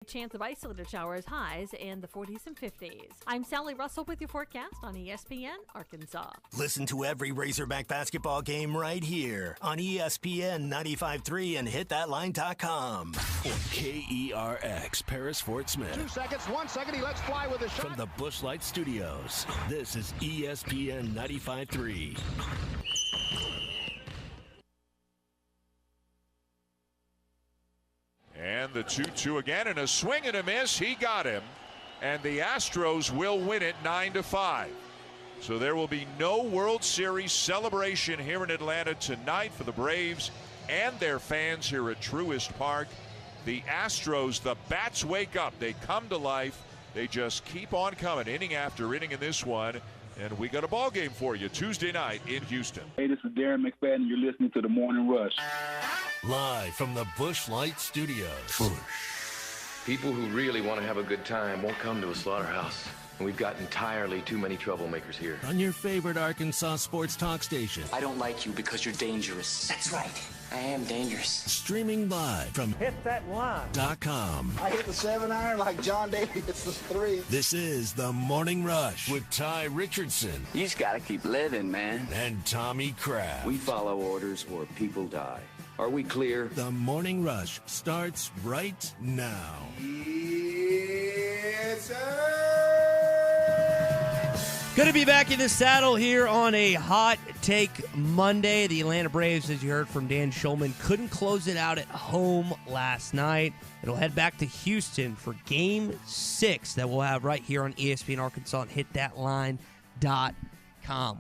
Chance of isolated showers, highs in the 40s and 50s. I'm Sally Russell with your forecast on ESPN Arkansas. Listen to every Razorback basketball game right here on ESPN 95.3 and hitthatline.com. For KERX, Paris Fort Smith. 2 seconds, 1 second, he lets fly with a shot. From the Busch Light Studios, this is ESPN 95.3. And the 2-2 again, and a swing and a miss. He got him. And the Astros will win it 9-5. So there will be no World Series celebration here in Atlanta tonight for the Braves and their fans here at Truist Park. The Astros, the bats wake up. They come to life. They just keep on coming, inning after inning in this one. And we got a ball game for you Tuesday night in Houston. Hey, this is Darren McFadden, and you're listening to The Morning Rush. Live from the Busch Light Studios. People who really want to have a good time won't come to a slaughterhouse. And we've got entirely too many troublemakers here. On your favorite Arkansas sports talk station. I don't like you because you're dangerous. That's right. I am dangerous. Streaming live from hitthatline.com. I hit the 7-iron like John Daly hits the 3. This is The Morning Rush with Ty Richardson. You just gotta keep living, man. And Tommy Kraft. We follow orders or people die. Are we clear? The Morning Rush starts right now. Yes, sir. Good to be back in the saddle here on a Hot Take Monday. The Atlanta Braves, as you heard from Dan Schulman, couldn't close it out at home last night. It'll head back to Houston for Game 6 that we'll have right here on ESPN Arkansas and hitthatline.com.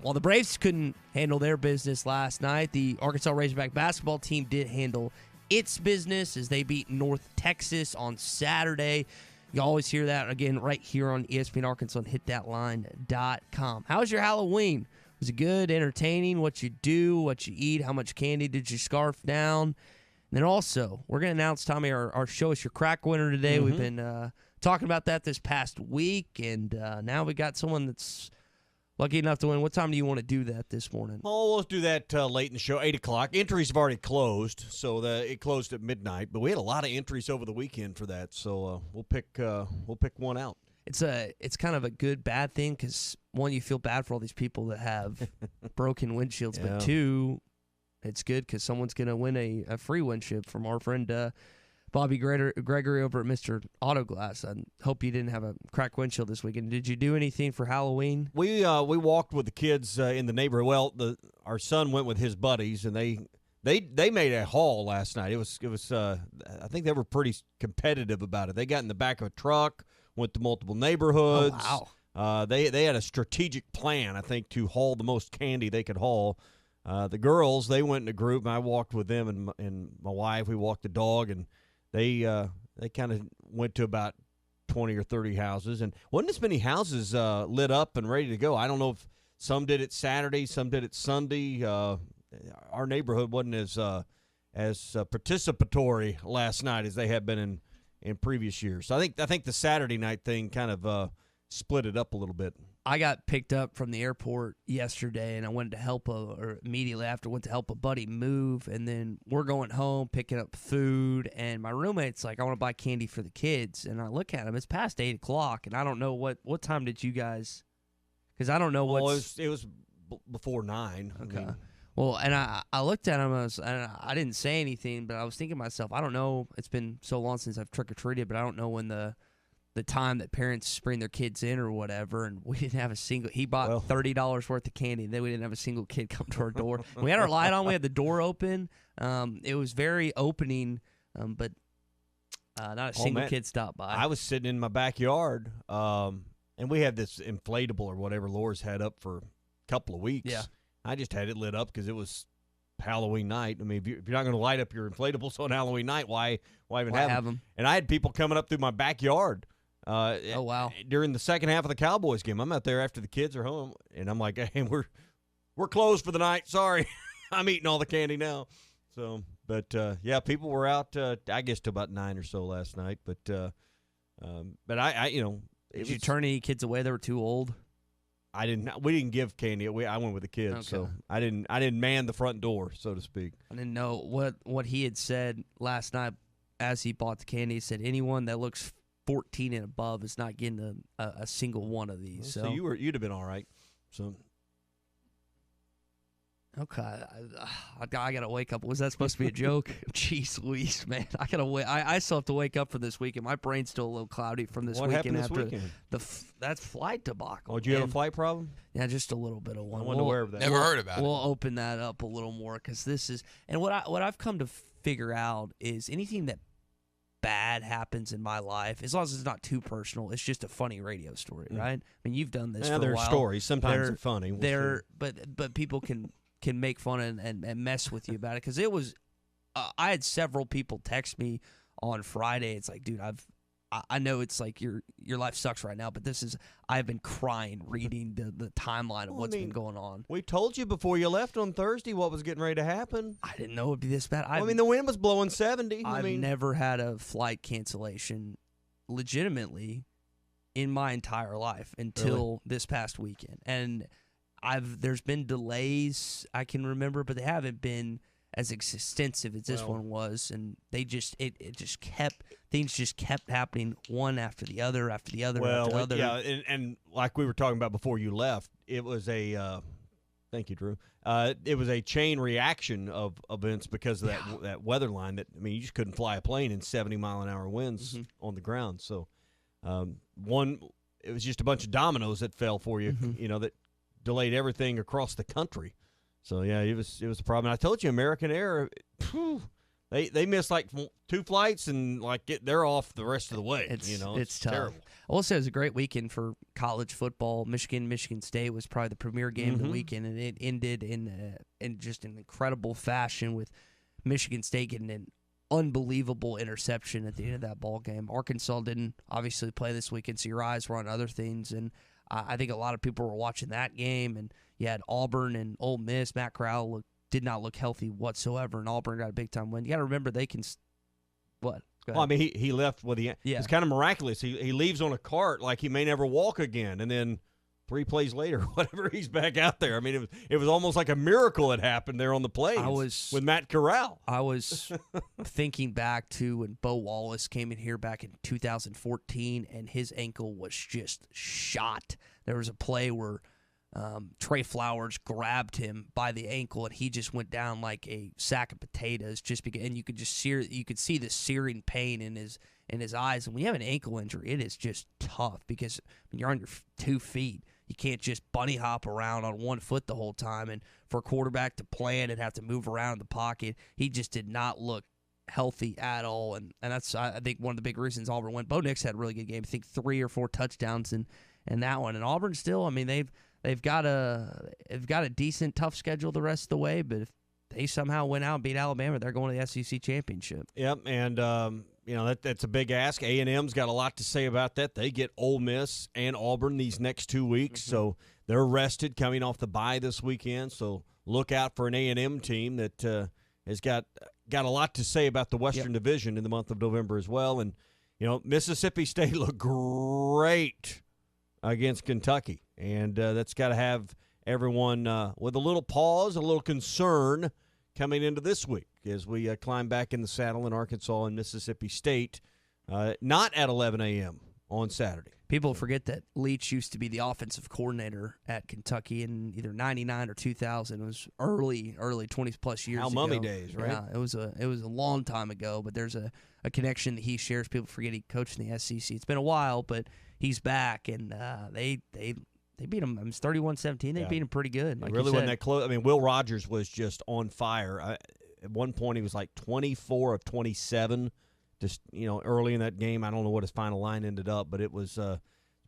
While the Braves couldn't handle their business last night, the Arkansas Razorback basketball team did handle its business as they beat North Texas on Saturday. You always hear that, again, right here on ESPN Arkansas and hitthatline.com. How was your Halloween? Was it good, entertaining, what you do, what you eat, how much candy did you scarf down? And then also, we're going to announce, Tommy, our Show Us Your Crack winner today. We've been talking about that this past week, and now we got someone that's lucky enough to win. What time do you want to do that this morning? Oh, we'll do that late in the show, 8 o'clock. Entries have already closed, so it closed at midnight. But we had a lot of entries over the weekend for that, so we'll pick one out. It's kind of a good, bad thing because, one, you feel bad for all these people that have broken windshields, but two, it's good because someone's going to win a free windshield from our friend Bobby Gregory over at Mr. Autoglass. I hope you didn't have a cracked windshield this weekend. Did you do anything for Halloween? We walked with the kids in the neighborhood. Well, our son went with his buddies, and they made a haul last night. It was I think they were pretty competitive about it. They got in the back of a truck, went to multiple neighborhoods. Oh, wow. They had a strategic plan, I think, to haul the most candy they could haul. The girls, they went in a group, and I walked with them and my wife. We walked the dog, and they kind of went to about 20 or 30 houses, and wasn't as many houses lit up and ready to go. I don't know if some did it Saturday, some did it Sunday. Our neighborhood wasn't as participatory last night as they had been in previous years. So I think the Saturday night thing kind of split it up a little bit. I got picked up from the airport yesterday, and I went to help immediately after went to help a buddy move, and then we're going home picking up food, and my roommate's like, I want to buy candy for the kids, and I look at him, it's past 8 o'clock, and I don't know what time did you guys, because I don't know what. It was before 9. Okay. Well, and I looked at him, and I didn't say anything, but I was thinking to myself, I don't know, it's been so long since I've trick-or-treated, but I don't know when the time that parents bring their kids in or whatever, and we didn't have a single. He bought $30 worth of candy, and then we didn't have a single kid come to our door. We had our light on. We had the door open. It was very opening, but not a single kid stopped by. I was sitting in my backyard, and we had this inflatable or whatever Laura's had up for a couple of weeks. Yeah. I just had it lit up because it was Halloween night. I mean, if you're not going to light up your inflatables on Halloween night, why even have them? And I had people coming up through my backyard. Oh, wow. During the second half of the Cowboys game. I'm out there after the kids are home, and I'm like, hey, we're closed for the night. Sorry. I'm eating all the candy now. So, but, yeah, people were out, I guess, till about 9 or so last night. But I you know. Did you turn any kids away that were too old? I didn't. We didn't give candy. I went with the kids, okay. So I didn't man the front door, so to speak. I didn't know what he had said last night as he bought the candy, he said anyone that looks 14 and above is not getting a single one of these. So you'd have been all right. So. Okay, I gotta wake up. Was that supposed to be a joke? Jeez Louise, man, I gotta wait. I still have to wake up for this weekend. My brain's still a little cloudy from this weekend. What happened this after weekend? That flight debacle. Oh, did you have a flight problem? Yeah, just a little bit of one. I wasn't aware of that. Never heard about it. We'll open that up a little more because this is and what I've come to figure out is anything that bad happens in my life, as long as it's not too personal, it's just a funny radio story, right? I mean, you've done this for a while. They're stories. Sometimes they're funny. But people can make fun and mess with you about it because it was I had several people text me on Friday. It's like, dude, I know it's like your life sucks right now, but I've been crying reading the timeline of what's been going on. We told you before you left on Thursday what was getting ready to happen. I didn't know it'd be this bad. The wind was blowing 70. I've never had a flight cancellation legitimately in my entire life until this past weekend. And there's been delays I can remember, but they haven't been as extensive as this one was, and they just things just kept happening one after the other after the other after the other. Yeah, and like we were talking about before you left, it was a thank you, Drew. It was a chain reaction of events because of that weather line. That you just couldn't fly a plane in 70-mile-an-hour winds on the ground. So it was just a bunch of dominoes that fell for you. That delayed everything across the country. So yeah, it was a problem. And I told you, American Air, they missed like 2 flights and they're off the rest of the way. It's tough. Terrible. I will say it was a great weekend for college football. Michigan State was probably the premier game of the weekend, and it ended in just an incredible fashion with Michigan State getting an unbelievable interception at the end of that ball game. Arkansas didn't obviously play this weekend, so your eyes were on other things, and I think a lot of people were watching that game, and you had Auburn and Ole Miss. Matt Corral did not look healthy whatsoever, and Auburn got a big-time win. You got to remember they can what? Well, he left with it's kind of miraculous. He leaves on a cart like he may never walk again, and then 3 plays later, whatever, he's back out there. It was almost like a miracle had happened there on the plains with Matt Corral. I was thinking back to when Bo Wallace came in here back in 2014, and his ankle was just shot. There was a play where Trey Flowers grabbed him by the ankle, and he just went down like a sack of potatoes. And you could see the searing pain in his eyes. And when you have an ankle injury, it is just tough because when you're on your 2 feet, you can't just bunny hop around on 1 foot the whole time. And for a quarterback to plan and have to move around in the pocket, he just did not look healthy at all. And that's, I think, one of the big reasons Auburn went. Bo Nix had a really good game. I think 3 or 4 touchdowns in that one. And Auburn still, they've got a decent, tough schedule the rest of the way. But if they somehow went out and beat Alabama, they're going to the SEC championship. Yep, and that's a big ask. A&M's got a lot to say about that. They get Ole Miss and Auburn these next 2 weeks, so they're rested coming off the bye this weekend. So look out for an A&M team that has got a lot to say about the Western Division in the month of November as well. And Mississippi State looked great against Kentucky, and that's got to have everyone with a little pause, a little concern coming into this week as we climb back in the saddle in Arkansas and Mississippi State, not at 11 a.m. on Saturday. People forget that Leach used to be the offensive coordinator at Kentucky in either 99 or 2000. It was early 20-plus years ago. Mummy days, right? Yeah, it was a long time ago, but there's a connection that he shares. People forget he coached in the SEC. It's been a while, but he's back, and they beat him. It was 31-17. They beat him pretty good. Like really wasn't that close. Will Rogers was just on fire. At one point, he was like 24 of 27. Just early in that game, I don't know what his final line ended up, but it was a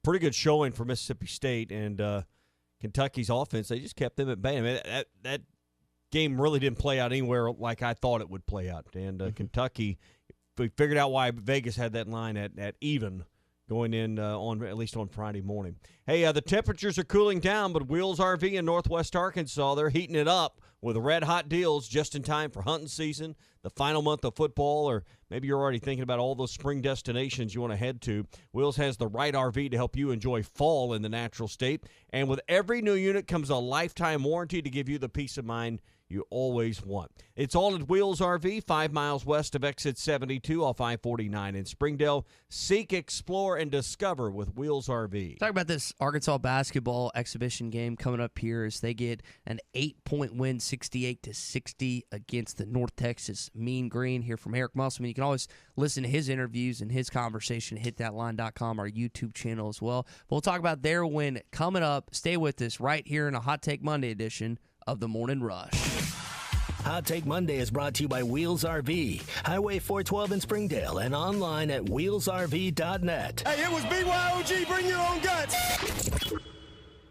pretty good showing for Mississippi State and Kentucky's offense. They just kept them at bay. That game really didn't play out anywhere like I thought it would play out. And Kentucky, we figured out why Vegas had that line at even going in at least on Friday morning. Hey, the temperatures are cooling down, but Wheels RV in Northwest Arkansas, they're heating it up with red-hot deals just in time for hunting season, the final month of football, or maybe you're already thinking about all those spring destinations you want to head to. Wheels has the right RV to help you enjoy fall in the natural state. And with every new unit comes a lifetime warranty to give you the peace of mind you always want. It's all at Wheels RV, 5 miles west of exit 72 off I-49 in Springdale. Seek, explore, and discover with Wheels RV. Talk about this Arkansas basketball exhibition game coming up here as they get an 8-point win, 68-60 against the North Texas Mean Green. Here from Eric Musselman. You can always listen to his interviews and his conversation at hitthatline.com, our YouTube channel as well. But we'll talk about their win coming up. Stay with us right here in a Hot Take Monday edition of the Morning Rush. Hot Take Monday is brought to you by Wheels RV, Highway 412 in Springdale, and online at wheelsrv.net. Hey, it was BYOG, bring your own guts.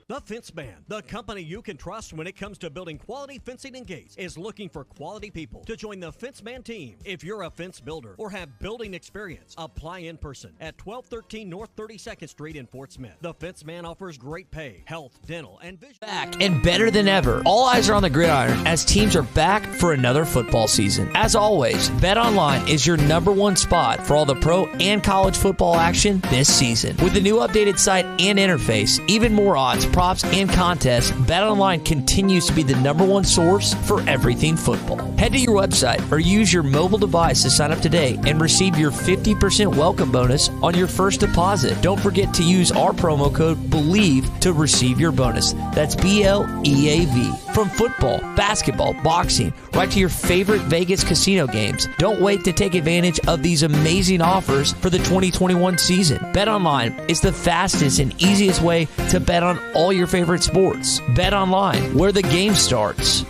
The Fence Man, the company you can trust when it comes to building quality fencing and gates, is looking for quality people to join the Fence Man team. If you're a fence builder or have building experience, apply in person at 1213 North 32nd Street in Fort Smith. The Fence Man offers great pay, health, dental, and vision. Back and better than ever. All eyes are on the gridiron as teams are back for another football season. As always, BetOnline is your #1 spot for all the pro and college football action this season. With the new updated site and interface, even more odds, props, and contests, BetOnline continues to be the #1 source for everything football. Head to your website or use your mobile device to sign up today and receive your 50% welcome bonus on your first deposit. Don't forget to use our promo code BELIEVE to receive your bonus. That's BLEAV. From football, basketball, boxing, right to your favorite Vegas casino games. Don't wait to take advantage of these amazing offers for the 2021 season. BetOnline is the fastest and easiest way to bet on all your favorite sports. BetOnline, where the game starts.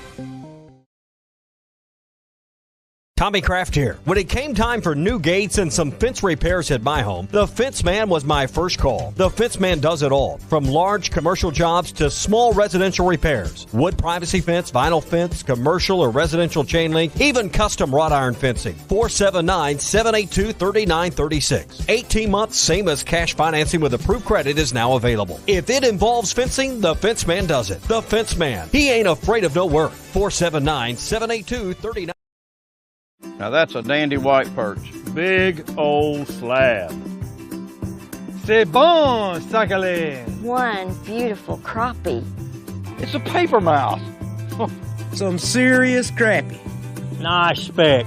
Tommy Kraft here. When it came time for new gates and some fence repairs at my home, the Fence Man was my first call. The Fence Man does it all, from large commercial jobs to small residential repairs. Wood privacy fence, vinyl fence, commercial or residential chain link, even custom wrought iron fencing. 479-782-3936. 18 months, same as cash financing with approved credit is now available. If it involves fencing, the Fence Man does it. The Fence Man. He ain't afraid of no work. 479-782-3936. Now that's a dandy white perch. Big old slab. C'est bon, sacalé. One beautiful crappie. It's a paper mouse. Some serious crappie. Nice speck.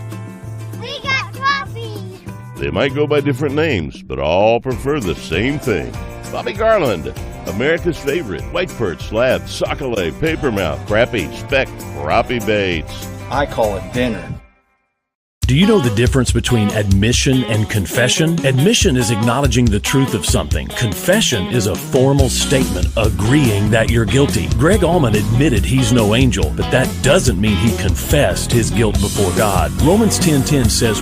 We got crappies. They might go by different names, but all prefer the same thing. Bobby Garland, America's favorite. White perch, slab, sacalé, paper mouth, crappie, speck, crappie baits. I call it dinner. Do you know the difference between admission and confession? Admission is acknowledging the truth of something. Confession is a formal statement agreeing that you're guilty. Greg Allman admitted he's no angel, but that doesn't mean he confessed his guilt before God. Romans 10:10 says,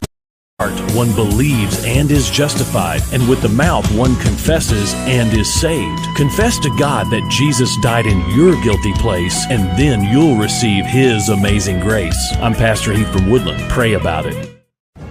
one believes and is justified, and with the mouth one confesses and is saved. Confess to God that Jesus died in your guilty place, and then you'll receive His amazing grace. I'm Pastor Heath from Woodland. Pray about it.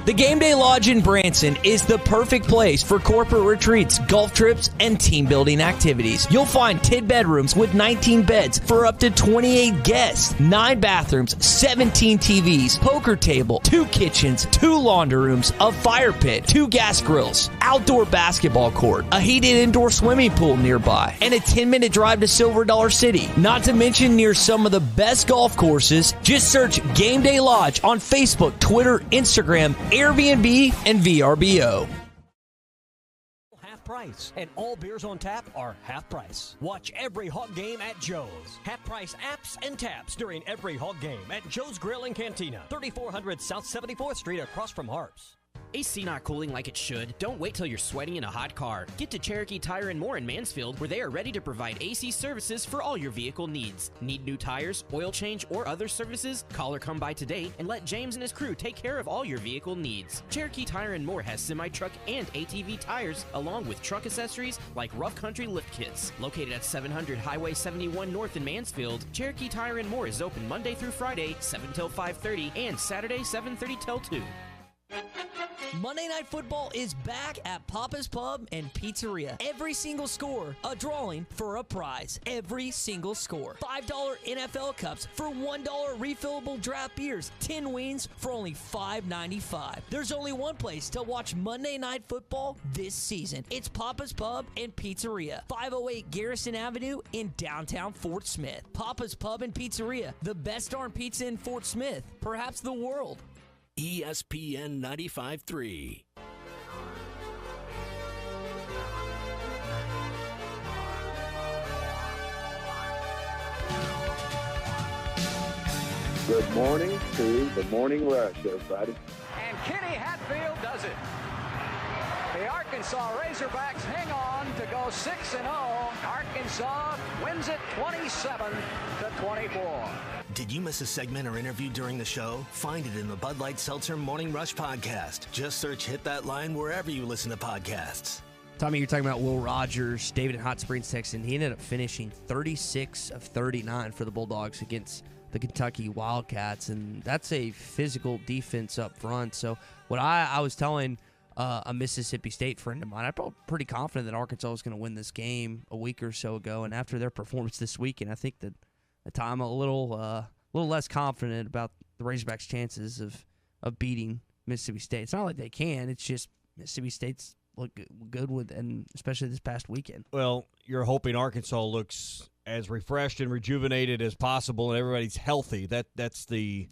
The Game Day Lodge in Branson is the perfect place for corporate retreats, golf trips, and team building activities. You'll find 10 bedrooms with 19 beds for up to 28 guests, 9 bathrooms, 17 TVs, poker table, 2 kitchens, 2 laundry rooms, a fire pit, 2 gas grills, outdoor basketball court, a heated indoor swimming pool nearby, and a 10-minute drive to Silver Dollar City. Not to mention near some of the best golf courses. Just search Game Day Lodge on Facebook, Twitter, Instagram, Airbnb, and VRBO. Half price, and all beers on tap are half price. Watch every Hawk game at Joe's. Half price apps and taps during every Hawk game at Joe's Grill and Cantina, 3400 South 74th Street across from Harps. AC not cooling like it should? Don't wait till you're sweating in a hot car. Get to Cherokee Tire & More in Mansfield, where they are ready to provide AC services for all your vehicle needs. Need new tires, oil change, or other services? Call or come by today and let James and his crew take care of all your vehicle needs. Cherokee Tire & More has semi-truck and ATV tires, along with truck accessories like rough country lift kits. Located at 700 Highway 71 North in Mansfield, Cherokee Tire & More is open Monday through Friday, 7 till 5:30, and Saturday, 7:30 till 2. Monday Night Football is back at Papa's Pub and Pizzeria. Every single score, a drawing for a prize. Every single score. $5 NFL cups for $1 refillable draft beers. 10 wings for only $5.95. There's only one place to watch Monday Night Football this season. It's Papa's Pub and Pizzeria. 508 Garrison Avenue in downtown Fort Smith. Papa's Pub and Pizzeria. The best darn pizza in Fort Smith. Perhaps the world. ESPN 95.3. Good morning to the Morning Rush, everybody. And Kenny Hatfield does it. The Arkansas Razorbacks hang on to go 6-0. Arkansas wins it 27-24. Did you miss a segment or interview during the show? Find it in the Bud Light Seltzer Morning Rush podcast. Just search Hit That Line wherever you listen to podcasts. Tommy, you're talking about Will Rogers, David in Hot Springs, Texas. He ended up finishing 36 of 39 for the Bulldogs against the Kentucky Wildcats, and that's a physical defense up front. So what I was telling a Mississippi State friend of mine, I felt pretty confident that Arkansas was going to win this game a week or so ago, and after their performance this weekend, I think that I'm a little less confident about the Razorbacks' chances of beating Mississippi State. It's not like they can. It's just Mississippi State's look good with, and especially this past weekend. Well, you're hoping Arkansas looks as refreshed and rejuvenated as possible, and everybody's healthy. That's the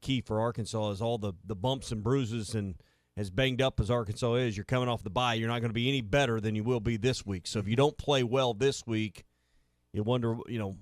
key for Arkansas is all the bumps and bruises, and as banged up as Arkansas is, you're coming off the bye. You're not going to be any better than you will be this week. So if you don't play well this week, you wonder,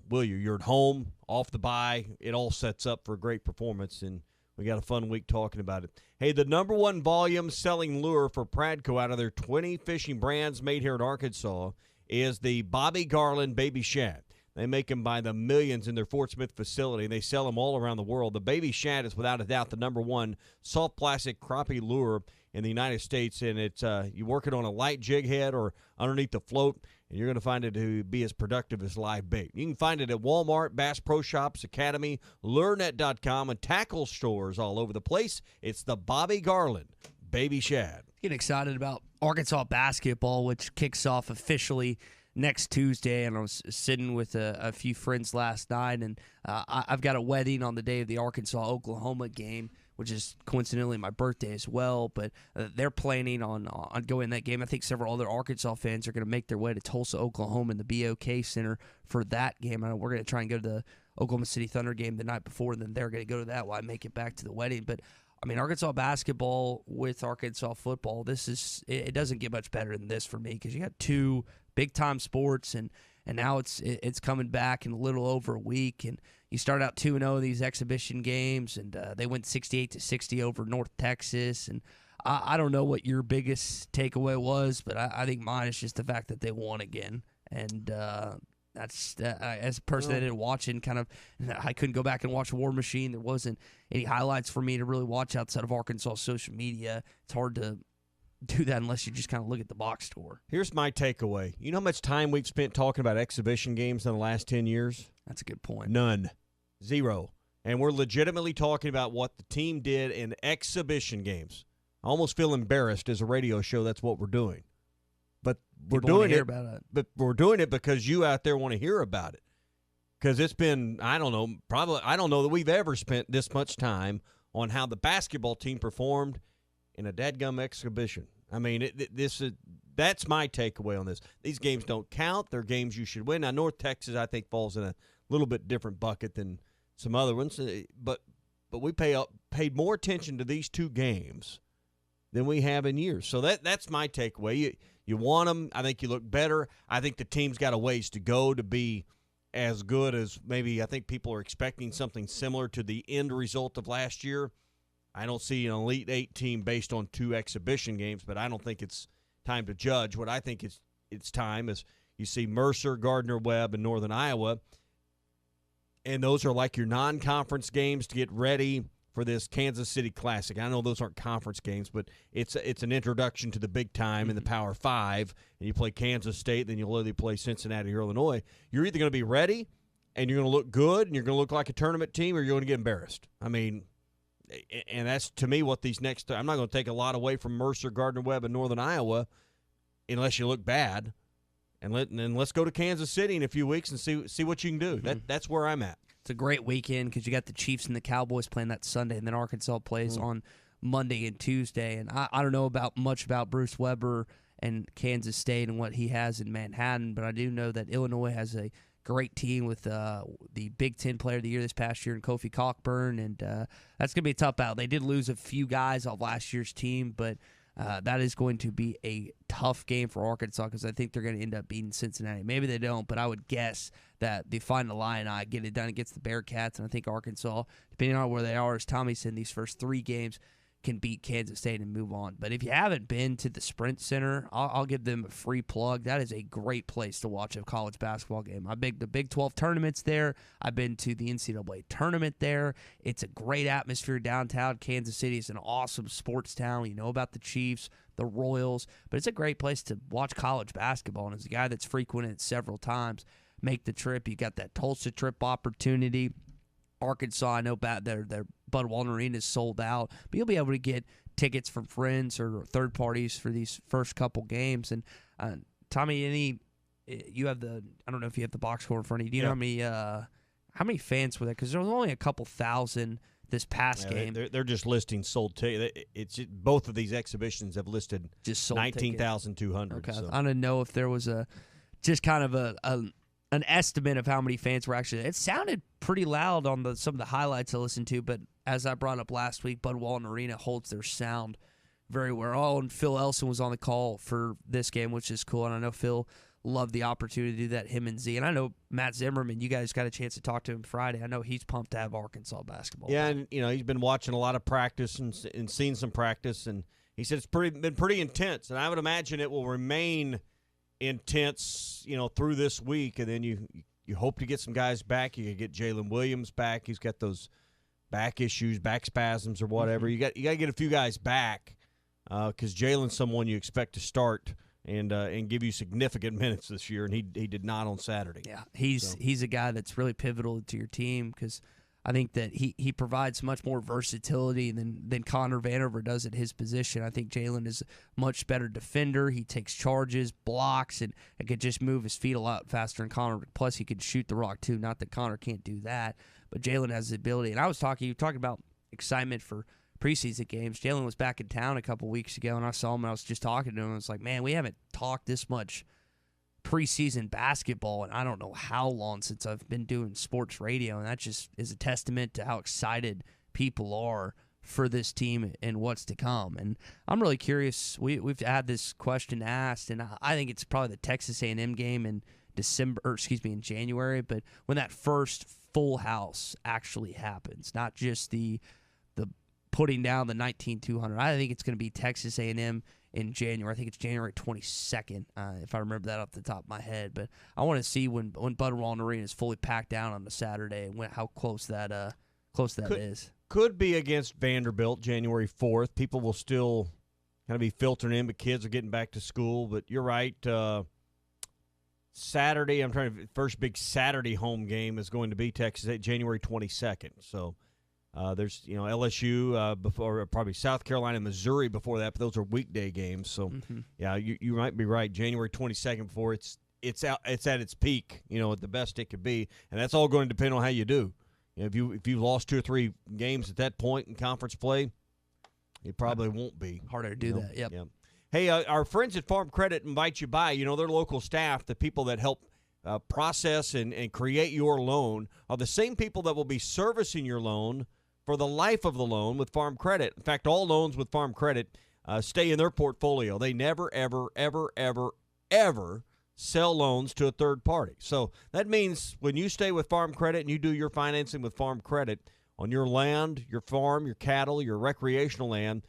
will you? You're at home, off the bye. It all sets up for a great performance, and we got a fun week talking about it. Hey, the number one volume selling lure for Pradco out of their 20 fishing brands made here in Arkansas is the Bobby Garland Baby Shad. They make them by the millions in their Fort Smith facility, and they sell them all around the world. The Baby Shad is without a doubt the number one soft plastic crappie lure in the United States, and it's you work it on a light jig head or underneath the float, and you're going to find it to be as productive as live bait. You can find it at Walmart, Bass Pro Shops, Academy, LureNet.com, and tackle stores all over the place. It's the Bobby Garland Baby Shad. Getting excited about Arkansas basketball, which kicks off officially next Tuesday, and I was sitting with a few friends last night, and I've got a wedding on the day of the Arkansas-Oklahoma game, which is coincidentally my birthday as well, but they're planning on going to that game. I think several other Arkansas fans are going to make their way to Tulsa, Oklahoma, in the BOK Center for that game. I know we're going to try and go to the Oklahoma City Thunder game the night before, and then they're going to go to that while I make it back to the wedding. But I mean, Arkansas basketball with Arkansas football, it doesn't get much better than this for me, because you got two big-time sports, and now it's coming back in a little over a week, and you start out 2-0 these exhibition games, and they went 68-60 over North Texas, and I don't know what your biggest takeaway was, but I think mine is just the fact that they won again, and that's as a person that didn't watch it, I couldn't go back and watch War Machine. There wasn't any highlights for me to really watch outside of Arkansas social media. It's hard to do that unless you just kind of look at the box score. Here's my takeaway. You know how much time we've spent talking about exhibition games in the last 10 years? That's a good point. None. Zero. And we're legitimately talking about what the team did in exhibition games. I almost feel embarrassed as a radio show that's what we're doing. But we're doing it. But we're doing it because you out there want to hear about it. Because it's been, I don't know that we've ever spent this much time on how the basketball team performed in a dadgum exhibition. I mean, that's my takeaway on this. These games don't count. They're games you should win. Now, North Texas, I think, falls in a little bit different bucket than some other ones. But we paid more attention to these two games than we have in years. So that's my takeaway. You want them. I think you look better. I think the team's got a ways to go to be as good as maybe I think people are expecting something similar to the end result of last year. I don't see an Elite Eight team based on two exhibition games, but I don't think it's time to judge. What I think it's time is you see Mercer, Gardner-Webb, and Northern Iowa, and those are like your non-conference games to get ready for this Kansas City Classic. I know those aren't conference games, but it's an introduction to the big time in the Power Five, and you play Kansas State, then you'll literally play Cincinnati or Illinois. You're either going to be ready, and you're going to look good, and you're going to look like a tournament team, or you're going to get embarrassed. I mean, And that's, to me, what these next – I'm not going to take a lot away from Mercer, Gardner-Webb, and Northern Iowa unless you look bad. And let's go to Kansas City in a few weeks and see what you can do. That's where I'm at. It's a great weekend because you got the Chiefs and the Cowboys playing that Sunday, and then Arkansas plays on Monday and Tuesday. And I don't know much about Bruce Weber and Kansas State and what he has in Manhattan, but I do know that Illinois has a great team with the Big Ten Player of the Year this past year in Kofi Cockburn, and that's going to be a tough battle. They did lose a few guys off last year's team, but that is going to be a tough game for Arkansas because I think they're going to end up beating Cincinnati. Maybe they don't, but I would guess that they find the Illini, get it done against the Bearcats, and I think Arkansas, depending on where they are, as Tommy said, these first 3 games, can beat Kansas State and move on. But if you haven't been to the Sprint Center, I'll give them a free plug. That is a great place to watch a college basketball game. I've been to the Big 12 tournaments there. I've been to the NCAA tournament there. It's a great atmosphere downtown. Kansas City is an awesome sports town. You know about the Chiefs, the Royals, but it's a great place to watch college basketball. And as a guy that's frequented it several times, make the trip. You got that Tulsa trip opportunity. Arkansas, I know their Bud Walton Arena is sold out, but you'll be able to get tickets from friends or third parties for these first couple games. And Tommy, you have I don't know if you have the box score in front of you. Do you know how many fans were there? Because there was only a couple thousand this past game. They're just listing sold tickets. Both of these exhibitions have listed just 19,200. Okay, so. I don't know if there was just kind of an estimate of how many fans were actually. It sounded pretty loud on some of the highlights I listened to, but as I brought up last week, Bud Walton Arena holds their sound very well. Oh, and Phil Elson was on the call for this game, which is cool, and I know Phil loved the opportunity to do that, him and Z. And I know Matt Zimmerman, you guys got a chance to talk to him Friday. I know he's pumped to have Arkansas basketball. Yeah, and he's been watching a lot of practice and seen some practice, and he said it's been pretty intense, and I would imagine it will remain intense, through this week, and then you hope to get some guys back. You could get Jalen Williams back. He's got those back issues, back spasms or whatever. You got to get a few guys back because Jalen's someone you expect to start and give you significant minutes this year, and he did not on Saturday. Yeah, he's a guy that's really pivotal to your team because I think that he provides much more versatility than Connor Vanover does at his position. I think Jalen is a much better defender. He takes charges, blocks, and could just move his feet a lot faster than Connor. Plus, he could shoot the rock, too. Not that Connor can't do that, but Jalen has the ability. And you talking about excitement for preseason games. Jalen was back in town a couple weeks ago, and I saw him, and I was just talking to him. I was like, man, we haven't talked this much preseason basketball, and I don't know how long since I've been doing sports radio, and that just is a testament to how excited people are for this team and what's to come. And I'm really curious. We've had this question asked, and I think it's probably the Texas A&M game in in January, but when that first full house actually happens, not just the putting down the 19,200. I think it's going to be Texas A&M in January. I think it's January 22nd, if I remember that off the top of my head. But I want to see when Bud Walton Arena is fully packed down on the Saturday and how close that is. Could be against Vanderbilt January 4th. People will still kind of be filtering in, but kids are getting back to school. But you're right. Saturday, first big Saturday home game is going to be Texas January 22nd. So there's LSU before, probably South Carolina, Missouri before that, but those are weekday games. So yeah, you might be right. January 22nd before it's at its peak, at the best it could be, and that's all going to depend on how you do. If you lost 2 or 3 games at that point in conference play, it probably won't be harder to do that. Yep. Yeah. Hey, our friends at Farm Credit invite you by. Their local staff, the people that help process and create your loan, are the same people that will be servicing your loan for the life of the loan with Farm Credit. In fact, all loans with Farm Credit stay in their portfolio. They never, ever, ever, ever, ever sell loans to a third party. So that means when you stay with Farm Credit and you do your financing with Farm Credit on your land, your farm, your cattle, your recreational land,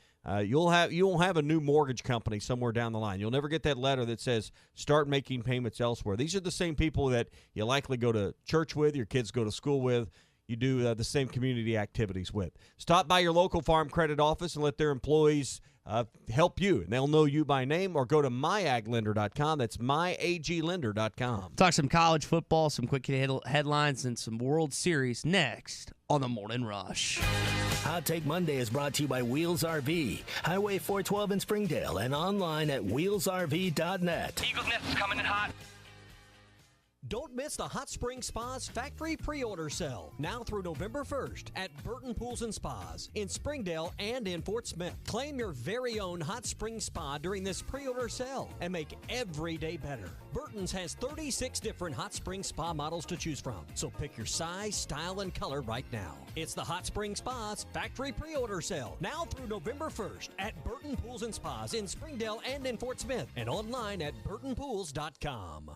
you won't have a new mortgage company somewhere down the line. You'll never get that letter that says start making payments elsewhere. These are the same people that you likely go to church with, your kids go to school with. you do the same community activities with. Stop by your local Farm Credit office and let their employees help you, and they'll know you by name, or go to myaglender.com. That's myaglender.com. Talk some college football, some quick headlines, and some World Series next on the Morning Rush. Hot Take Monday is brought to you by Wheels RV, Highway 412 in Springdale, and online at wheelsrv.net. Eagles Nest is coming in hot. Don't miss the Hot Spring Spas Factory Pre-Order Sale, now through November 1st at Burton Pools and Spas in Springdale and in Fort Smith. Claim your very own Hot Spring Spa during this pre-order sale and make every day better. Burton's has 36 different Hot Spring Spa models to choose from, so pick your size, style, and color right now. It's the Hot Spring Spas Factory Pre-Order Sale, now through November 1st at Burton Pools and Spas in Springdale and in Fort Smith, and online at burtonpools.com.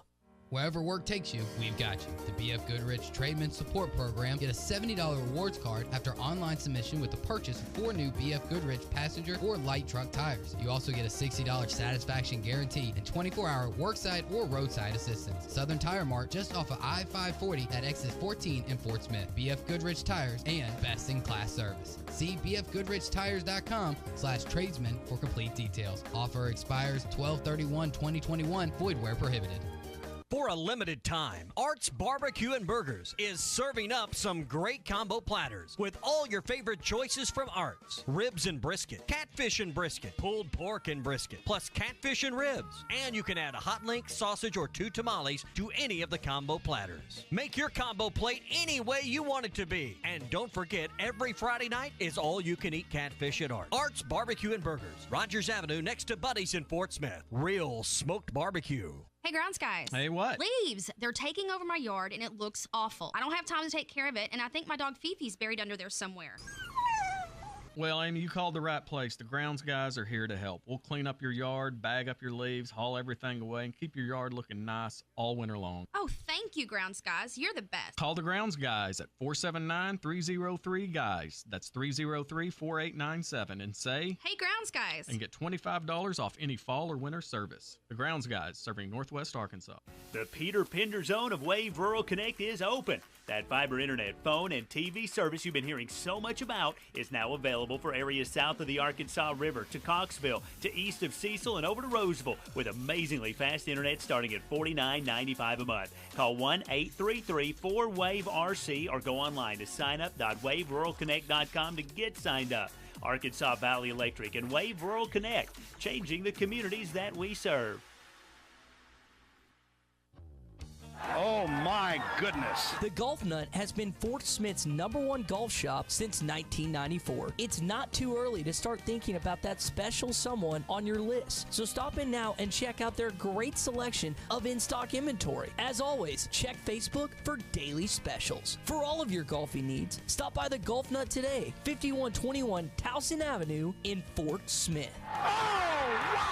Wherever work takes you, we've got you. The BF Goodrich Trademan Support Program. Get a $70 rewards card after online submission with the purchase of 4 new BF Goodrich passenger or light truck tires. You also get a $60 satisfaction guarantee and 24-hour worksite or roadside assistance. Southern Tire Mart just off of I-540 at exit 14 in Fort Smith. BF Goodrich Tires and best-in-class service. See bfgoodrichtires.com/tradesman for complete details. Offer expires 12/31/2021. Void where prohibited. For a limited time, Art's Barbecue and Burgers is serving up some great combo platters with all your favorite choices from Art's. Ribs and brisket, catfish and brisket, pulled pork and brisket, plus catfish and ribs. And you can add a hot link, sausage, or 2 tamales to any of the combo platters. Make your combo plate any way you want it to be. And don't forget, every Friday night is all-you-can-eat catfish at Art's. Art's Barbecue and Burgers, Rogers Avenue next to Buddy's in Fort Smith. Real smoked barbecue. Hey, grounds guys. Hey, what? Leaves. They're taking over my yard, and it looks awful. I don't have time to take care of it, and I think my dog Fifi's buried under there somewhere. Well, Amy, you called the right place. The grounds guys are here to help. We'll clean up your yard, bag up your leaves, haul everything away, and keep your yard looking nice all winter long. Oh, thank you, grounds guys. You're the best. Call the grounds guys at 479-303-GUYS. That's 303-4897, and say, hey, grounds guys. And get $25 off any fall or winter service. The grounds guys, serving Northwest Arkansas. The Peter Pender Zone of Wave Rural Connect is open. That fiber internet, phone, and TV service you've been hearing so much about is now available for areas south of the Arkansas River, to Coxville, to east of Cecil, and over to Roseville, with amazingly fast internet starting at $49.95 a month. Call 1-833-4WAVE-RC or go online to signup.waveruralconnect.com to get signed up. Arkansas Valley Electric and Wave Rural Connect, changing the communities that we serve. Oh my goodness. The Golf Nut has been Fort Smith's #1 golf shop since 1994. It's not too early to start thinking about that special someone on your list. So stop in now and check out their great selection of in-stock inventory. As always, check Facebook for daily specials. For all of your golfing needs, stop by the Golf Nut today, 5121 Towson Avenue in Fort Smith. Oh, wow!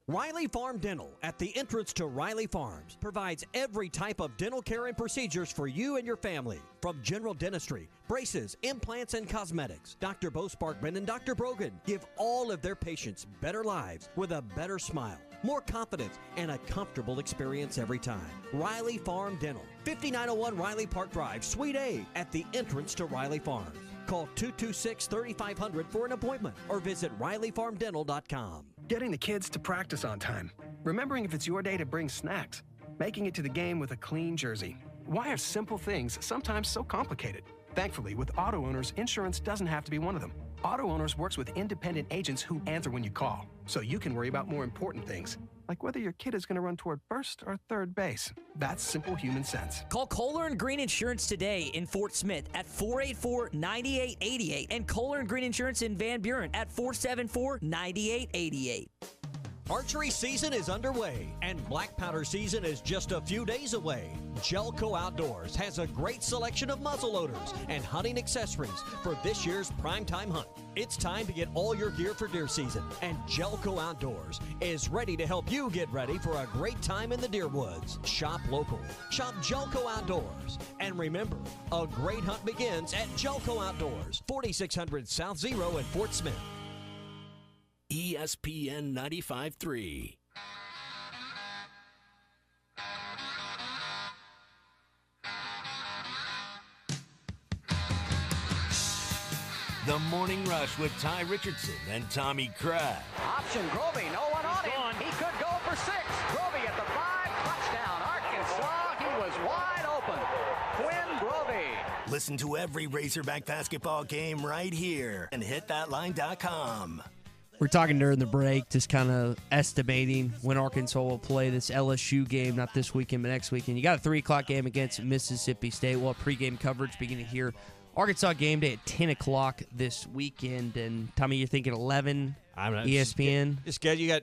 Riley Farm Dental, at the entrance to Riley Farms, provides every type of dental care and procedures for you and your family. From general dentistry, braces, implants, and cosmetics, Dr. Bo Sparkman and Dr. Brogan give all of their patients better lives with a better smile, more confidence, and a comfortable experience every time. Riley Farm Dental, 5901 Riley Park Drive, Suite A, at the entrance to Riley Farms. Call 226-3500 for an appointment or visit RileyFarmDental.com. Getting the kids to practice on time. Remembering if it's your day to bring snacks. Making it to the game with a clean jersey. Why are simple things sometimes so complicated? Thankfully, with Auto Owners, insurance doesn't have to be one of them. Auto Owners works with independent agents who answer when you call, so you can worry about more important things, like whether your kid is going to run toward first or third base. That's simple human sense. Call Kohler and Green Insurance today in Fort Smith at 484-9888 and Kohler and Green Insurance in Van Buren at 474-9888. Archery season is underway, and black powder season is just a few days away. Jelco Outdoors has a great selection of muzzleloaders and hunting accessories for this year's primetime hunt. It's time to get all your gear for deer season, and Jelco Outdoors is ready to help you get ready for a great time in the deer woods. Shop local. Shop Jelco Outdoors. And remember, a great hunt begins at Jelco Outdoors, 4600 South Zero in Fort Smith. ESPN 95.3. The Morning Rush with Ty Richardson and Tommy Crabb. Option Grovey, no one on him. He could go for 6. Grovey at the 5, touchdown Arkansas. He was wide open. Quinn Grovey. Listen to every Razorback basketball game right here and hitthatline.com. We're talking during the break, just kind of estimating when Arkansas will play this LSU game, not this weekend, but next weekend. You got a 3 o'clock game against Mississippi State. We'll have pregame coverage beginning here. Arkansas game day at 10 o'clock this weekend. And, Tommy, you're thinking 11, ESPN? You got,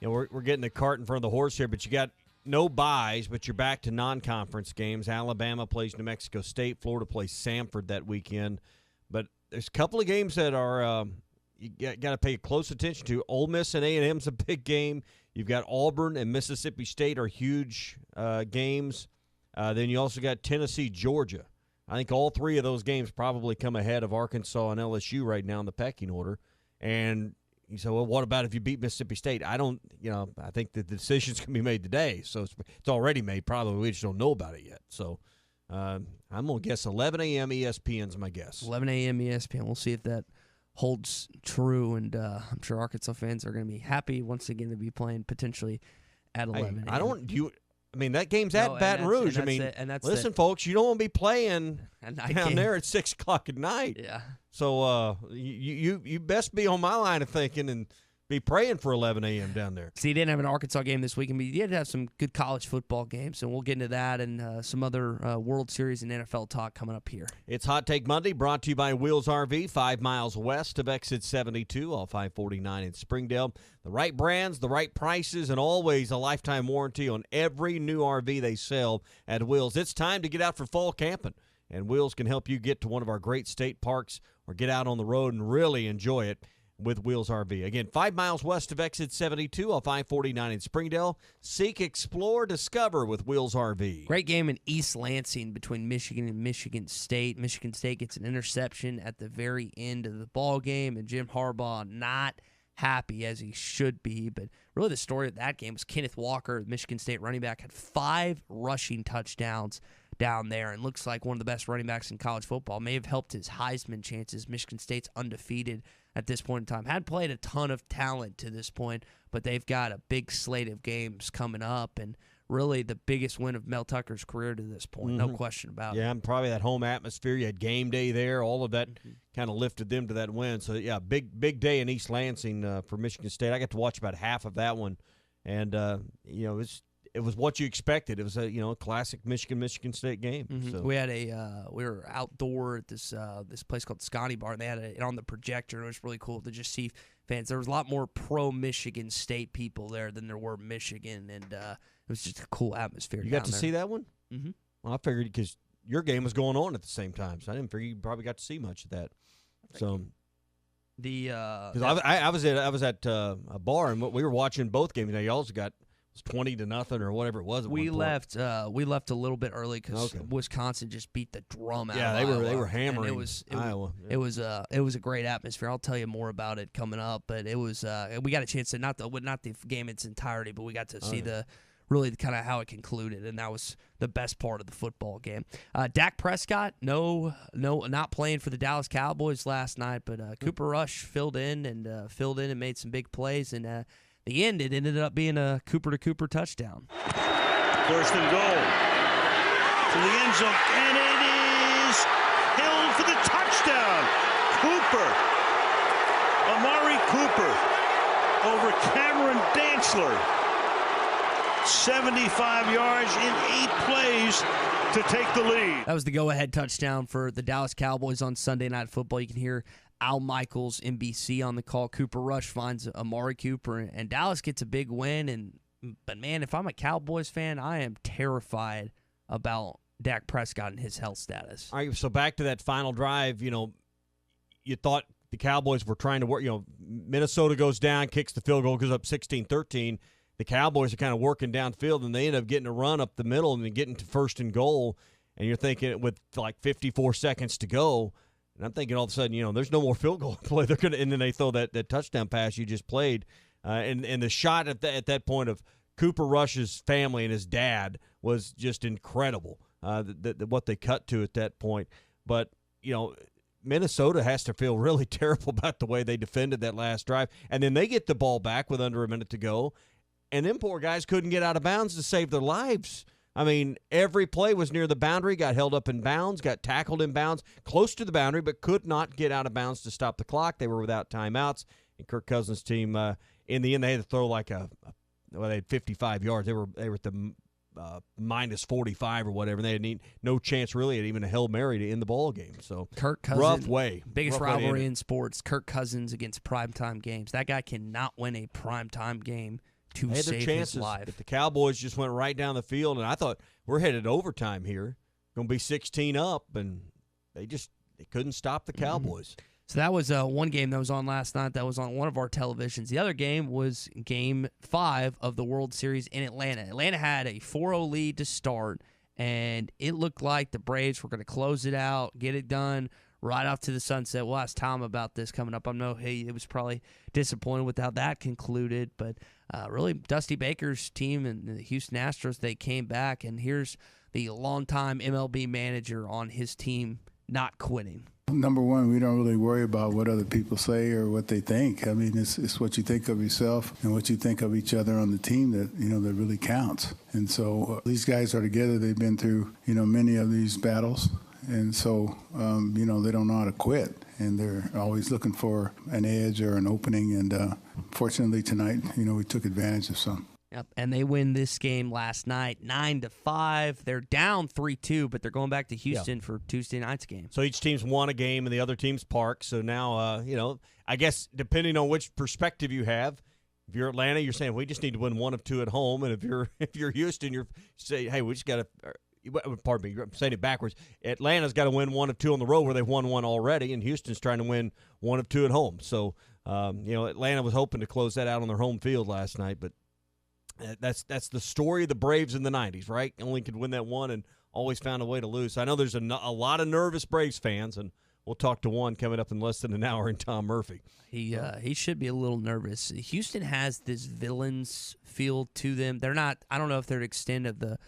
we're getting the cart in front of the horse here, but you got no buys, but you're back to non-conference games. Alabama plays New Mexico State. Florida plays Samford that weekend. But there's a couple of games that are you got to pay close attention to. Ole Miss and A&M's a big game. You've got Auburn and Mississippi State are huge games. Then you also got Tennessee, Georgia. I think all 3 of those games probably come ahead of Arkansas and LSU right now in the pecking order. And you say, well, what about if you beat Mississippi State? I think the decisions can be made today. So it's already made. Probably we just don't know about it yet. So I'm going to guess 11 a.m. ESPN's my guess. 11 a.m. ESPN. We'll see if that holds true. And I'm sure Arkansas fans are going to be happy once again to be playing potentially at 11 a.m. That game's at Baton Rouge. Listen, folks, you don't want to be playing down there at 6 o'clock at night. Yeah. So you best be on my line of thinking and be praying for 11 a.m. down there. See, you didn't have an Arkansas game this weekend, but you did have some good college football games, and we'll get into that and some other World Series and NFL talk coming up here. It's Hot Take Monday, brought to you by Wheels RV, 5 miles west of Exit 72, off I-49 in Springdale. The right brands, the right prices, and always a lifetime warranty on every new RV they sell at Wheels. It's time to get out for fall camping, and Wheels can help you get to one of our great state parks or get out on the road and really enjoy it with Wheels RV. Again, 5 miles west of Exit 72 off I-49 in Springdale. Seek, explore, discover with Wheels RV. Great game in East Lansing between Michigan and Michigan State. Michigan State gets an interception at the very end of the ball game, and Jim Harbaugh not happy as he should be. But really the story of that game was Kenneth Walker, the Michigan State running back, had 5 rushing touchdowns down there and looks like one of the best running backs in college football. May have helped his Heisman chances. Michigan State's undefeated at this point in time. Had played a ton of talent to this point, but they've got a big slate of games coming up, and really the biggest win of Mel Tucker's career to this point, no question about it. Yeah, and probably that home atmosphere. You had game day there. All of that kind of lifted them to that win. So, yeah, big day in East Lansing for Michigan State. I got to watch about half of that one, and, it was what you expected. It was a classic Michigan State game. So. We had we were outdoor at this place called Scotty Bar, and they had it on the projector. And it was really cool to just see fans. There was a lot more pro Michigan State people there than there were Michigan, and it was just a cool atmosphere. You got to see that one? Mm-hmm. Well, I figured because your game was going on at the same time, so I didn't figure you probably got to see much of that. I was at a bar and we were watching both games. Now you also got. It was 20-0 or whatever it was. We left a little bit early because Wisconsin just beat the drum out. Yeah, of they were hammering Iowa. It was a great atmosphere. I'll tell you more about it coming up. But it was we got a chance to not the game in its entirety, but we got to see the really kind of how it concluded, and that was the best part of the football game. Dak Prescott, not playing for the Dallas Cowboys last night, but Cooper Rush filled in and made some big plays, and. The end, it ended up being a Cooper-to-Cooper touchdown. First and goal to the end zone, and it is held for the touchdown. Amari Cooper over Cameron Dantzler. 75 yards in 8 plays to take the lead. That was the go-ahead touchdown for the Dallas Cowboys on Sunday Night Football. You can hear Al Michaels, NBC, on the call. Cooper Rush finds Amari Cooper, and Dallas gets a big win. But, man, if I'm a Cowboys fan, I am terrified about Dak Prescott and his health status. All right, so back to that final drive, you thought the Cowboys were trying to work. Minnesota goes down, kicks the field goal, goes up 16-13. The Cowboys are kind of working downfield, and they end up getting a run up the middle and then getting to first and goal. And you're thinking with like 54 seconds to go, and I'm thinking all of a sudden, there's no more field goal play. They're gonna, and then they throw that touchdown pass you just played, and the shot at that point of Cooper Rush's family and his dad was just incredible. What they cut to at that point, but Minnesota has to feel really terrible about the way they defended that last drive. And then they get the ball back with under a minute to go, and them poor guys couldn't get out of bounds to save their lives. I mean, every play was near the boundary, got held up in bounds, got tackled in bounds, close to the boundary, but could not get out of bounds to stop the clock. They were without timeouts. And Kirk Cousins' team, in the end, they had to throw like they had 55 yards. They were at the minus 45 or whatever. They had no chance really at even a Hail Mary to end the ball game. So Kirk Cousins, rough way. Biggest rough rivalry in sports, Kirk Cousins against primetime games. That guy cannot win a primetime game to they had save their chances, his life. But the Cowboys just went right down the field, and I thought we're headed to overtime here. Going to be 16 up, and they couldn't stop the Cowboys. So that was one game that was on last night that was on one of our televisions. The other game was Game 5 of the World Series in Atlanta. Atlanta had a 4-0 lead to start, and it looked like the Braves were going to close it out, get it done, right off to the sunset. We'll ask Tom about this coming up. I know it was probably disappointed with how that concluded, but really Dusty Baker's team and the Houston Astros, they came back, and here's the longtime MLB manager on his team not quitting. Number one, we don't really worry about what other people say or what they think. I mean, it's what you think of yourself and what you think of each other on the team that, that really counts. And so these guys are together. They've been through, many of these battles. And so, they don't know how to quit. And they're always looking for an edge or an opening. And fortunately tonight, we took advantage of some. Yep, and they win this game last night, 9-5. They're down 3-2, but they're going back to Houston for Tuesday night's game. So each team's won a game, and the other team's parked. So now, I guess depending on which perspective you have, if you're Atlanta, you're saying we just need to win one of two at home, and if you're Houston, you're saying, hey, we just got to. Pardon me, I'm saying it backwards. Atlanta's got to win one of two on the road where they've won one already, and Houston's trying to win one of two at home. So, Atlanta was hoping to close that out on their home field last night, but that's the story of the Braves in the 90s, right? Only could win that one and always found a way to lose. So I know there's a lot of nervous Braves fans, and we'll talk to one coming up in less than an hour in Tom Murphy. He should be a little nervous. Houston has this villains feel to them. They're not – I don't know if they're an extent of the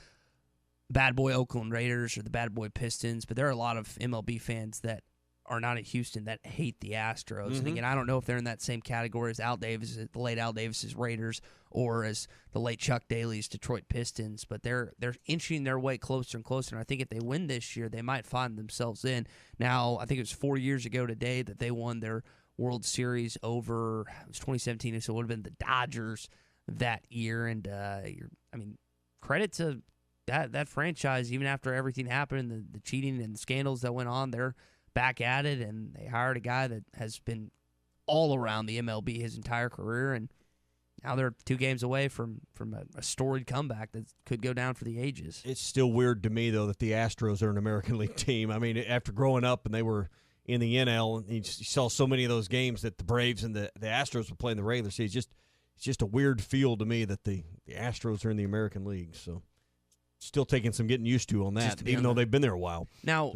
bad boy Oakland Raiders or the bad boy Pistons, but there are a lot of MLB fans that are not at Houston that hate the Astros. Mm-hmm. And again, I don't know if they're in that same category as the late Al Davis's Raiders or as the late Chuck Daly's Detroit Pistons, but they're inching their way closer and closer. And I think if they win this year, they might find themselves in. Now, I think it was 4 years ago today that they won their World Series over, it was 2017, so it would have been the Dodgers that year. And, credit to that franchise, even after everything happened, the cheating and scandals that went on, they're back at it, and they hired a guy that has been all around the MLB his entire career, and now they're 2 games away from a storied comeback that could go down for the ages. It's still weird to me, though, that the Astros are an American League team. I mean, after growing up and they were in the NL, and you saw so many of those games that the Braves and the Astros were playing the regular season. It's just a weird feel to me that the Astros are in the American League. So still taking some getting used to on that, even though they've been there a while. Now,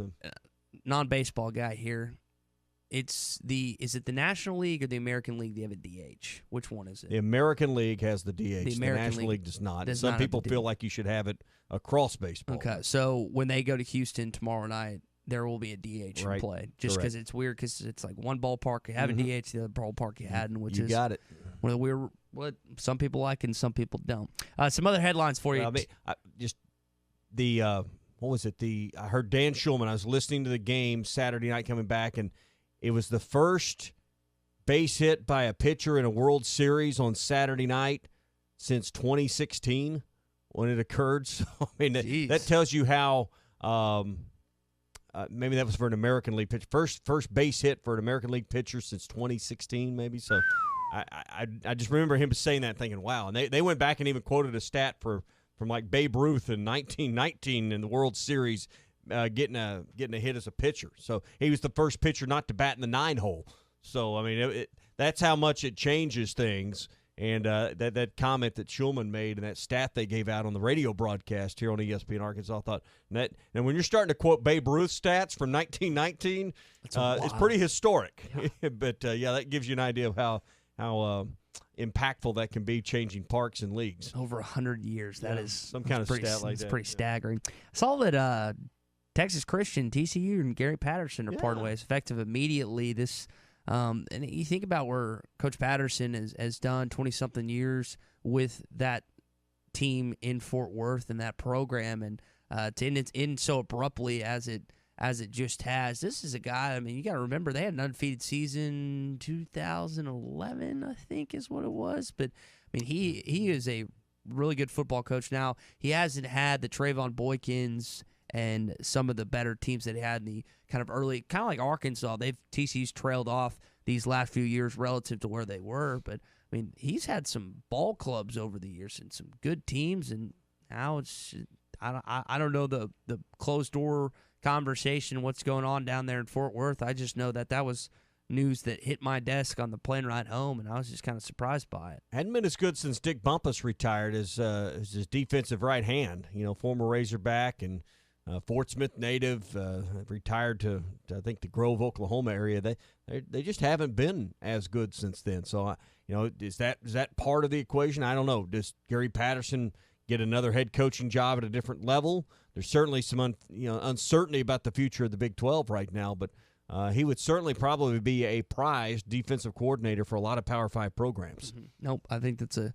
non-baseball guy here. Is it the National League or the American League? They have a DH. Which one is it? The American League has the DH. The American National League does not. Does Some not people feel like you should have it across baseball. Okay, so when they go to Houston tomorrow night, there will be a DH in play. Just because it's weird, because it's like one ballpark you have a DH, the other ballpark you had, which is got it. One of the weird, what some people like and some people don't. Some other headlines for you. What was it? I heard Dan Shulman. I was listening to the game Saturday night coming back, and it was the first base hit by a pitcher in a World Series on Saturday night since 2016 when it occurred. So, I mean, that tells you how maybe that was for an American League pitcher. First base hit for an American League pitcher since 2016 maybe. So I just remember him saying that thinking, wow. And they went back and even quoted a stat from like Babe Ruth in 1919 in the World Series, getting a hit as a pitcher. So he was the first pitcher not to bat in the 9-hole. So I mean, that's how much it changes things. And that comment that Shulman made and that stat they gave out on the radio broadcast here on ESPN Arkansas, I thought and when you're starting to quote Babe Ruth stats from 1919, it's pretty historic. Yeah. But that gives you an idea of how impactful that can be, changing parks and leagues over 100 years. That is some kind of stat like that. It's pretty staggering. I saw that Texas Christian, TCU, and Gary Patterson are parting ways, effective immediately. This and you think about where Coach Patterson has done 20-something years with that team in Fort Worth and that program, and to end so abruptly as it just has. This is a guy, I mean, you got to remember, they had an undefeated season 2011, I think is what it was. But, I mean, he is a really good football coach now. He hasn't had the Trayvon Boykins and some of the better teams that he had in the kind of early, kind of like Arkansas. TCU's trailed off these last few years relative to where they were. But, I mean, he's had some ball clubs over the years and some good teams, and now it's I don't know the closed door conversation, what's going on down there in Fort Worth. I just know that was news that hit my desk on the plane ride home, and I was just kind of surprised by it. Hadn't been as good since Dick Bumpus retired as his defensive right hand. Former Razorback and Fort Smith native, retired to I think the Grove, Oklahoma area. They just haven't been as good since then. So is that part of the equation? I don't know. Does Gary Patterson get another head coaching job at a different level? There's certainly some uncertainty about the future of the Big 12 right now, but he would certainly probably be a prized defensive coordinator for a lot of Power 5 programs. Mm-hmm. Nope, I think that's a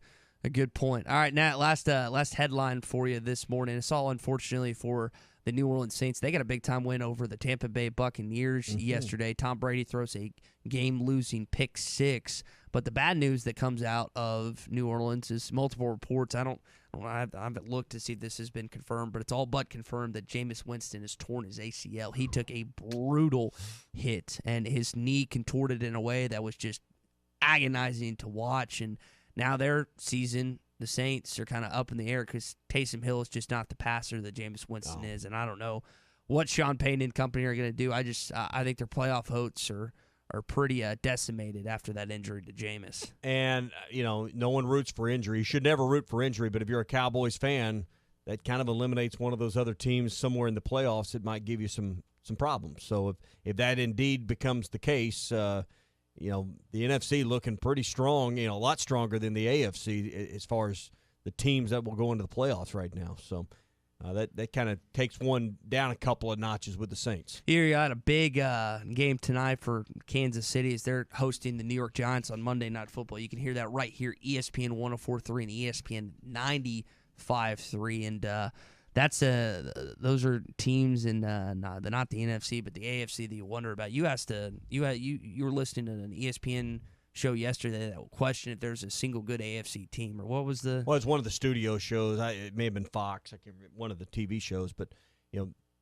good point. All right, Nat, last headline for you this morning. It's all unfortunately for the New Orleans Saints. They got a big-time win over the Tampa Bay Buccaneers yesterday. Tom Brady throws a game-losing pick six. But the bad news that comes out of New Orleans is multiple reports. I haven't looked to see if this has been confirmed, but it's all but confirmed that Jameis Winston has torn his ACL. He took a brutal hit, and his knee contorted in a way that was just agonizing to watch. And now their season, the Saints, are kind of up in the air because Taysom Hill is just not the passer that Jameis Winston is. And I don't know what Sean Payton and company are going to do. I think their playoff hopes are pretty decimated after that injury to Jameis. And, no one roots for injury. You should never root for injury, but if you're a Cowboys fan, that kind of eliminates one of those other teams somewhere in the playoffs that might give you some problems. So if that indeed becomes the case, the NFC looking pretty strong, a lot stronger than the AFC as far as the teams that will go into the playoffs right now. So that kind of takes one down a couple of notches with the Saints. Here you got a big game tonight for Kansas City as they're hosting the New York Giants on Monday Night Football. You can hear that right here, ESPN 104.3 and ESPN 95.3. And that's those are teams in not the NFC, but the AFC that you wonder about. You were listening to an ESPN show yesterday that questioned if there's a single good AFC team, or what was the? Well, it's one of the studio shows. It may have been Fox. I can't remember, one of the TV shows, but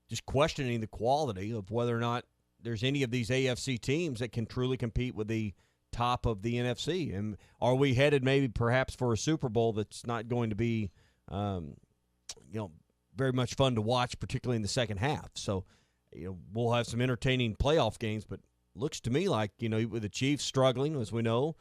just questioning the quality of whether or not there's any of these AFC teams that can truly compete with the top of the NFC, and are we headed maybe perhaps for a Super Bowl that's not going to be, very much fun to watch, particularly in the second half. So, we'll have some entertaining playoff games, but looks to me like, with the Chiefs struggling, as we know,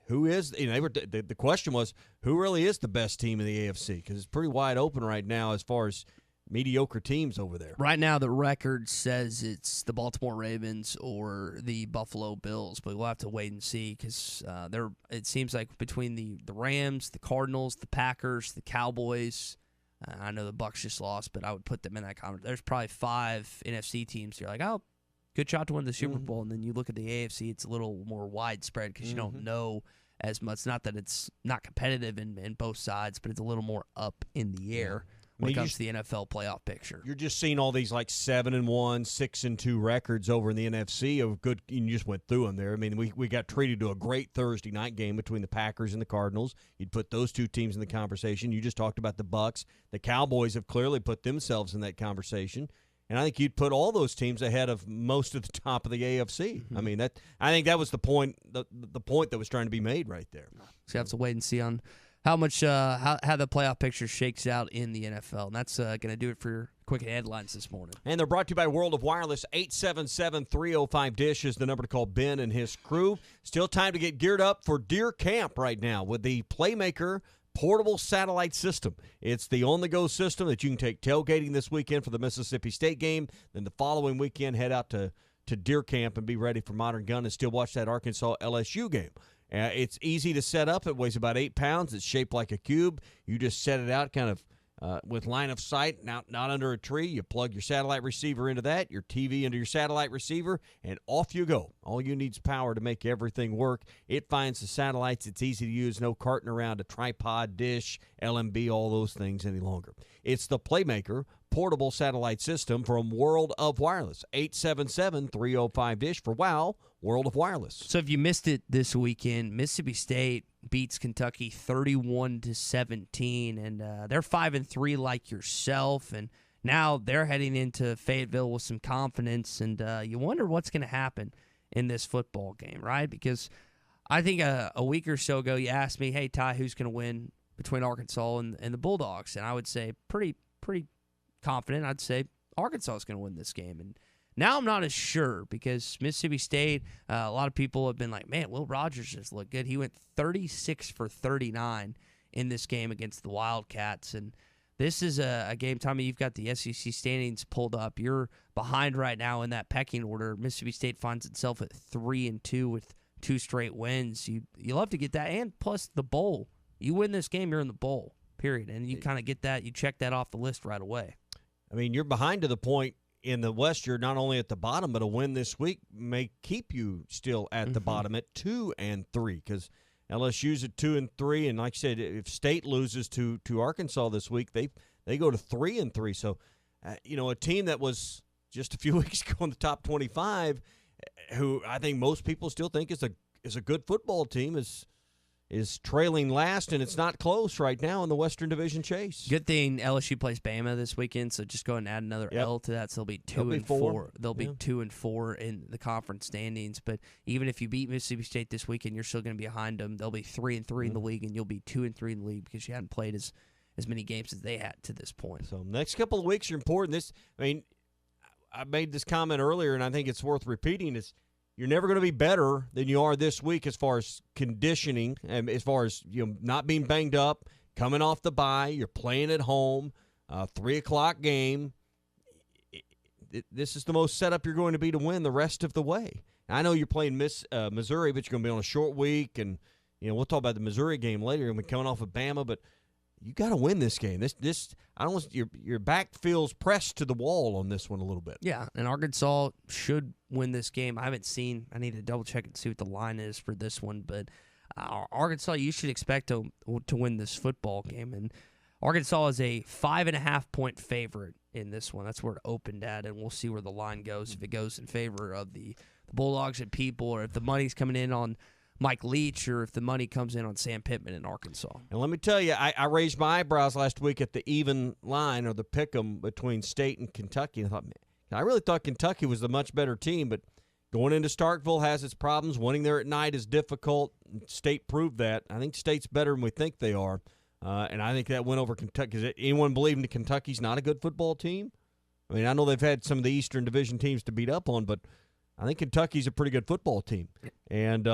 who is, the question was, who really is the best team in the AFC? Because it's pretty wide open right now as far as mediocre teams over there. Right now, the record says it's the Baltimore Ravens or the Buffalo Bills, but we'll have to wait and see because it seems like between the Rams, the Cardinals, the Packers, the Cowboys, I know the Bucs just lost, but I would put them in that conference. There's probably 5 NFC teams. You're like, oh, good shot to win the Super Bowl. And then you look at the AFC, it's a little more widespread because you don't know as much. Not that it's not competitive in both sides, but it's a little more up in the air when it comes to the NFL playoff picture. You're just seeing all these like 7-1, 6-2 records over in the NFC of good. You just went through them there. I mean, we got treated to a great Thursday night game between the Packers and the Cardinals. You'd put those two teams in the conversation. You just talked about the Bucs. The Cowboys have clearly put themselves in that conversation. And I think you'd put all those teams ahead of most of the top of the AFC. I mean, I think that was the point. The point that was trying to be made right there. So you have to wait and see on how much how the playoff picture shakes out in the NFL. And that's going to do it for your quick headlines this morning. And they're brought to you by World of Wireless. 877-305-DISH is the number to call Ben and his crew. Still time to get geared up for Deer Camp right now with the Playmaker portable satellite system. It's the on-the-go system that you can take tailgating this weekend for the Mississippi State game. Then the following weekend, head out to Deer Camp and be ready for Modern Gun and still watch that Arkansas LSU game. It's easy to set up. It weighs about 8 pounds. It's shaped like a cube. You just set it out kind of with line of sight, not under a tree. You plug your satellite receiver into that, your TV into your satellite receiver, and off you go. All you need is power to make everything work. It finds the satellites. It's easy to use. No carting around a tripod, dish, LMB, all those things any longer. It's the Playmaker portable satellite system from World of Wireless. 877-305-DISH for WOW, World of Wireless. So if you missed it this weekend, Mississippi State beats Kentucky 31-17, and they're 5-3 like yourself, and now they're heading into Fayetteville with some confidence, and you wonder what's going to happen in this football game, right? Because I think a week or so ago you asked me, hey, Ty, who's going to win between Arkansas and the Bulldogs? And I would say pretty confident. I'd say Arkansas is going to win this game, and now I'm not as sure because Mississippi State, a lot of people have been like, man, Will Rogers just looked good. He went 36 for 39 in this game against the Wildcats. And this is a game, Tommy, you've got the SEC standings pulled up. You're behind right now in that pecking order. Mississippi State finds itself at 3-2 with 2 straight wins. You love to get that. And plus the bowl. You win this game, you're in the bowl, period. And you kind of get that. You check that off the list right away. I mean, you're behind to the point in the West, you're not only at the bottom, but a win this week may keep you still at the bottom at 2-3 because LSU's at 2-3, and like I said, if State loses to Arkansas this week, they go to 3-3. So, a team that was just a few weeks ago in the top 25, who I think most people still think is a good football team, is trailing last, and it's not close right now in the Western Division chase. Good thing LSU plays Bama this weekend, so just go ahead and add another L to that. So they'll be 2-4. They'll be 2-4 in the conference standings. But even if you beat Mississippi State this weekend, you're still going to be behind them. They'll be 3-3 in the league, and you'll be 2-3 in the league because you hadn't played as many games as they had to this point. So next couple of weeks are important. I made this comment earlier, and I think it's worth repeating. You're never going to be better than you are this week as far as conditioning and as far as not being banged up, coming off the bye. You're playing at home, 3:00 game. This is the most setup you're going to be to win the rest of the way. I know you're playing Missouri, but you're going to be on a short week, and we'll talk about the Missouri game later. You're going to be coming off of Bama, but you got to win this game. This I don't want your back feels pressed to the wall on this one a little bit. Yeah, and Arkansas should win this game. I need to double check and see what the line is for this one, but Arkansas, you should expect to win this football game. And Arkansas is a 5.5-point favorite in this one. That's where it opened at, and we'll see where the line goes. If it goes in favor of the Bulldogs and people, or if the money's coming in on Mike Leach, or if the money comes in on Sam Pittman in Arkansas. And let me tell you, I raised my eyebrows last week at the even line or the pick'em between State and Kentucky. I thought, man, I really thought Kentucky was the much better team, but going into Starkville has its problems. Winning there at night is difficult. State proved that. I think State's better than we think they are, and I think that win over Kentucky. Does anyone believe that Kentucky's not a good football team? I mean, I know they've had some of the Eastern Division teams to beat up on, but I think Kentucky's a pretty good football team, and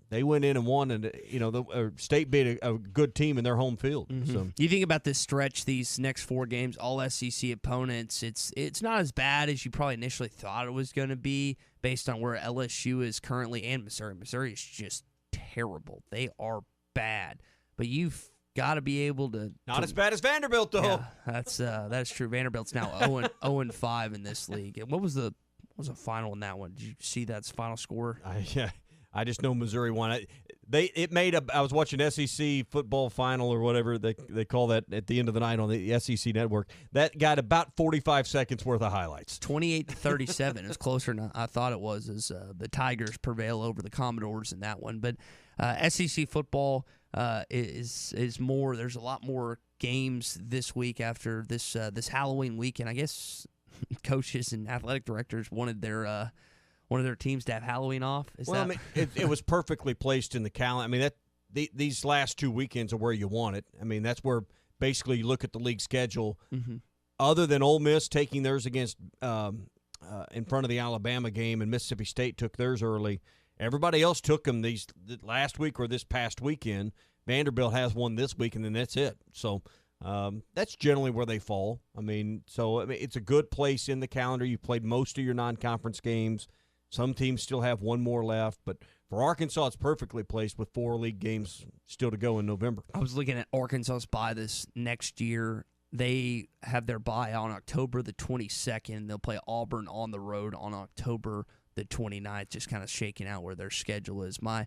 they went in and won, and the State beat a good team in their home field. Mm-hmm. So you think about this stretch, these next 4 games, all SEC opponents. It's not as bad as you probably initially thought it was going to be, based on where LSU is currently and Missouri. Missouri is just terrible. They are bad, but you've got to be able to. Not as bad as Vanderbilt, though. Yeah, that's true. Vanderbilt's now 0-5 in this league. And what was the final in that one? Did you see that final score? I just know Missouri won. I was watching SEC football final or whatever they call that at the end of the night on the SEC network. That got about 45 seconds worth of highlights. 28-37. It was closer than I thought it was, as the Tigers prevail over the Commodores in that one. But SEC football is more. There's a lot more games this week after this Halloween weekend. I guess coaches and athletic directors wanted their teams to have Halloween off. It was perfectly placed in the calendar. I mean, these last 2 weekends are where you want it. I mean, that's where basically you look at the league schedule. Mm-hmm. Other than Ole Miss taking theirs against in front of the Alabama game, and Mississippi State took theirs early, everybody else took them last week or this past weekend. Vanderbilt has one this week, and then that's it. So that's generally where they fall. I mean, it's a good place in the calendar. You've played most of your non-conference games. Some teams still have one more left, but for Arkansas, it's perfectly placed with 4 league games still to go in November. I was looking at Arkansas's bye this next year. They have their bye on October the 22nd. They'll play Auburn on the road on October the 29th, just kind of shaking out where their schedule is. My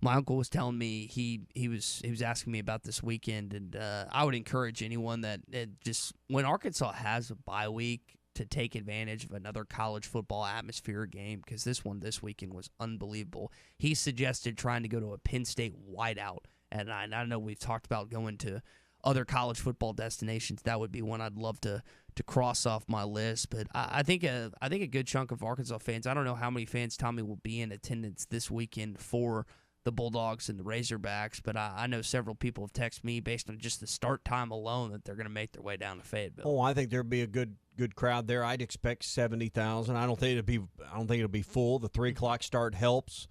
uncle was telling me he was asking me about this weekend, and I would encourage anyone that just when Arkansas has a bye week to take advantage of another college football atmosphere game, because this weekend was unbelievable. He suggested trying to go to a Penn State whiteout, and I know we've talked about going to other college football destinations. That would be one I'd love to cross off my list. But I think a good chunk of Arkansas fans, I don't know how many fans, Tommy, will be in attendance this weekend for the Bulldogs and the Razorbacks, but I know several people have texted me based on just the start time alone that they're going to make their way down to Fayetteville. Oh, I think there'll be a good crowd there. I'd expect 70,000. I don't think it'll be full. The 3 o'clock start helps.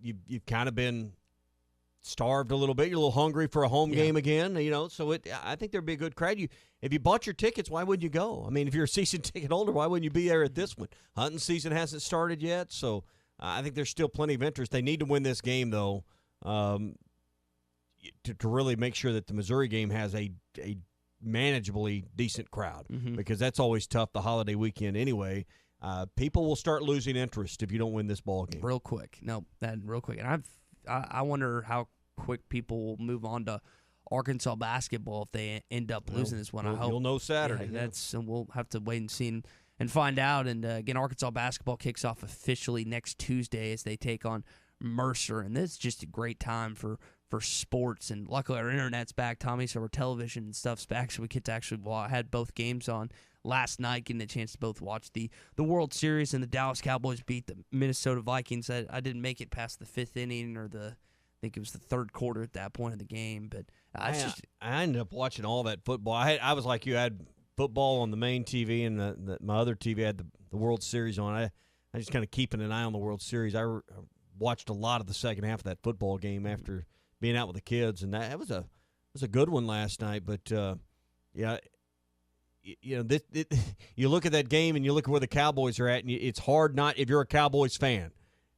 You've kind of been starved a little bit. You're a little hungry for a home game again, So I think there'd be a good crowd. If you bought your tickets, why wouldn't you go? I mean, if you're a season ticket holder, why wouldn't you be there at this one? Hunting season hasn't started yet, so I think there's still plenty of interest. They need to win this game, though, to really make sure that the Missouri game has a manageably decent crowd, because that's always tough the holiday weekend anyway. People will start losing interest if you don't win this ball game. Real quick. And I wonder how quick people will move on to Arkansas basketball if they end up losing this one. I hope you'll know Saturday. And we'll have to wait and see and find out. And again, Arkansas basketball kicks off officially next Tuesday as they take on Mercer, and this is just a great time for sports. And luckily our internet's back, Tommy, so our television and stuff's back, so we get to actually had both games on last night, getting a chance to both watch the World Series, and the Dallas Cowboys beat the Minnesota Vikings. I didn't make it past the 5th inning, or I think it was the 3rd quarter at that point of the game, but I ended up watching all that football. I was like you, I had football on the main TV, and my other TV had the World Series on. I just kind of keeping an eye on the World Series. I watched a lot of the second half of that football game after being out with the kids, and that was a good one last night. But you look at that game and you look at where the Cowboys are at, and it's hard not if you're a Cowboys fan.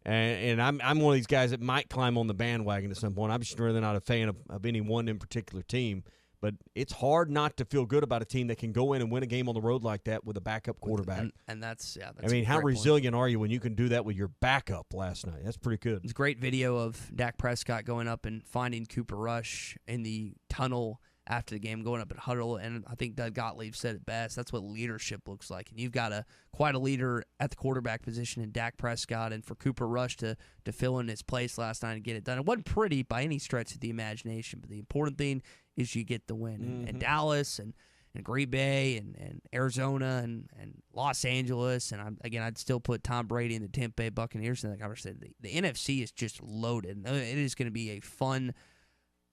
And I'm one of these guys that might climb on the bandwagon at some point. I'm just really not a fan of any one in particular team. But it's hard not to feel good about a team that can go in and win a game on the road like that with a backup quarterback. And that's I mean, how resilient are you when you can do that with your backup last night? That's pretty good. It's a great video of Dak Prescott going up and finding Cooper Rush in the tunnel after the game, going up and huddle. And I think Doug Gottlieb said it best. That's what leadership looks like. And you've got quite a leader at the quarterback position in Dak Prescott, and for Cooper Rush to fill in his place last night and get it done. It wasn't pretty by any stretch of the imagination, but the important thing is you get the win. And Dallas and Green Bay and Arizona and Los Angeles, and I'd still put Tom Brady and the Tampa Bay Buccaneers in that conversation. The NFC is just loaded. It is going to be a fun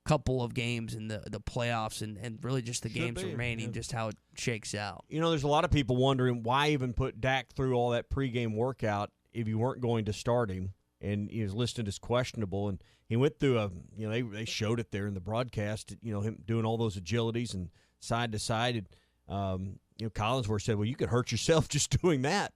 couple of games in the playoffs and really just the games remaining, just how it shakes out. There's a lot of people wondering why even put Dak through all that pregame workout if you weren't going to start him, and he was listed as questionable. And he went through they showed it there in the broadcast, him doing all those agilities and side to side. Collinsworth said, well, you could hurt yourself just doing that.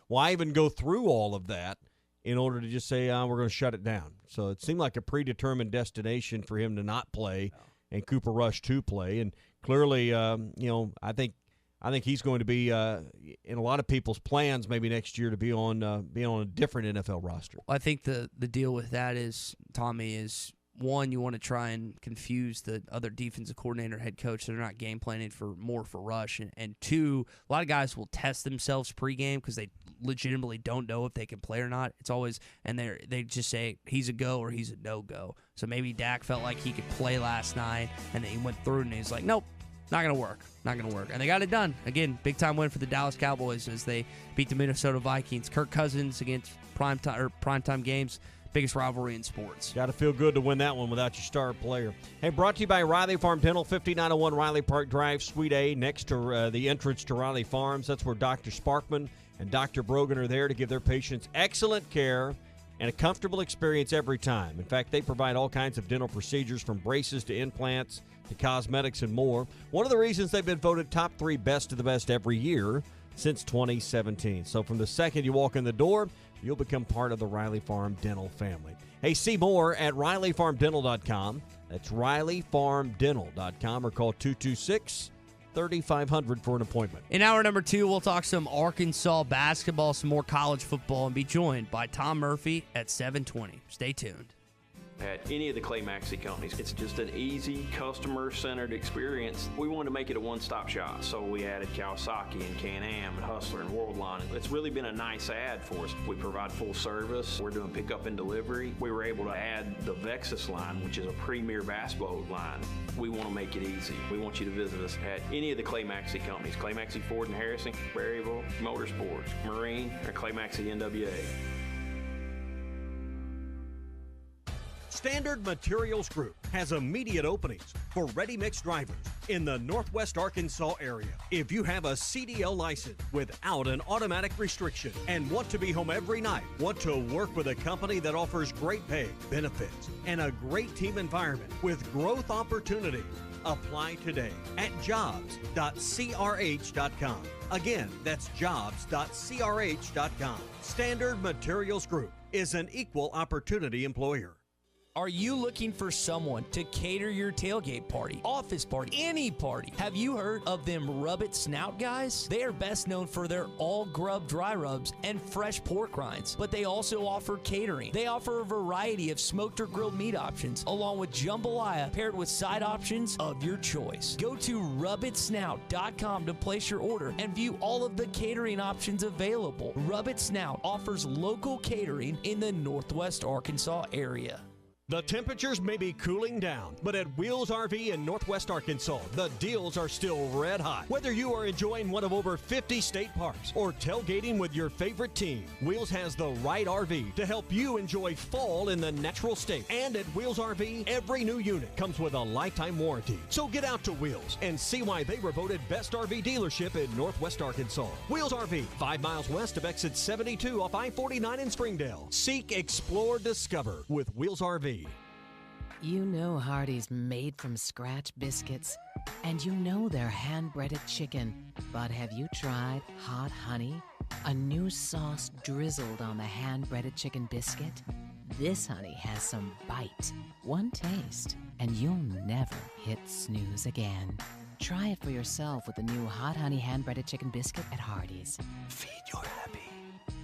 Why even go through all of that in order to just say, we're going to shut it down? So it seemed like a predetermined destination for him to not play and Cooper Rush to play. And clearly, I think he's going to be in a lot of people's plans maybe next year to be on a different NFL roster. I think the deal with that is, Tommy, is one, you want to try and confuse the other defensive coordinator, head coach, so they're not game planning for Rush. And two, a lot of guys will test themselves pregame because they legitimately don't know if they can play or not. It's always, and they just say he's a go or he's a no-go. So maybe Dak felt like he could play last night, and then he went through and he's like, nope, not going to work. Not going to work. And they got it done. Again, big-time win for the Dallas Cowboys as they beat the Minnesota Vikings. Kirk Cousins against primetime games. Biggest rivalry in sports. Got to feel good to win that one without your star player. Hey, brought to you by Riley Farm Dental, 5901 Riley Park Drive, Suite A, next to the entrance to Riley Farms. That's where Dr. Sparkman and Dr. Brogan are there to give their patients excellent care and a comfortable experience every time. In fact, they provide all kinds of dental procedures, from braces to implants to cosmetics and more. One of the reasons they've been voted top 3 best of the best every year since 2017. So from the second you walk in the door, you'll become part of the Riley Farm Dental family. Hey, see more at RileyFarmDental.com. That's RileyFarmDental.com, or call 226-3500 for an appointment. In hour number 2, we'll talk some Arkansas basketball, some more college football, and be joined by Tom Murphy at 7:20. Stay tuned. At any of the Clay Maxey companies, it's just an easy, customer-centered experience. We wanted to make it a one-stop shop, so we added Kawasaki and Can-Am and Hustler and Worldline. It's really been a nice add for us. We provide full service. We're doing pickup and delivery. We were able to add the Vexus line, which is a premier basketball line. We want to make it easy. We want you to visit us at any of the Clay Maxey companies. Clay Maxey Ford and Harrison, Berryville, Motorsports, Marine, or Clay Maxey NWA. Standard Materials Group has immediate openings for ready-mix drivers in the Northwest Arkansas area. If you have a CDL license without an automatic restriction and want to be home every night, want to work with a company that offers great pay, benefits, and a great team environment with growth opportunity, apply today at jobs.crh.com. Again, that's jobs.crh.com. Standard Materials Group is an equal opportunity employer. Are you looking for someone to cater your tailgate party, office party, any party? Have you heard of them Rub It Snout guys? They are best known for their all-grub dry rubs and fresh pork rinds, but they also offer catering. They offer a variety of smoked or grilled meat options, along with jambalaya paired with side options of your choice. Go to rubitsnout.com to place your order and view all of the catering options available. Rub It Snout offers local catering in the Northwest Arkansas area. The temperatures may be cooling down, but at Wheels RV in Northwest Arkansas, the deals are still red hot. Whether you are enjoying one of over 50 state parks or tailgating with your favorite team, Wheels has the right RV to help you enjoy fall in the natural state. And at Wheels RV, every new unit comes with a lifetime warranty. So get out to Wheels and see why they were voted best RV dealership in Northwest Arkansas. Wheels RV, 5 miles west of exit 72 off I-49 in Springdale. Seek, explore, discover with Wheels RV. You know Hardee's made from scratch biscuits, and you know they're hand-breaded chicken. But have you tried Hot Honey? A new sauce drizzled on the hand-breaded chicken biscuit? This honey has some bite, one taste, and you'll never hit snooze again. Try it for yourself with the new Hot Honey hand-breaded chicken biscuit at Hardee's. Feed your happy.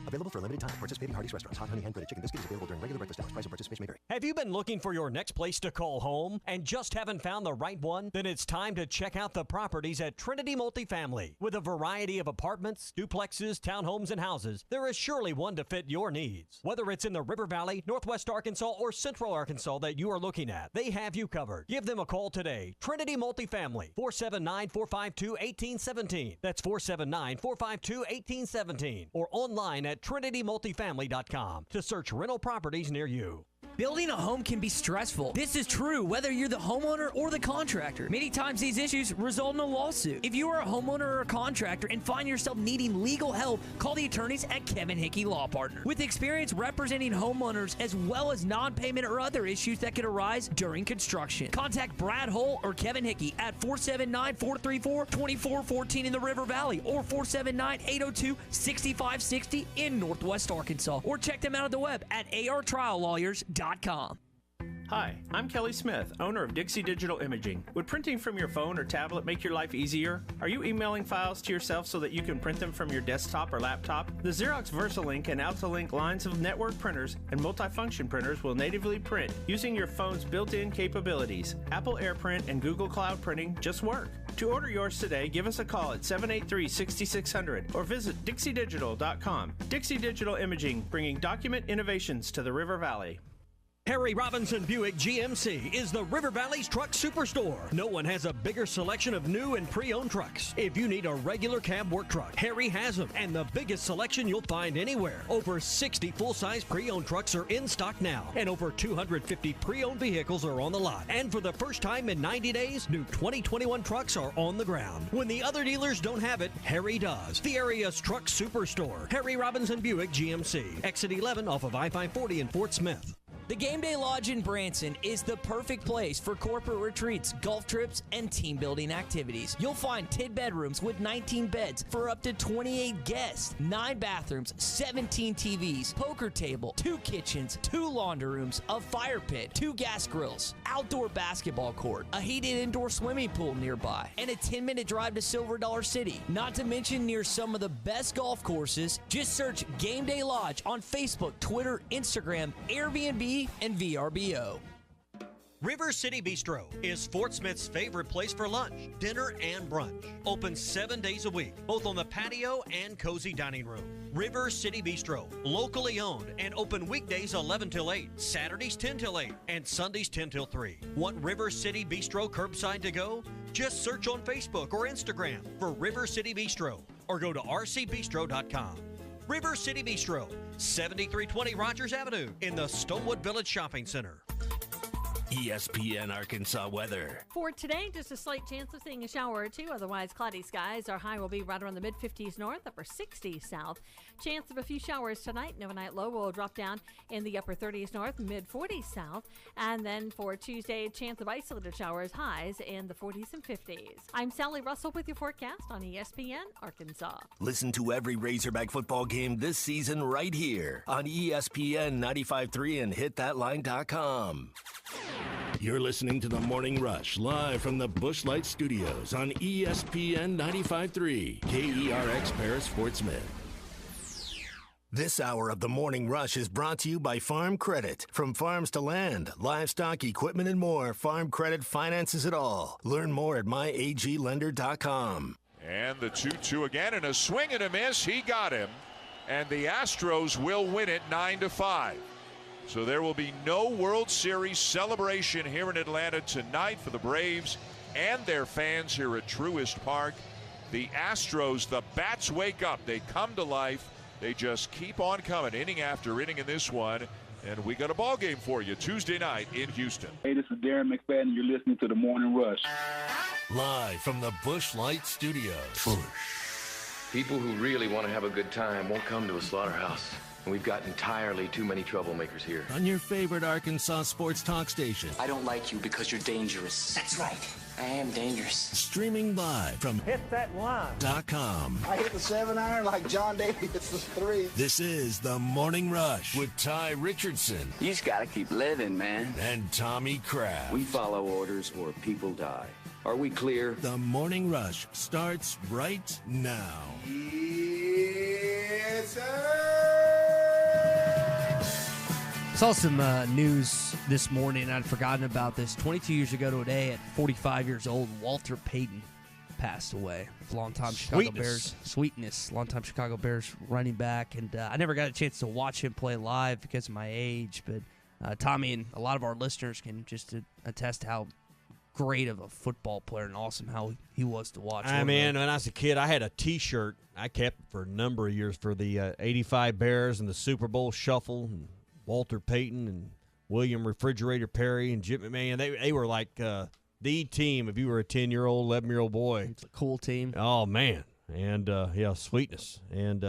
Available for a limited time at participating Hardee's restaurants. Hot Honey hand-breaded chicken biscuit is available during regular breakfast hours. Price of participation may vary. Have you been looking for your next place to call home and just haven't found the right one? Then it's time to check out the properties at Trinity Multifamily. With a variety of apartments, duplexes, townhomes, and houses, there is surely one to fit your needs. Whether it's in the River Valley, Northwest Arkansas, or Central Arkansas that you are looking at, they have you covered. Give them a call today. Trinity Multifamily, 479-452-1817. That's 479-452-1817. Or online at TrinityMultifamily.com to search rental properties near you. Building a home can be stressful. This is true whether you're the homeowner or the contractor. Many times these issues result in a lawsuit. If you are a homeowner or a contractor and find yourself needing legal help, call the attorneys at Kevin Hickey Law Partners. With experience representing homeowners as well as non-payment or other issues that could arise during construction. Contact Brad Hull or Kevin Hickey at 479-434-2414 in the River Valley or 479-802-6560 in Northwest Arkansas. Or check them out at the web at artriallawyers.com. Hi, I'm Kelly Smith, owner of Dixie Digital Imaging. Would printing from your phone or tablet make your life easier? Are you emailing files to yourself so that you can print them from your desktop or laptop? The Xerox VersaLink and AltaLink lines of network printers and multifunction printers will natively print using your phone's built-in capabilities. Apple AirPrint and Google Cloud Printing just work. To order yours today, give us a call at 783-6600 or visit dixiedigital.com. Dixie Digital Imaging, bringing document innovations to the River Valley. Harry Robinson Buick GMC is the River Valley's truck superstore. No one has a bigger selection of new and pre-owned trucks. If you need a regular cab work truck, Harry has them, and the biggest selection you'll find anywhere. Over 60 full-size pre-owned trucks are in stock now, and over 250 pre-owned vehicles are on the lot. And for the first time in 90 days, new 2021 trucks are on the ground. When the other dealers don't have it, Harry does. The area's truck superstore, Harry Robinson Buick GMC, exit 11 off of I-540 in Fort Smith. The Game Day Lodge in Branson is the perfect place for corporate retreats, golf trips, and team building activities. You'll find 10 bedrooms with 19 beds for up to 28 guests, 9 bathrooms, 17 TVs, poker table, 2 kitchens, 2 laundry rooms, a fire pit, 2 gas grills, outdoor basketball court, a heated indoor swimming pool nearby, and a 10-minute drive to Silver Dollar City. Not to mention near some of the best golf courses. Just search Game Day Lodge on Facebook, Twitter, Instagram, Airbnb, and VRBO. River City Bistro is Fort Smith's favorite place for lunch, dinner, and brunch. Open 7 days a week, both on the patio and cozy dining room. River City Bistro, locally owned and open weekdays 11 till 8, Saturdays 10 till 8, and Sundays 10 till 3. Want River City Bistro curbside to go? Just search on Facebook or Instagram for River City Bistro or go to rcbistro.com. River City Bistro, 7320 Rogers Avenue in the Stonewood Village Shopping Center. ESPN Arkansas weather. For today, just a slight chance of seeing a shower or two. Otherwise, cloudy skies. Our high will be right around the mid-50s north, upper 60s south. Chance of a few showers tonight. An overnight low will drop down in the upper 30s north, mid-40s south. And then for Tuesday, chance of isolated showers, highs in the 40s and 50s. I'm Sally Russell with your forecast on ESPN Arkansas. Listen to every Razorback football game this season right here on ESPN 95.3 and hitthatline.com. You're listening to The Morning Rush live from the Busch Light Studios on ESPN 95.3, KERX Paris Fort Smith. This hour of The Morning Rush is brought to you by Farm Credit. From farms to land, livestock, equipment, and more, Farm Credit finances it all. Learn more at myaglender.com. And the 2-2 again, and a swing and a miss. He got him. And the Astros will win it 9-5. So there will be no World Series celebration here in Atlanta tonight for the Braves and their fans here at Truist Park. The Astros, the bats wake up. They come to life. They just keep on coming, inning after inning in this one. And we got a ball game for you Tuesday night in Houston. Hey, this is Darren McFadden, and you're listening to The Morning Rush. Live from the Busch Light Studios. People who really want to have a good time won't come to a slaughterhouse. And we've got entirely too many troublemakers here. On your favorite Arkansas sports talk station. I don't like you because you're dangerous. That's right. I am dangerous. Streaming live from hitthatline.com. I hit the 7-iron like John Daly hits the 3. This is The Morning Rush with Ty Richardson. You just gotta keep living, man. And Tommy Kraft. We follow orders or people die. Are we clear? The Morning Rush starts right now. Yes, sir. Saw some news this morning. I'd forgotten about this. 22 years ago today, at 45 years old, Walter Payton passed away. Longtime Chicago Bears. Sweetness. Longtime Chicago Bears running back. And I never got a chance to watch him play live because of my age. But Tommy and a lot of our listeners can just attest to how great of a football player and awesome how he was to watch. I mean, when I was a kid, I had a T-shirt. I kept it for a number of years for the 85 Bears and the Super Bowl Shuffle. And Walter Payton and William Refrigerator Perry and Jim McMahon. They were like the team if you were a 10-year-old, 11-year-old boy. It's a cool team. Oh, man. And, sweetness. And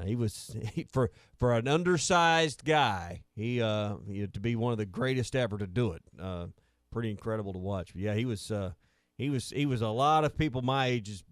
he was for an undersized guy, he to be one of the greatest ever to do it. Pretty incredible to watch. But yeah, he was a lot of people my age's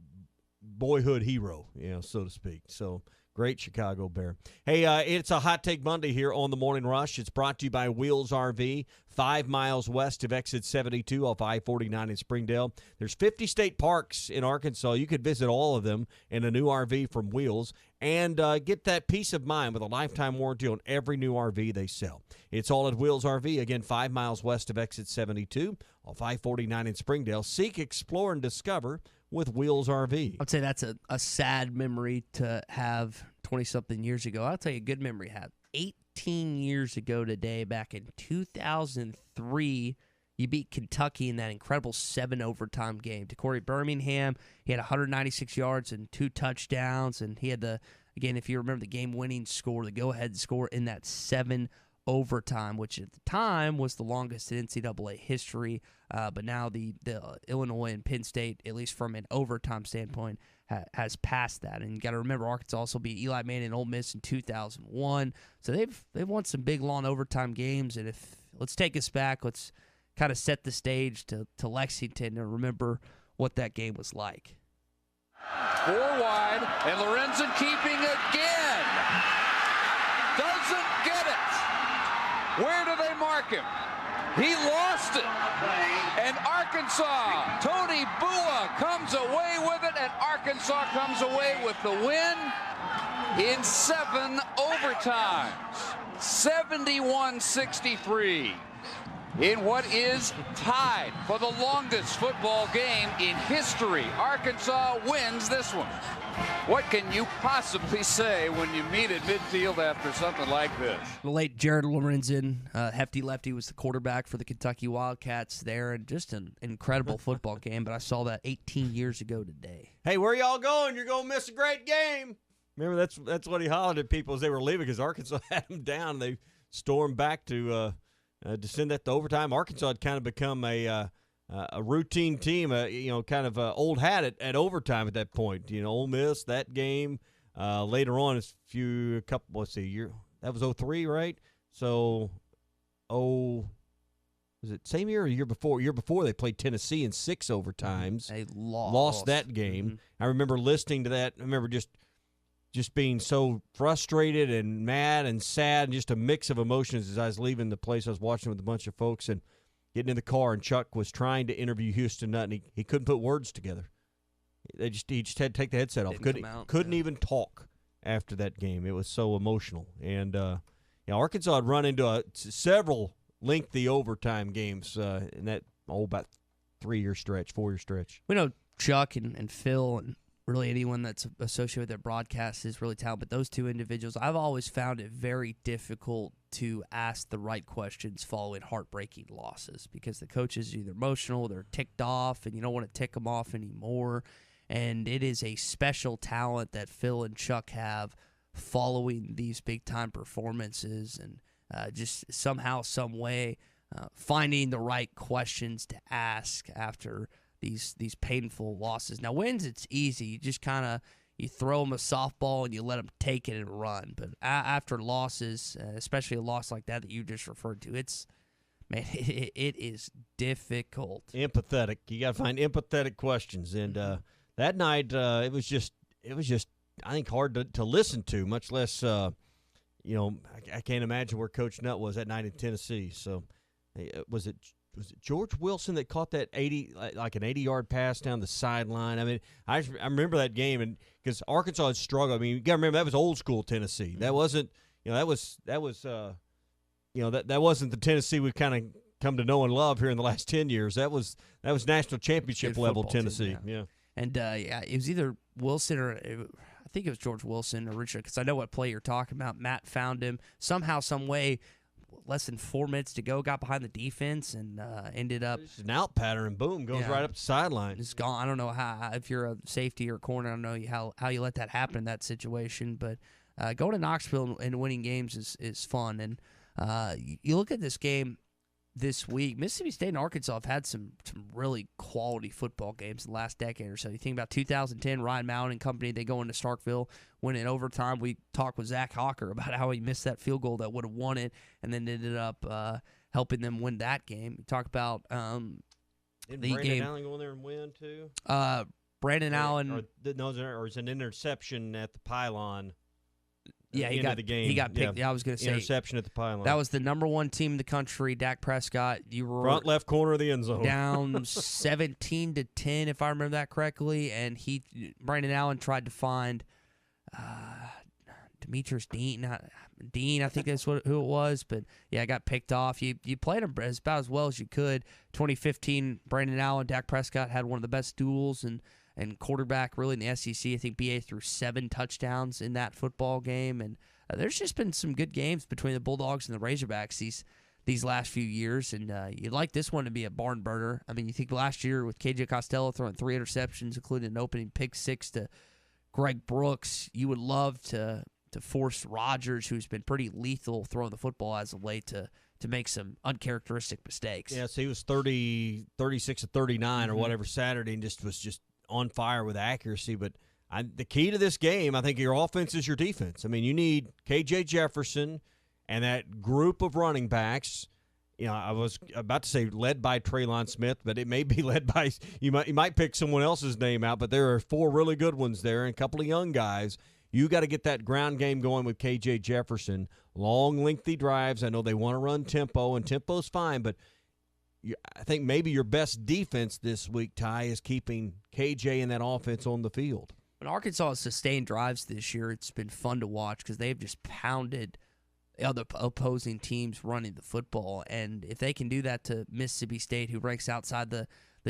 boyhood hero, so to speak. So great Chicago Bear. Hey, it's a Hot Take Monday here on The Morning Rush. It's brought to you by Wheels RV, 5 miles west of exit 72 off I-49 in Springdale. There's 50 state parks in Arkansas. You could visit all of them in a new RV from Wheels and get that peace of mind with a lifetime warranty on every new RV they sell. It's all at Wheels RV, again, 5 miles west of exit 72 off I-49 in Springdale. Seek, explore, and discover with Wheels RV. I'd say that's a sad memory to have 20-something years ago. I'll tell you a good memory to have. 18 years ago today, back in 2003, you beat Kentucky in that incredible 7-overtime game. To Corey Birmingham, he had 196 yards and 2 touchdowns, and he had again, if you remember the game-winning score, the go-ahead score in that 7-overtime, which at the time was the longest in NCAA history. But now the Illinois and Penn State, at least from an overtime standpoint, has passed that. And you got to remember, Arkansas also beat Eli Manning and Ole Miss in 2001. So they've won some big, long overtime games. And let's take us back. Let's kind of set the stage to Lexington and remember what that game was like. 4 wide, and Lorenzen keeping again. Doesn't get it. Where do they mark him? He lost it. And Arkansas, Tony Bua comes away with it, and Arkansas comes away with the win in 7 overtimes. 71-63. In what is tied for the longest football game in history. Arkansas wins this one. What can you possibly say when you meet at midfield after something like this? The late Jared Lorenzen, hefty lefty, was the quarterback for the Kentucky Wildcats there, and just an incredible football game. But I saw that 18 years ago today. Hey, where y'all going? You're going to miss a great game. Remember, that's what he hollered at people as they were leaving because Arkansas had them down. They stormed back to send that to overtime. Arkansas had kind of become a routine team, kind of old hat at overtime at that point. Ole Miss, that game. Later on, that was 03, right? So, was it same year or year before? Year before, they played Tennessee in 6 overtimes. They lost that game. Mm-hmm. I remember listening to that. I remember just being so frustrated and mad and sad and just a mix of emotions as I was leaving the place. I was watching with a bunch of folks and getting in the car, and Chuck was trying to interview Houston Nutt, and he couldn't put words together. He just had to take the headset off. Couldn't even talk after that game. It was so emotional. And Arkansas had run into several lengthy overtime games in that about 4-year stretch. We know Chuck and Phil and really anyone that's associated with their broadcast is really talented. But those two individuals, I've always found it very difficult to ask the right questions following heartbreaking losses because the coaches are either emotional, they're ticked off, and you don't want to tick them off anymore. And it is a special talent that Phil and Chuck have following these big-time performances and just somehow, some way, finding the right questions to ask after these painful losses. Now, wins, it's easy. You just kind of you throw them a softball and you let them take it and run. But after losses, especially a loss like that you just referred to, it is difficult. Empathetic. You got to find empathetic questions. And that night, it was just I think hard to listen to, much less I can't imagine where Coach Nutt was that night in Tennessee. So was it George Wilson that caught that an 80-yard pass down the sideline? I mean, I remember that game, and because Arkansas had struggled. I mean, you got to remember that was old school Tennessee. That wasn't, that wasn't the Tennessee we've kind of come to know and love here in the last 10 years. That was national championship level Tennessee. Team, yeah. And it was either Wilson or I think it was George Wilson originally, because I know what play you're talking about. Matt found him somehow, some way. Less than 4 minutes to go, got behind the defense and ended up an out pattern, and boom, goes right up the sideline. It's gone. I don't know how, if you're a safety or corner, I don't know how you let that happen in that situation. But going to Knoxville and winning games is fun. And you look at this game this week, Mississippi State and Arkansas have had some really quality football games in the last decade or so. You think about 2010, Ryan Mallon and company, they go into Starkville, win in overtime. We talked with Zach Hawker about how he missed that field goal that would have won it and then ended up helping them win that game. You talk about the Brandon game. Allen go in there and win too? Brandon Allen. Or it's an interception at the pylon. Yeah, he got picked. Yeah, I was going to say interception at the pylon. That was the number 1 team in the country. Dak Prescott. You were front left corner of the end zone, down 17-10, if I remember that correctly. And Brandon Allen tried to find Demetrius Dean. I think that's who it was. But yeah, got picked off. You played him about as well as you could. 2015, Brandon Allen, Dak Prescott had one of the best duels and quarterback really in the SEC. I think BA threw 7 touchdowns in that football game. And there's just been some good games between the Bulldogs and the Razorbacks these last few years. And you'd like this one to be a barn burner. I mean, you think last year with KJ Costello throwing 3 interceptions, including an opening pick 6 to Greg Brooks, you would love to force Rodgers, who's been pretty lethal throwing the football as of late, to make some uncharacteristic mistakes. Yeah, so he was 36 of 39 or whatever Saturday and was just on fire with accuracy. But the key to this game, I think your offense is your defense. I mean, you need K.J. Jefferson and that group of running backs. You know, I was about to say led by Treylon Smith, but it may be led by you might pick someone else's name out, but there are 4 really good ones there and a couple of young guys. You got to get that ground game going with K.J. Jefferson. Long, lengthy drives. I know they want to run tempo, and tempo's fine, but I think maybe your best defense this week, Ty, is keeping K.J. and that offense on the field. When Arkansas has sustained drives this year, it's been fun to watch because they've just pounded other opposing teams running the football. And if they can do that to Mississippi State, who ranks outside the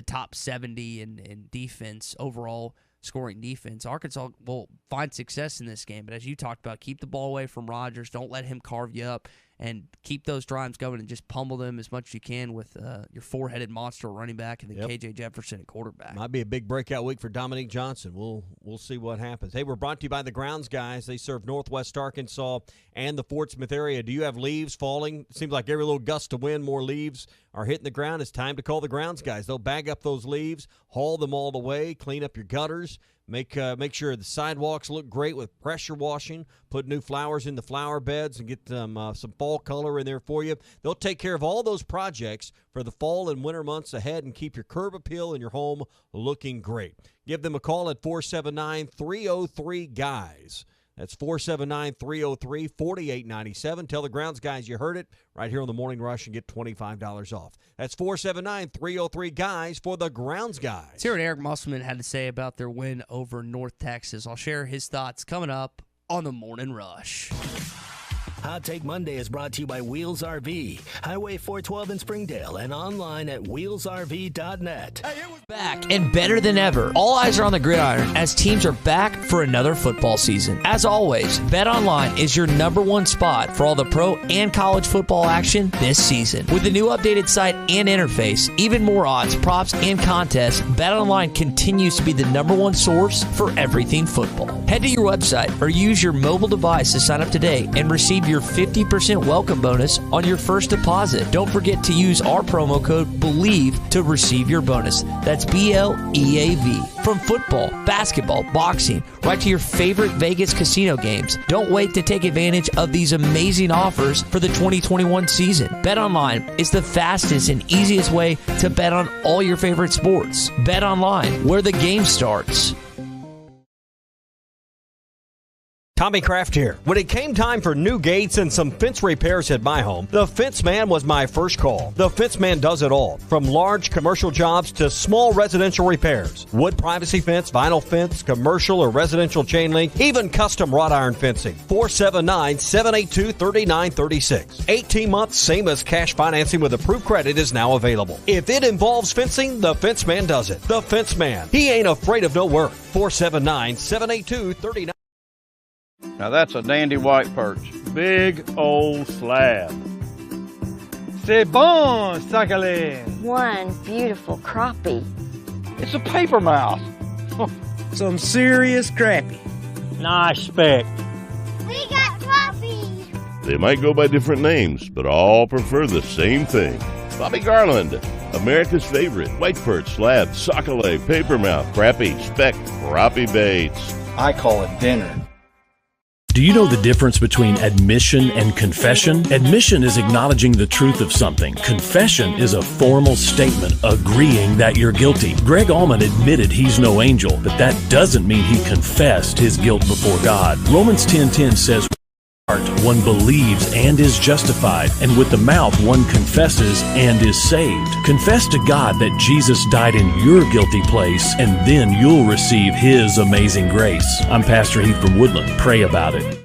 top 70 in defense, overall scoring defense, Arkansas will find success in this game. But as you talked about, keep the ball away from Rodgers. Don't let him carve you up. And keep those drives going and just pummel them as much as you can with your 4-headed monster running back and then K.J. Jefferson at quarterback. Might be a big breakout week for Dominique Johnson. We'll see what happens. Hey, we're brought to you by the Grounds guys. They serve Northwest Arkansas and the Fort Smith area. Do you have leaves falling? It seems like every little gust of wind, more leaves are hitting the ground. It's time to call the Grounds guys. They'll bag up those leaves, haul them all the way, clean up your gutters, make sure the sidewalks look great with pressure washing, put new flowers in the flower beds, and get some fall color in there for you. They'll take care of all those projects for the fall and winter months ahead and keep your curb appeal and your home looking great. Give them a call at 479-303-GUYS. That's 479-303-4897. Tell the Grounds guys you heard it right here on the Morning Rush and get $25 off. That's 479-303-GUYS for the Grounds guys. Let's hear what Eric Musselman had to say about their win over North Texas. I'll share his thoughts coming up on the Morning Rush. Hot Take Monday is brought to you by Wheels RV, Highway 412 in Springdale, and online at wheelsrv.net. Back and better than ever. All eyes are on the gridiron as teams are back for another football season. As always, BetOnline is your #1 spot for all the pro and college football action this season. With the new updated site and interface, even more odds, props, and contests, BetOnline continues to be the #1 source for everything football. Head to your website or use your mobile device to sign up today and receive your 50% welcome bonus on your first deposit. Don't forget to use our promo code BELIEVE to receive your bonus. That's BLEAV. From football, basketball, boxing, right to your favorite Vegas casino games. Don't wait to take advantage of these amazing offers for the 2021 season. BetOnline is the fastest and easiest way to bet on all your favorite sports. BetOnline, where the game starts. Tommy Kraft here. When it came time for new gates and some fence repairs at my home, the Fence Man was my first call. The Fence Man does it all, from large commercial jobs to small residential repairs. Wood privacy fence, vinyl fence, commercial or residential chain link, even custom wrought iron fencing. 479-782-3936. 18 months, same as cash financing with approved credit is now available. If it involves fencing, the Fence Man does it. The Fence Man. He ain't afraid of no work. 479-782-3936. Now that's a dandy white perch. Big old slab. C'est bon, sacalé. One beautiful crappie. It's a paper mouth. Some serious crappie. Nice speck. We got crappies. They might go by different names, but all prefer the same thing. Bobby Garland, America's favorite white perch, slab, sockeye, papermouth, crappie, speck, crappie baits. I call it dinner. Do you know the difference between admission and confession? Admission is acknowledging the truth of something. Confession is a formal statement agreeing that you're guilty. Greg Allman admitted he's no angel, but that doesn't mean he confessed his guilt before God. Romans 10:10 says, one believes and is justified, and with the mouth one confesses and is saved. Confess to God that Jesus died in your guilty place, and then you'll receive His amazing grace. I'm Pastor Heath from Woodland. Pray about it.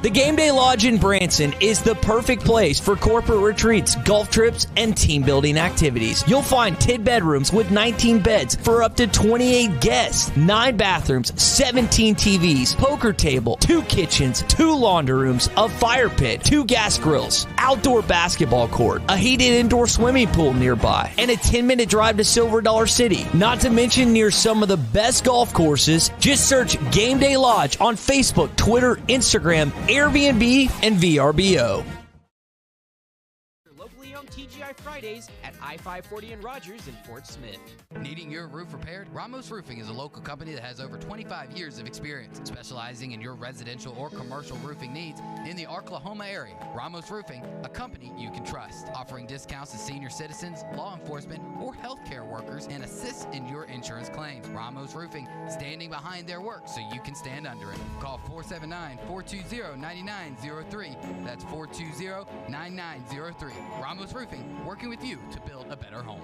The Game Day Lodge in Branson is the perfect place for corporate retreats, golf trips, and team building activities. You'll find 10 bedrooms with 19 beds for up to 28 guests, 9 bathrooms, 17 TVs, poker table, 2 kitchens, 2 laundry rooms, a fire pit, 2 gas grills, outdoor basketball court, a heated indoor swimming pool nearby, and a 10-minute drive to Silver Dollar City. Not to mention near some of the best golf courses. Just search Game Day Lodge on Facebook, Twitter, Instagram, Airbnb, and VRBO. Locally owned TGI Fridays at I-540 and Rogers in Fort Smith. Needing your roof repaired? Ramos Roofing is a local company that has over 25 years of experience, specializing in your residential or commercial roofing needs in the Oklahoma area. Ramos Roofing, a company you can trust, offering discounts to senior citizens, law enforcement, or healthcare workers, and assists in your insurance claims. Ramos Roofing, standing behind their work so you can stand under it. Call 479-420-9903. That's 420-9903. Ramos Roofing, working with you to build a better home.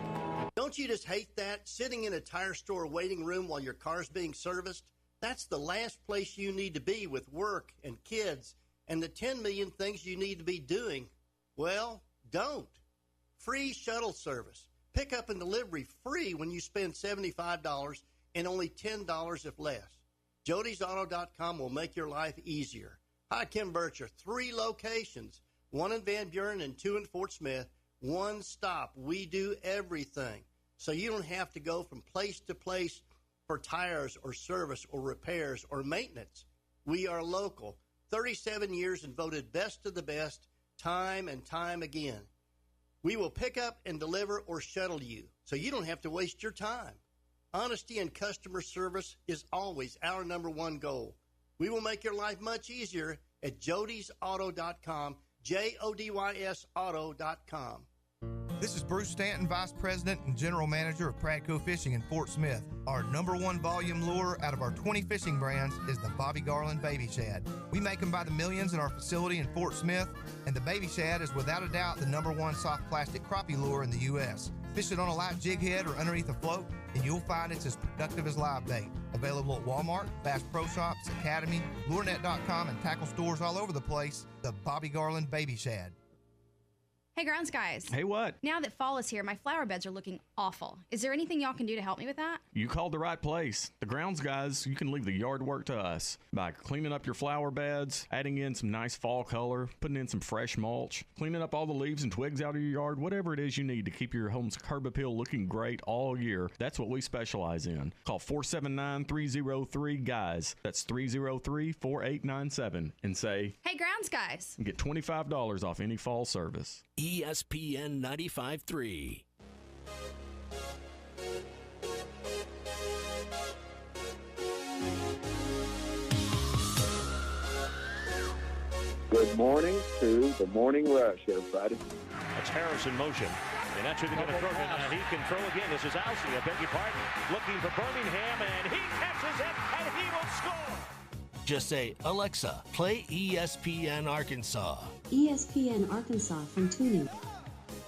Don't you just hate that? Sitting in a tire store waiting room while your car's being serviced? That's the last place you need to be with work and kids and the 10 million things you need to be doing. Well, don't. Free shuttle service. Pickup and delivery free when you spend $75 and only $10 if less. Jody'sAuto.com will make your life easier. Hi, Kim Bircher. 3 locations, 1 in Van Buren and 2 in Fort Smith. One stop. We do everything. So you don't have to go from place to place for tires or service or repairs or maintenance. We are local. 37 years and voted best of the best time and time again. We will pick up and deliver or shuttle you so you don't have to waste your time. Honesty and customer service is always our #1 goal. We will make your life much easier at Jody'sAuto.com, JODYS Auto.com. This is Bruce Stanton, Vice President and General Manager of Pradco Fishing in Fort Smith. Our #1 volume lure out of our 20 fishing brands is the Bobby Garland Baby Shad. We make them by the millions in our facility in Fort Smith, and the Baby Shad is without a doubt the #1 soft plastic crappie lure in the U.S. Fish it on a light jig head or underneath a float, and you'll find it's as productive as live bait. Available at Walmart, Bass Pro Shops, Academy, LureNet.com, and tackle stores all over the place. The Bobby Garland Baby Shad. Hey, Grounds guys. Hey, what? Now that fall is here, my flower beds are looking awful. Is there anything y'all can do to help me with that? You called the right place. The Grounds guys, you can leave the yard work to us by cleaning up your flower beds, adding in some nice fall color, putting in some fresh mulch, cleaning up all the leaves and twigs out of your yard, whatever it is you need to keep your home's curb appeal looking great all year. That's what we specialize in. Call 479-303-GUYS. That's 303-4897 and say, Hey, Grounds guys. Get $25 off any fall service. ESPN 95.3. Good morning to the Morning Rush, everybody. That's Harris in motion. And that's who they're going to throw to now. He can throw again. This is Ousey, I beg your pardon. Looking for Birmingham, and he catches it, and he will score. Just say, Alexa, play ESPN Arkansas. ESPN Arkansas from tuning.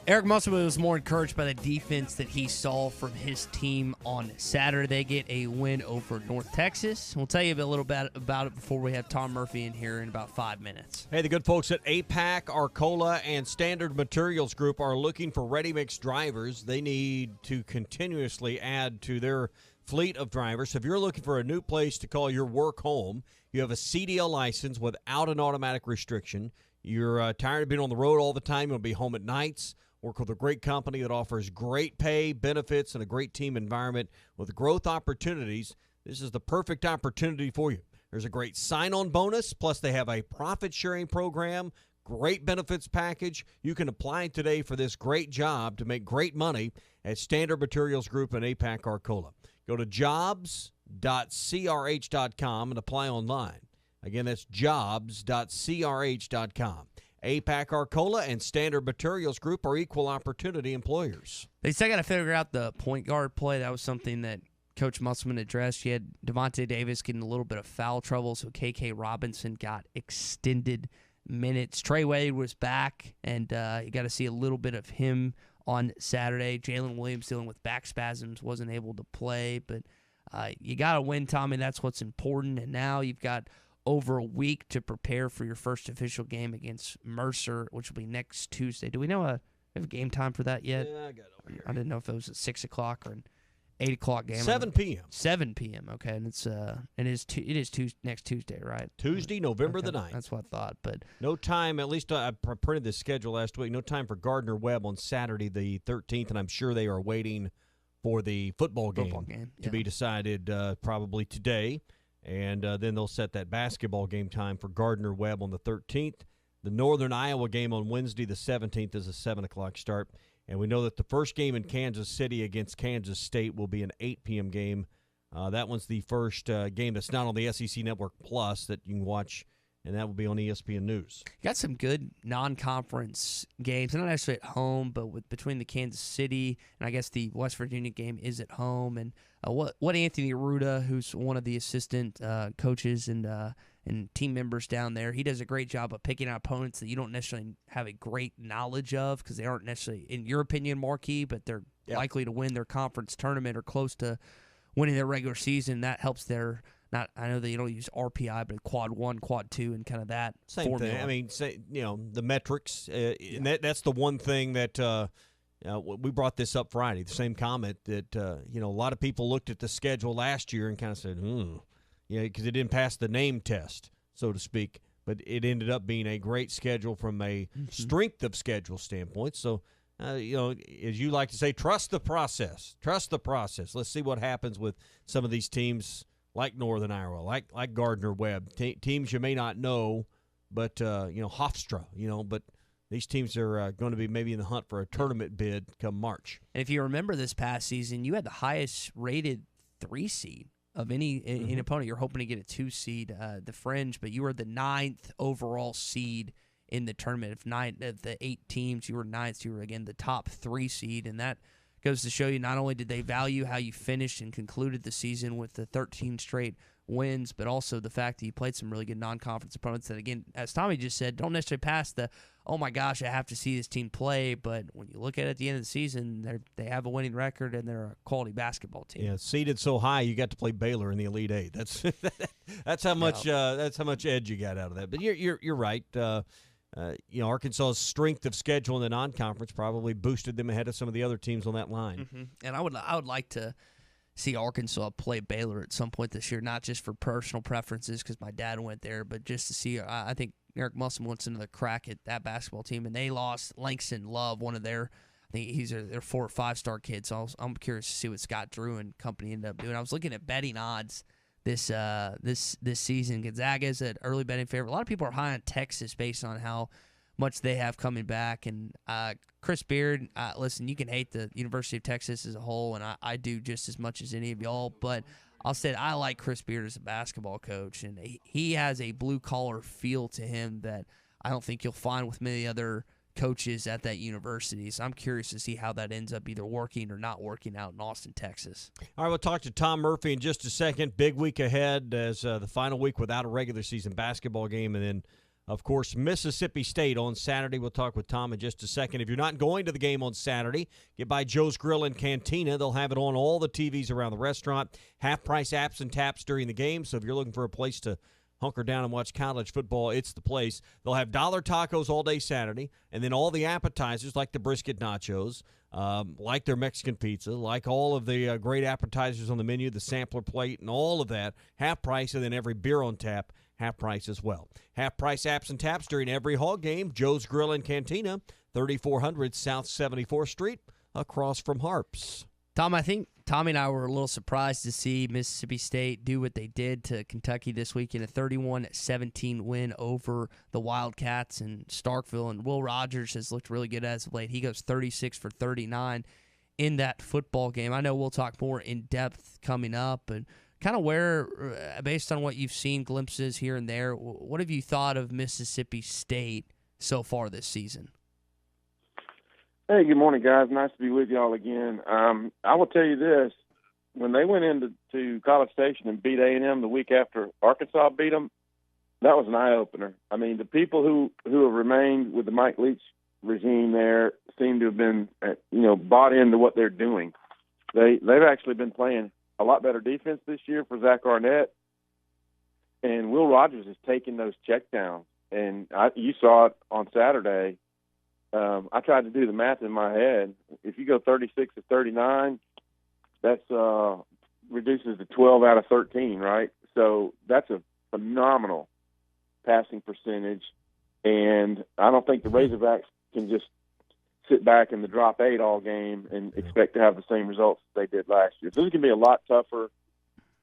Eric Musselman was more encouraged by the defense that he saw from his team on Saturday. They get a win over North Texas. We'll tell you a little bit about it before we have Tom Murphy in here in about 5 minutes. Hey, the good folks at APAC, Arcola, and Standard Materials Group are looking for ready-mix drivers. They need to continuously add to their fleet of drivers. So if you're looking for a new place to call your work home, you have a CDL license without an automatic restriction. You're tired of being on the road all the time. You'll be home at nights. Work with a great company that offers great pay, benefits, and a great team environment with growth opportunities. This is the perfect opportunity for you. There's a great sign-on bonus, plus they have a profit-sharing program, great benefits package. You can apply today for this great job to make great money at Standard Materials Group in APAC Arcola. Go to jobs.crh.com and apply online. Again, that's jobs.crh.com. APAC Arcola and Standard Materials Group are equal opportunity employers. They still got to figure out the point guard play. That was something that Coach Musselman addressed. You had Devontae Davis getting a little bit of foul trouble, so KK Robinson got extended minutes. Trey Wade was back, and you got to see a little bit of him on Saturday. Jalen Williams dealing with back spasms, wasn't able to play, but you got to win, Tommy. That's what's important, and now you've got over a week to prepare for your first official game against Mercer, which will be next Tuesday. Do we know a game time for that yet? Yeah, I got it over here. I didn't know if it was at 6 o'clock or an 8 o'clock game. 7 p.m. 7 p.m. Okay, and it is next Tuesday, right? Tuesday, November the 9th. That's what I thought, but no time. At least I printed this schedule last week. No time for Gardner Webb on Saturday the 13th, and I'm sure they are waiting for the football game to be decided probably today. And then they'll set that basketball game time for Gardner Webb on the 13th. The Northern Iowa game on Wednesday, the 17th, is a 7 o'clock start. And we know that the first game in Kansas City against Kansas State will be an 8 p.m. game. That one's the first game that's not on the SEC Network Plus that you can watch, and that will be on ESPN News. You got some good non-conference games, not necessarily at home, but between the Kansas City and I guess the West Virginia game is at home. And what Anthony Arruda, who's one of the assistant coaches and team members down there, he does a great job of picking out opponents that you don't necessarily have a great knowledge of because they aren't necessarily, in your opinion, marquee, but they're likely to win their conference tournament or close to winning their regular season. That helps their I know that you don't use RPI, but quad 1, quad 2, and kind of that same formula. thing. I mean, the metrics. And that's the one thing that we brought this up Friday. The same comment that a lot of people looked at the schedule last year and kind of said, because it didn't pass the name test, so to speak. But it ended up being a great schedule from a strength of schedule standpoint. So, as you like to say, trust the process. Trust the process. Let's see what happens with some of these teams like Northern Iowa, like Gardner-Webb, teams you may not know, but, Hofstra, but these teams are going to be maybe in the hunt for a tournament bid come March. And if you remember this past season, you had the highest rated 3 seed of any opponent. You're hoping to get a 2 seed, the Fringe, but you were the 9th overall seed in the tournament. Of the 8 teams, you were 9th. You were, again, the top 3 seed, and that goes to show you not only did they value how you finished and concluded the season with the 13 straight wins, but also the fact that you played some really good non-conference opponents that, again, as Tommy just said, don't necessarily pass the, oh my gosh, I have to see this team play, but when you look at it at the end of the season, they have a winning record and they're a quality basketball team. Yeah, seeded so high, you got to play Baylor in the Elite Eight. That's how much edge you got out of that. But you're right. Arkansas's strength of schedule in the non-conference probably boosted them ahead of some of the other teams on that line. Mm-hmm. And I would like to see Arkansas play Baylor at some point this year, not just for personal preferences because my dad went there, but just to see. I think Eric Musselman wants another crack at that basketball team, and they lost Langston Love, one of their. I think he's their 4 or 5 star kid. So I'm curious to see what Scott Drew and company ended up doing. I was looking at betting odds this season. Gonzaga is an early betting favorite. A lot of people are high on Texas based on how much they have coming back. And Chris Beard, listen, you can hate the University of Texas as a whole, and I do just as much as any of y'all. But I'll say I like Chris Beard as a basketball coach, and he has a blue-collar feel to him that I don't think you'll find with many other coaches at that university. So I'm curious to see how that ends up either working or not working out in Austin, Texas. All right, we'll talk to Tom Murphy in just a second. Big week ahead as the final week without a regular season basketball game. And then, of course, Mississippi State on Saturday. We'll talk with Tom in just a second. If you're not going to the game on Saturday, get by Joe's Grill and Cantina. They'll have it on all the TVs around the restaurant. Half-price apps and taps during the game. So if you're looking for a place to hunker down and watch college football, it's the place. They'll have dollar tacos all day Saturday, and then all the appetizers like the brisket nachos, like their Mexican pizza, like all of the great appetizers on the menu, the sampler plate, and all of that, half price, and then every beer on tap, half price as well. Half price apps and taps during every Hog game. Joe's Grill and Cantina, 3400 South 74th Street, across from Harps. Tom, I think Tommy and I were a little surprised to see Mississippi State do what they did to Kentucky this week in a 31-17 win over the Wildcats in Starkville. And Will Rogers has looked really good as of late. He goes 36 for 39 in that football game. I know we'll talk more in depth coming up, and kind of where, based on what you've seen, glimpses here and there, what have you thought of Mississippi State so far this season? Hey, good morning, guys. Nice to be with y'all again. I will tell you this. When they went into College Station and beat A&M the week after Arkansas beat them, that was an eye-opener. I mean, the people who have remained with the Mike Leach regime there seem to have been, bought into what they're doing. They've actually been playing a lot better defense this year for Zach Arnett, and Will Rogers is taking those checkdowns. And you saw it on Saturday. I tried to do the math in my head. If you go 36 to 39, that's reduces to 12 out of 13, right? So that's a phenomenal passing percentage. And I don't think the Razorbacks can just sit back in the drop 8 all game and expect to have the same results they did last year. So this is going to be a lot tougher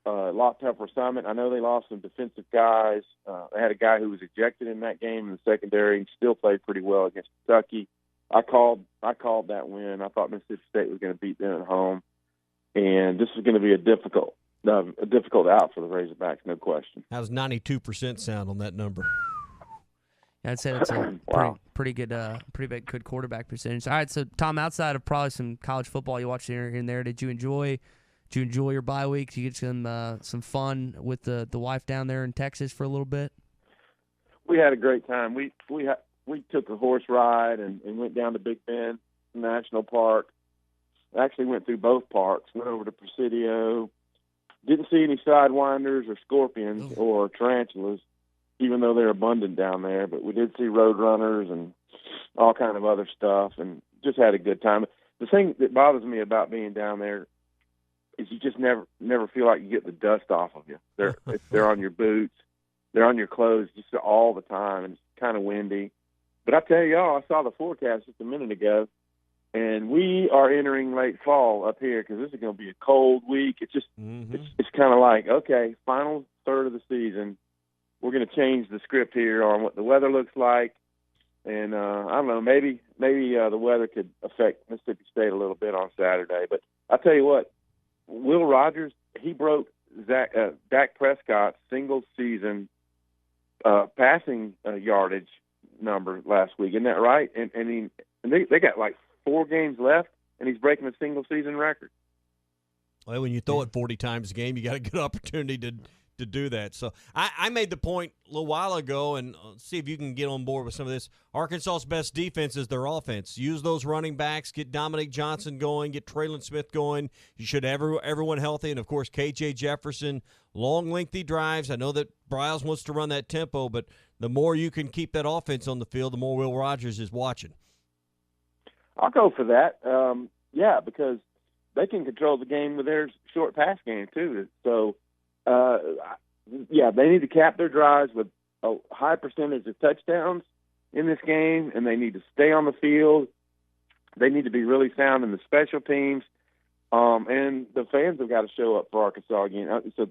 assignment. I know they lost some defensive guys. They had a guy who was ejected in that game in the secondary and still played pretty well against Kentucky. I called that win. I thought Mississippi State was going to beat them at home, and this was going to be a difficult out for the Razorbacks, no question. How's 92% sound on that number? I'd say that's a Wow. pretty good quarterback percentage. All right, so Tom, outside of probably some college football you watched here and there, did you enjoy your bye week? Did you get some fun with the wife down there in Texas for a little bit? We had a great time. We took a horse ride and went down to Big Bend National Park. Actually went through both parks. Went over to Presidio. Didn't see any sidewinders or scorpions or tarantulas, even though they're abundant down there. But we did see roadrunners and all kind of other stuff, and just had a good time. The thing that bothers me about being down there is you just never feel like you get the dust off of you. They're on your boots, they're on your clothes just all the time, and it's kind of windy. But I tell y'all, I saw the forecast just a minute ago, and we are entering late fall up here because this is going to be a cold week. It's just it's kind of like, okay, final third of the season, we're going to change the script here on what the weather looks like. And I don't know, maybe the weather could affect Mississippi State a little bit on Saturday. But I tell you what, Will Rogers, he broke Dak Prescott's single-season passing yardage number last week. Isn't that right? And they got like 4 games left, and he's breaking a single-season record. Well, when you throw it 40 times a game, you got a good opportunity to do that. So I made the point a little while ago, and see if you can get on board with some of this. Arkansas's best defense is their offense. Use those running backs, get Dominic Johnson going, get Traylon Smith going. You should have everyone healthy, and, of course, K.J. Jefferson. Long, lengthy drives. I know that Bryles wants to run that tempo, but the more you can keep that offense on the field, the more Will Rogers is watching. I'll go for that. Yeah, because they can control the game with their short pass game, too. So, yeah, they need to cap their drives with a high percentage of touchdowns in this game, and they need to stay on the field. They need to be really sound in the special teams, and the fans have got to show up for Arkansas again. It's a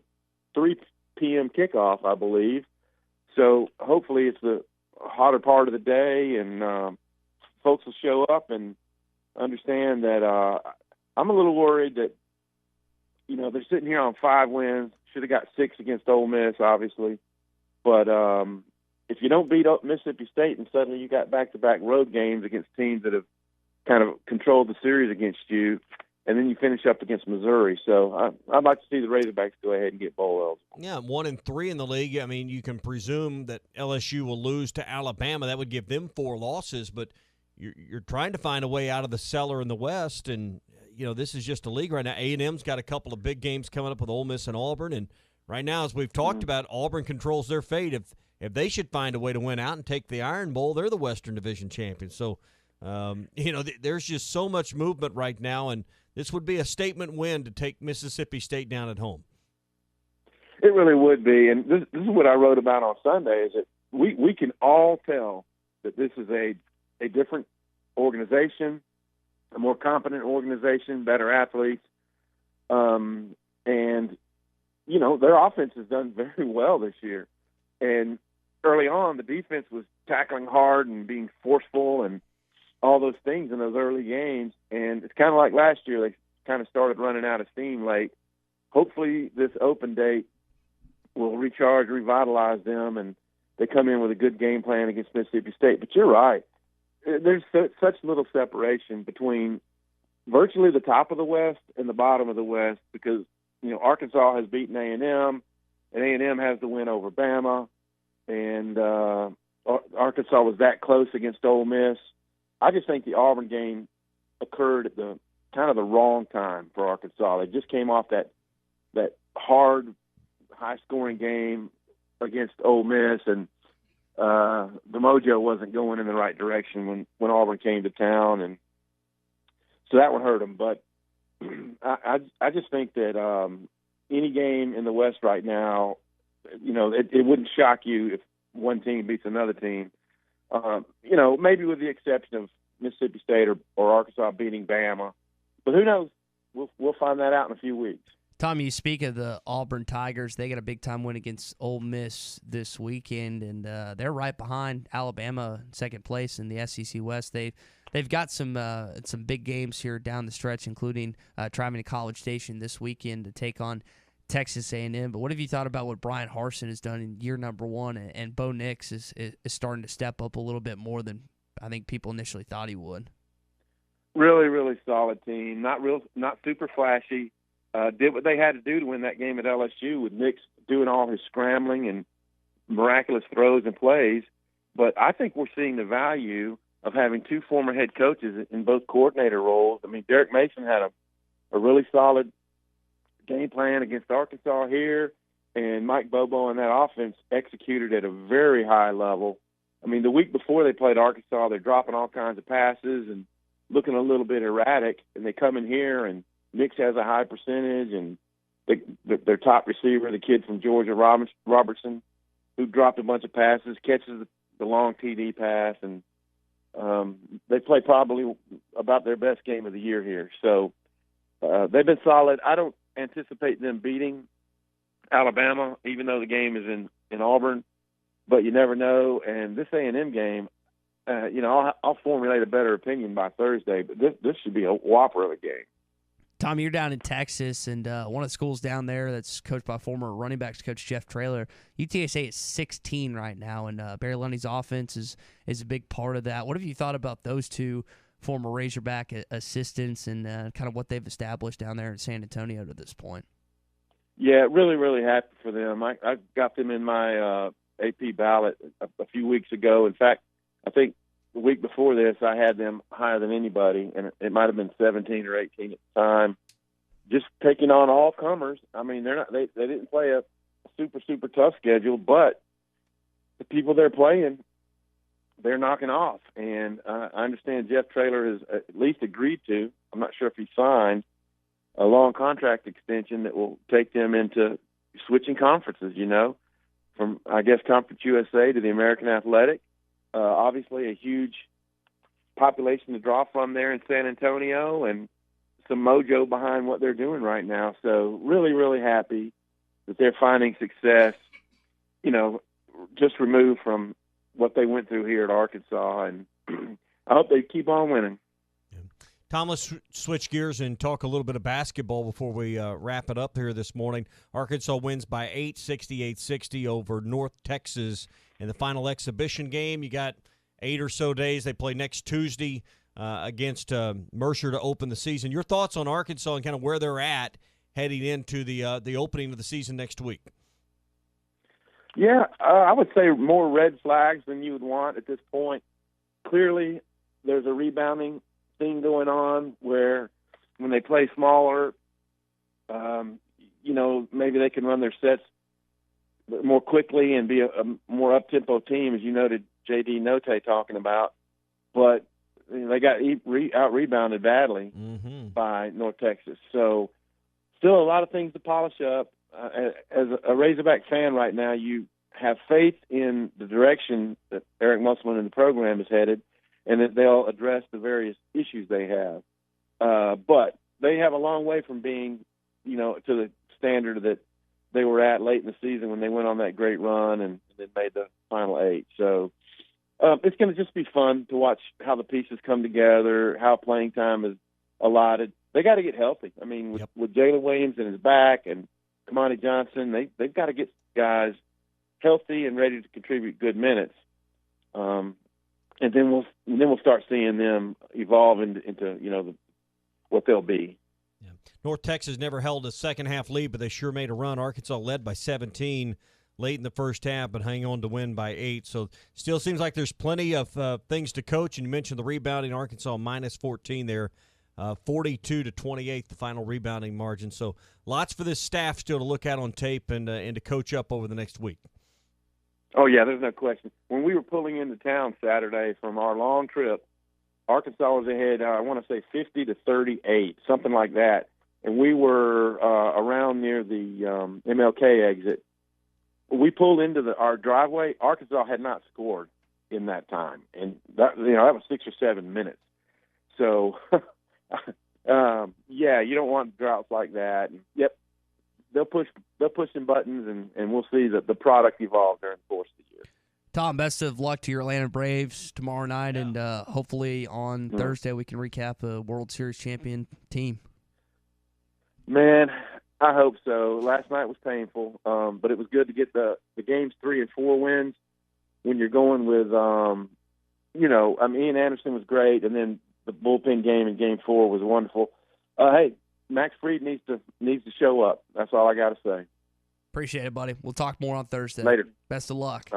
3 p.m. kickoff, I believe, so hopefully it's the hotter part of the day, and folks will show up and understand that I'm a little worried that, you know, they're sitting here on 5 wins. Should have got 6 against Ole Miss, obviously. But if you don't beat up Mississippi State and suddenly you got back-to-back road games against teams that have kind of controlled the series against you, and then you finish up against Missouri. So I'd like to see the Razorbacks go ahead and get bowl eligible. Yeah, 1-3 in the league. I mean, you can presume that LSU will lose to Alabama. That would give them 4 losses, but you're trying to find a way out of the cellar in the West, and you know, this is just a league right now. A&M's got a couple of big games coming up with Ole Miss and Auburn, and right now, as we've talked about, Auburn controls their fate. If they should find a way to win out and take the Iron Bowl, they're the Western Division champions. So, you know, there's just so much movement right now, and this would be a statement win to take Mississippi State down at home. It really would be, and this is what I wrote about on Sunday, is that we can all tell that this is a different organization, a more competent organization, better athletes, and, you know, their offense has done very well this year. And early on, the defense was tackling hard and being forceful and all those things in those early games. And it's kind of like last year, they kind of started running out of steam late. Hopefully this open date will revitalize them, and they come in with a good game plan against Mississippi State. But you're right. There's such little separation between virtually the top of the West and the bottom of the West because, you know, Arkansas has beaten A&M, and A&M has the win over Bama, and Arkansas was that close against Ole Miss. I just think the Auburn game occurred at the kind of the wrong time for Arkansas. They just came off that hard, high-scoring game against Ole Miss, and the mojo wasn't going in the right direction when Auburn came to town, and so that would hurt them. But I just think that any game in the West right now, you know, it wouldn't shock you if one team beats another team. You know, maybe with the exception of Mississippi State or Arkansas beating Bama, but who knows? We'll find that out in a few weeks. Tom, you speak of the Auburn Tigers. They got a big-time win against Ole Miss this weekend, and they're right behind Alabama, second place in the SEC West. They they've got some big games here down the stretch, including driving to College Station this weekend to take on Texas A&M. But what have you thought about what Brian Harsin has done in year number 1, and Bo Nix is starting to step up a little bit more than I think people initially thought he would? Really, really solid team. Not super flashy. Did what they had to do to win that game at LSU with Nix doing all his scrambling and miraculous throws and plays. But I think we're seeing the value of having 2 former head coaches in both coordinator roles. I mean, Derek Mason had a really solid game plan against Arkansas here, and Mike Bobo and that offense executed at a very high level. I mean, the week before they played Arkansas, they're dropping all kinds of passes and looking a little bit erratic, and they come in here, and Nix has a high percentage, and their top receiver, the kid from Georgia, Robertson, who dropped a bunch of passes, catches the long TD pass, and they play probably about their best game of the year here. So they've been solid. I don't anticipate them beating Alabama, even though the game is in Auburn, but you never know. And this A&M game, I'll formulate a better opinion by Thursday, but this should be a whopper of a game. Tom, you're down in Texas, and one of the schools down there that's coached by former running backs coach Jeff Traylor. UTSA is 16 right now, and Barry Lundy's offense is a big part of that. What have you thought about those 2 former Razorback assistants and kind of what they've established down there in San Antonio to this point? Yeah, really, really happy for them. I got them in my AP ballot a few weeks ago. In fact, I think the week before this, I had them higher than anybody, and it might have been 17 or 18 at the time. Just taking on all comers. I mean, they didn't play a super tough schedule, but the people they're playing, they're knocking off. And I understand Jeff Traylor has at least agreed to, I'm not sure if he signed, a long contract extension that will take them into switching conferences, from, I guess, Conference USA to the American Athletic. Obviously a huge population to draw from there in San Antonio, and some mojo behind what they're doing right now. So really, really happy that they're finding success, just removed from what they went through here at Arkansas. And I hope they keep on winning. Tom, let's switch gears and talk a little bit of basketball before we wrap it up here this morning. Arkansas wins by 8, 68-60 over North Texas in the final exhibition game. You got 8 or so days. They play next Tuesday against Mercer to open the season. Your thoughts on Arkansas and kind of where they're at heading into the opening of the season next week? Yeah, I would say more red flags than you would want at this point. Clearly, there's a rebounding thing going on where when they play smaller, maybe they can run their sets more quickly and be a more up-tempo team, as you noted J.D. Note talking about. But they got out-rebounded badly by North Texas. So still a lot of things to polish up. As a Razorback fan right now, you have faith in the direction that Eric Musselman and the program is headed, and that they'll address the various issues they have. But they have a long way from being, to the standard that they were at late in the season when they went on that great run and then made the Final 8. So it's going to just be fun to watch how the pieces come together, how playing time is allotted. They got to get healthy. I mean, with Jalen Williams in his back and Kamani Johnson, they've got to get guys healthy and ready to contribute good minutes. And then we'll start seeing them evolve into what they'll be. Yeah. North Texas never held a second-half lead, but they sure made a run. Arkansas led by 17 late in the first half, but hang on to win by 8. So still seems like there's plenty of things to coach. And you mentioned the rebounding. Arkansas minus 14 there, 42-28, the final rebounding margin. So lots for this staff still to look at on tape and to coach up over the next week. Oh, yeah, there's no question. When we were pulling into town Saturday from our long trip, Arkansas was ahead, I want to say 50-38, something like that. And we were around near the MLK exit. We pulled into our driveway. Arkansas had not scored in that time. And that was 6 or 7 minutes. So, you don't want droughts like that. And, they'll push some buttons, and we'll see the product evolve during the course of the year. Tom, best of luck to your Atlanta Braves tomorrow night, and hopefully on Thursday we can recap a World Series champion team. Man, I hope so. Last night was painful, but it was good to get the games 3 and 4 wins when you're going with, Ian Anderson was great, and then the bullpen game in Game 4 was wonderful. Hey, Max Fried needs to show up. That's all I got to say. Appreciate it, buddy. We'll talk more on Thursday. Later. Best of luck.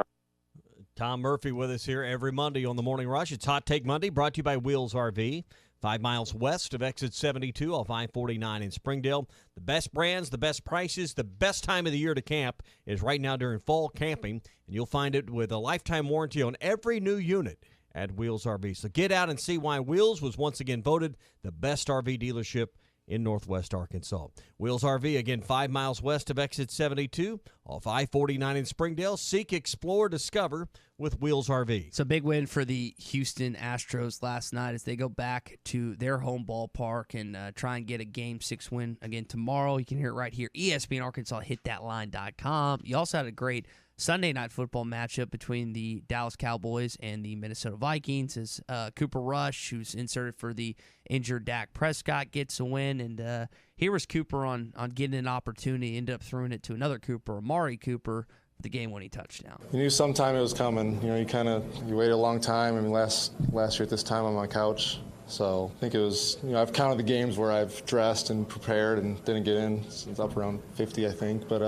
Tom Murphy with us here every Monday on the Morning Rush. It's Hot Take Monday, brought to you by Wheels RV. 5 miles west of exit 72 off I-49 in Springdale. The best brands, the best prices, the best time of the year to camp is right now during fall camping, and you'll find it with a lifetime warranty on every new unit at Wheels RV. So get out and see why Wheels was once again voted the best RV dealership in Northwest Arkansas. Wheels RV, again, 5 miles west of exit 72 off I-49 in Springdale. Seek, explore, discover with Wheels RV. It's a big win for the Houston Astros last night as they go back to their home ballpark and try and get a Game 6 win again tomorrow. You can hear it right here, ESPN Arkansas, hitthatline.com. You also had a great Sunday night football matchup between the Dallas Cowboys and the Minnesota Vikings as Cooper Rush, who's inserted for the injured Dak Prescott, gets a win. And here was Cooper on getting an opportunity, ended up throwing it to another Cooper, Amari Cooper, for the game-winning touchdown. You knew sometime it was coming. You waited a long time. I mean, last year at this time on my couch. So I think it was, I've counted the games where I've dressed and prepared and didn't get in. It's up around 50, I think. But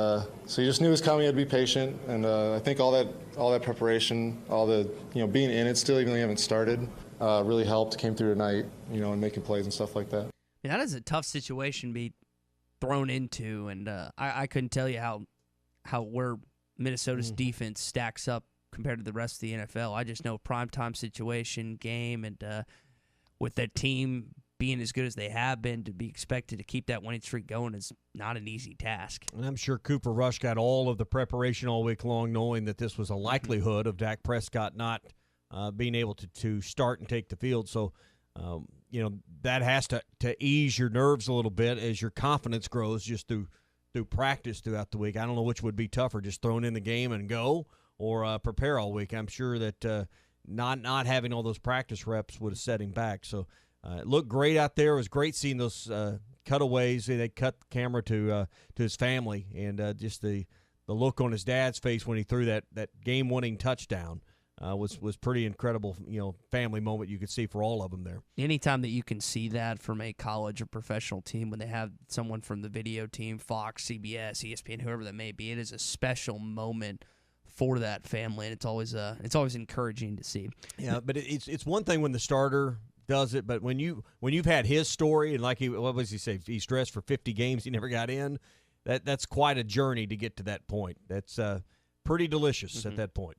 so you just knew it was coming. You had to be patient. And I think all that preparation, all the, being in it still, even though you haven't started, really helped. Came through tonight, and making plays and stuff like that. Yeah, that is a tough situation to be thrown into. And I couldn't tell you how where Minnesota's defense stacks up compared to the rest of the NFL. I just know primetime situation, game, and with that team being as good as they have been, to be expected to keep that winning streak going is not an easy task. And I'm sure Cooper Rush got all of the preparation all week long, knowing that this was a likelihood of Dak Prescott not being able to start and take the field. So, that has to ease your nerves a little bit as your confidence grows just through practice throughout the week. I don't know which would be tougher, just throwing in the game and go, or prepare all week. I'm sure that not having all those practice reps would have set him back. So it looked great out there. It was great seeing those cutaways. They cut the camera to his family, and just the look on his dad's face when he threw that game-winning touchdown was pretty incredible. Family moment you could see for all of them there. Anytime that you can see that from a college or professional team, when they have someone from the video team, Fox, CBS, ESPN, whoever that may be, it is a special moment for that family, and it's always encouraging to see. Yeah, but it's one thing when the starter does it, but when you've had his story, and like what was he say? He's dressed for 50 games, he never got in. That's quite a journey to get to that point. That's pretty delicious at that point.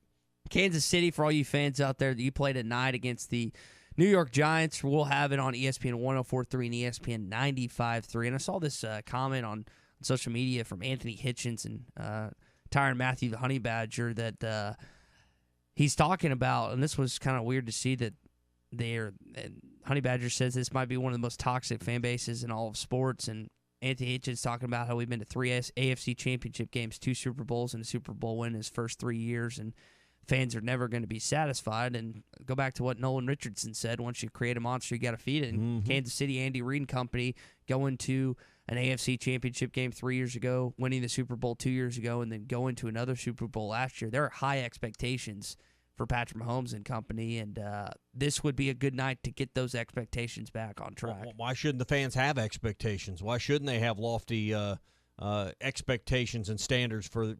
Kansas City, for all you fans out there that you played at night against the New York Giants, we'll have it on ESPN 104.3 and ESPN 95.3. And I saw this comment on social media from Anthony Hitchens and Tyrann Mathieu, the Honey Badger, that he's talking about, and this was kind of weird to see that Honey Badger says this might be one of the most toxic fan bases in all of sports, and Anthony Hitchens talking about how we've been to 3 AFC championship games, 2 Super Bowls, and a Super Bowl win his first 3 years, and fans are never going to be satisfied. And go back to what Nolan Richardson said, once you create a monster, you got to feed it. And Kansas City, Andy Reid and company going to an AFC championship game 3 years ago, winning the Super Bowl 2 years ago, and then going to another Super Bowl last year. There are high expectations for Patrick Mahomes and company, and this would be a good night to get those expectations back on track. Well, why shouldn't the fans have expectations? Why shouldn't they have lofty expectations and standards for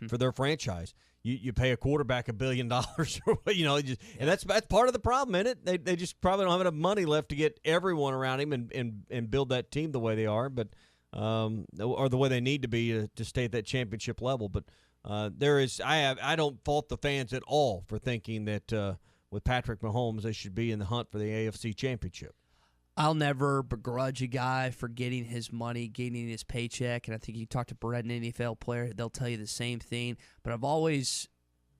for their franchise? You pay a quarterback $1 billion, and that's part of the problem, isn't it? They just probably don't have enough money left to get everyone around him and build that team the way they are, but or the way they need to be to stay at that championship level. But I don't fault the fans at all for thinking that with Patrick Mahomes they should be in the hunt for the AFC championship. I'll never begrudge a guy for getting his money, getting his paycheck, and I think you talk to Brett, an NFL player, they'll tell you the same thing. But I've always,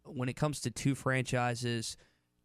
when it comes to two franchises,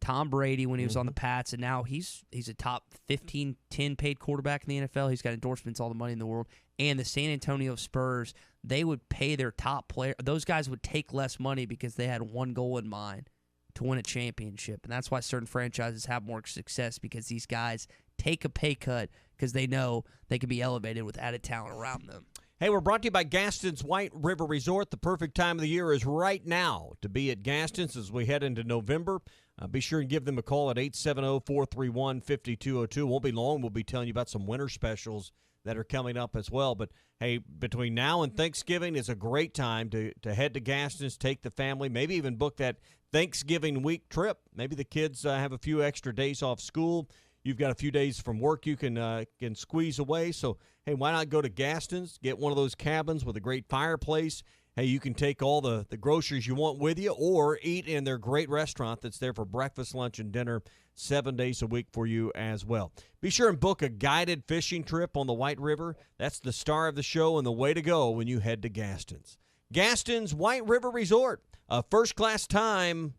Tom Brady when he was on the Pats, and now he's a top 15, 10 paid quarterback in the NFL. He's got endorsements, all the money in the world. And the San Antonio Spurs, they would pay their top player. Those guys would take less money because they had one goal in mind, to win a championship. And that's why certain franchises have more success, because these guys take a pay cut because they know they can be elevated with added talent around them. Hey, we're brought to you by Gaston's White River Resort. The perfect time of the year is right now to be at Gaston's as we head into November. Be sure and give them a call at 870-431-5202. Won't be long. We'll be telling you about some winter specials that are coming up as well. But, hey, between now and Thanksgiving is a great time to head to Gaston's, take the family, maybe even book that Thanksgiving week trip. Maybe the kids have a few extra days off school. You've got a few days from work you can squeeze away. So, hey, why not go to Gaston's, get one of those cabins with a great fireplace. Hey, you can take all the groceries you want with you or eat in their great restaurant that's there for breakfast, lunch, and dinner 7 days a week for you as well. Be sure and book a guided fishing trip on the White River. That's the star of the show and the way to go when you head to Gaston's. Gaston's White River Resort, a first-class time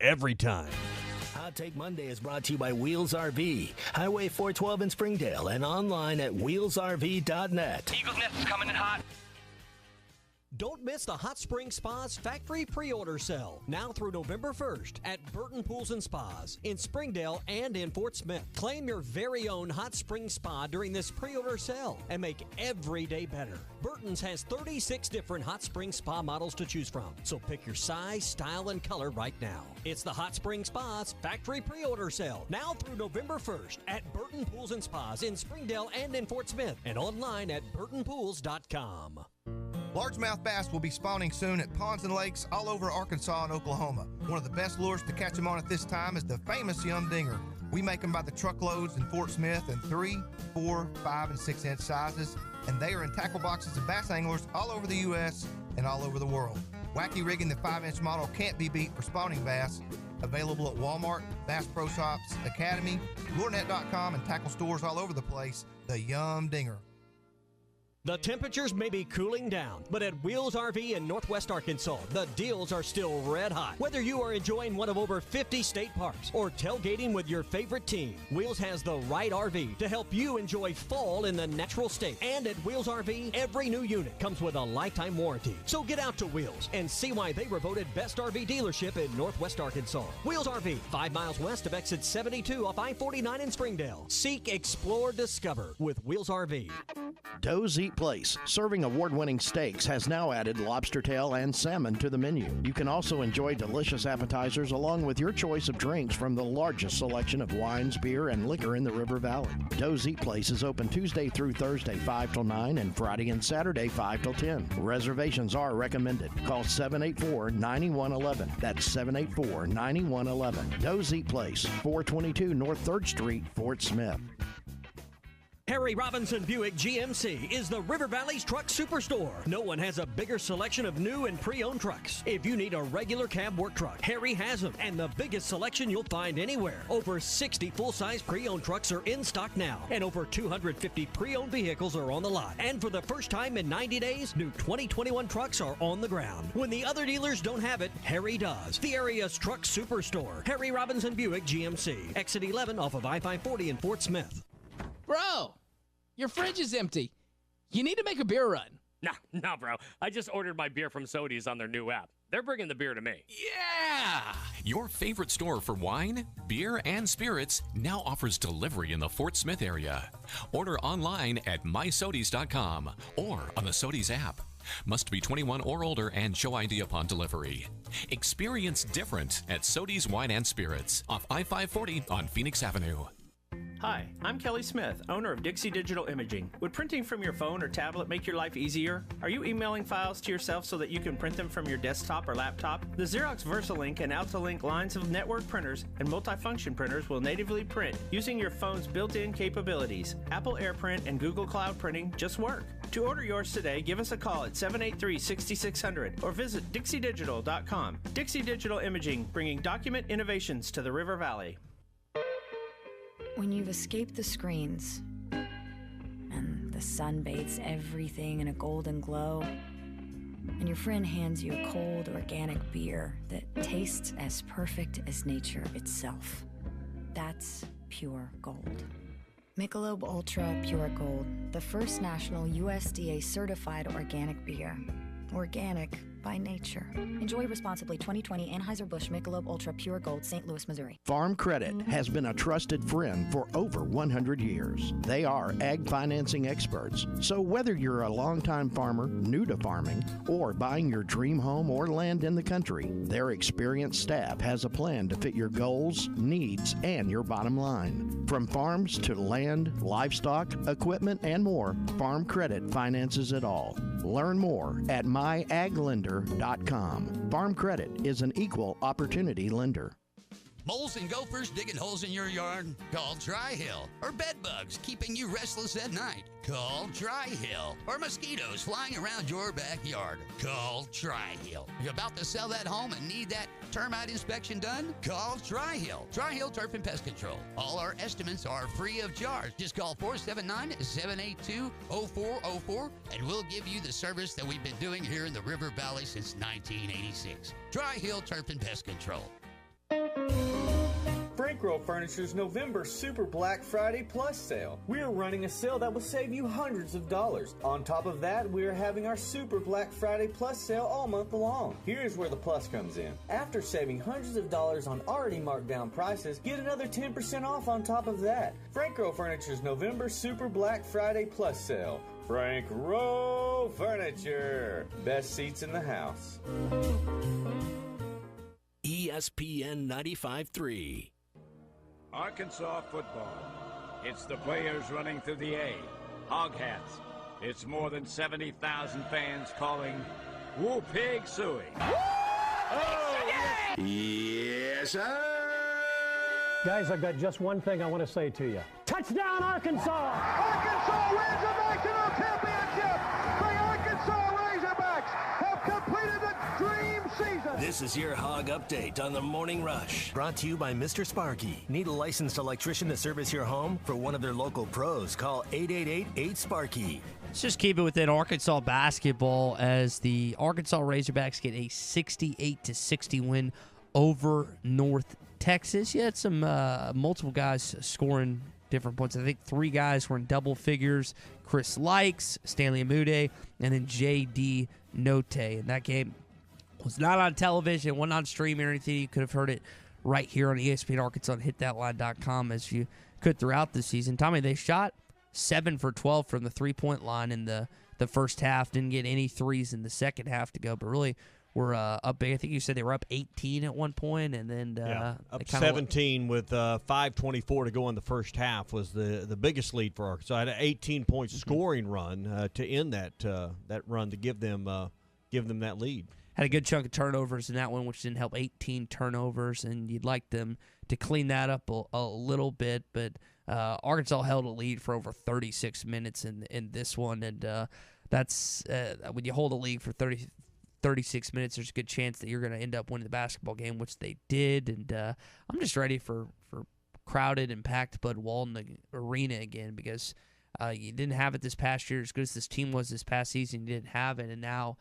every time. Hot Take Monday is brought to you by Wheels RV, Highway 412 in Springdale, and online at wheelsrv.net. Eagles Nest is coming in hot. Don't miss the Hot Spring Spas Factory Pre-Order Sale, now through November 1st at Burton Pools and Spas in Springdale and in Fort Smith. Claim your very own Hot Spring Spa during this pre-order sale and make every day better. Burton's has 36 different Hot Spring Spa models to choose from, so pick your size, style, and color right now. It's the Hot Spring Spas Factory Pre-Order Sale, now through November 1st at Burton Pools and Spas in Springdale and in Fort Smith, and online at burtonpools.com. Largemouth bass will be spawning soon at ponds and lakes all over Arkansas and Oklahoma. One of the best lures to catch them on at this time is the famous Yum Dinger. We make them by the truckloads in Fort Smith in 3, 4, 5, and 6-inch sizes, and they are in tackle boxes of bass anglers all over the U.S. and all over the world. Wacky rigging the 5-inch model can't be beat for spawning bass. Available at Walmart, Bass Pro Shops, Academy, LureNet.com, and tackle stores all over the place. The Yum Dinger. The temperatures may be cooling down, but at Wheels RV in Northwest Arkansas, the deals are still red hot. Whether you are enjoying one of over 50 state parks or tailgating with your favorite team, Wheels has the right RV to help you enjoy fall in the natural state. And at Wheels RV, every new unit comes with a lifetime warranty. So get out to Wheels and see why they were voted best RV dealership in Northwest Arkansas. Wheels RV, 5 miles west of exit 72 off I-49 in Springdale. Seek, explore, discover with Wheels RV. Doe's Eat Place, serving award-winning steaks, has now added lobster tail and salmon to the menu. You can also enjoy delicious appetizers along with your choice of drinks from the largest selection of wines, beer, and liquor in the River Valley. Doe's Eat Place is open Tuesday through Thursday 5 till 9 and Friday and Saturday 5 till 10. Reservations are recommended. Call 784-9111. That's 784-9111. Doe's Eat Place, 422 North 3rd Street, Fort Smith. Harry Robinson Buick GMC is the River Valley's truck superstore. No one has a bigger selection of new and pre-owned trucks. If you need a regular cab work truck, Harry has them, and the biggest selection you'll find anywhere. Over 60 full-size pre-owned trucks are in stock now, and over 250 pre-owned vehicles are on the lot. And for the first time in 90 days, new 2021 trucks are on the ground. When the other dealers don't have it, Harry does. The area's truck superstore, Harry Robinson Buick GMC, exit 11 off of I-540 in Fort Smith. Bro, your fridge is empty. You need to make a beer run. Nah, bro. I just ordered my beer from Sodi's on their new app. They're bringing the beer to me. Yeah! Your favorite store for wine, beer, and spirits now offers delivery in the Fort Smith area. Order online at mysodis.com or on the Sodi's app. Must be 21 or older and show ID upon delivery. Experience different at Sodi's Wine and Spirits off I-540 on Phoenix Avenue. Hi, I'm Kelly Smith, owner of Dixie Digital Imaging. Would printing from your phone or tablet make your life easier? Are you emailing files to yourself so that you can print them from your desktop or laptop? The Xerox VersaLink and AltaLink lines of network printers and multifunction printers will natively print using your phone's built-in capabilities. Apple AirPrint and Google Cloud Printing just work. To order yours today, give us a call at 783-6600 or visit dixiedigital.com. Dixie Digital Imaging, bringing document innovations to the River Valley. When you've escaped the screens and the sun bathes everything in a golden glow, and your friend hands you a cold, organic beer that tastes as perfect as nature itself. That's pure gold. Michelob Ultra Pure Gold, the first national USDA-certified organic beer. Organic by nature. Enjoy responsibly. 2020 Anheuser-Busch Michelob Ultra Pure Gold, St. Louis, Missouri. Farm Credit has been a trusted friend for over 100 years. They are ag financing experts. So whether you're a longtime farmer, new to farming, or buying your dream home or land in the country, their experienced staff has a plan to fit your goals, needs, and your bottom line. From farms to land, livestock, equipment, and more, Farm Credit finances it all. Learn more at myaglender.com. Farm Credit is an equal opportunity lender. Moles and gophers digging holes in your yard? Call Tri-Hill. Or bed bugs keeping you restless at night? Call Tri-Hill. Or mosquitoes flying around your backyard? Call Tri-Hill. You about to sell that home and need that termite inspection done? Call Tri-Hill. Tri-Hill Turf and Pest Control. All our estimates are free of charge. Just call 479-782-0404 and we'll give you the service that we've been doing here in the River Valley since 1986. Tri-Hill Turf and Pest Control. Frank Roll Furniture's November Super Black Friday Plus sale. We are running a sale that will save you hundreds of dollars. On top of that, we are having our Super Black Friday Plus sale all month long. Here's where the plus comes in. After saving hundreds of dollars on already marked down prices, get another 10% off on top of that. Frank Roll Furniture's November Super Black Friday Plus sale. Frank Roll Furniture. Best seats in the house. ESPN 95.3. Arkansas football. It's the players running through the A. Hog hats. It's more than 70,000 fans calling Woo Pig Suey. Oh, yes, sir. Guys, I've got just one thing I want to say to you. Touchdown, Arkansas! Arkansas wins the national championship! The Arkansas Razorbacks have completed the dream season! This is your Hog Update on the Morning Rush. Brought to you by Mr. Sparky. Need a licensed electrician to service your home? For one of their local pros, call 888-8-SPARKY. Let's just keep it within Arkansas basketball as the Arkansas Razorbacks get a 68-60 win over North Texas. You had some multiple guys scoring different points. I think 3 guys were in double figures. Chris Likes, Stanley Amude, and then J.D. Note. And that game was not on television, wasn't on stream or anything. You could have heard it right here on ESPN Arkansas and hitthatline.com as you could throughout the season. Tommy, they shot 7 for 12 from the three-point line in the first half. Didn't get any threes in the second half to go, but really were up big. I think you said they were up 18 at one point, and then up 17 with 5:24 to go in the first half was the biggest lead for Arkansas. I had an 18-point scoring run to end that run to give them that lead. Had a good chunk of turnovers in that one, which didn't help. 18 turnovers, and you'd like them to clean that up a little bit, but Arkansas held a lead for over 36 minutes in this one, and that's when you hold a lead for 36 minutes, there's a good chance that you're going to end up winning the basketball game, which they did. And I'm just ready for crowded and packed Bud Walton Arena again because you didn't have it this past year. As good as this team was this past season, you didn't have it. And now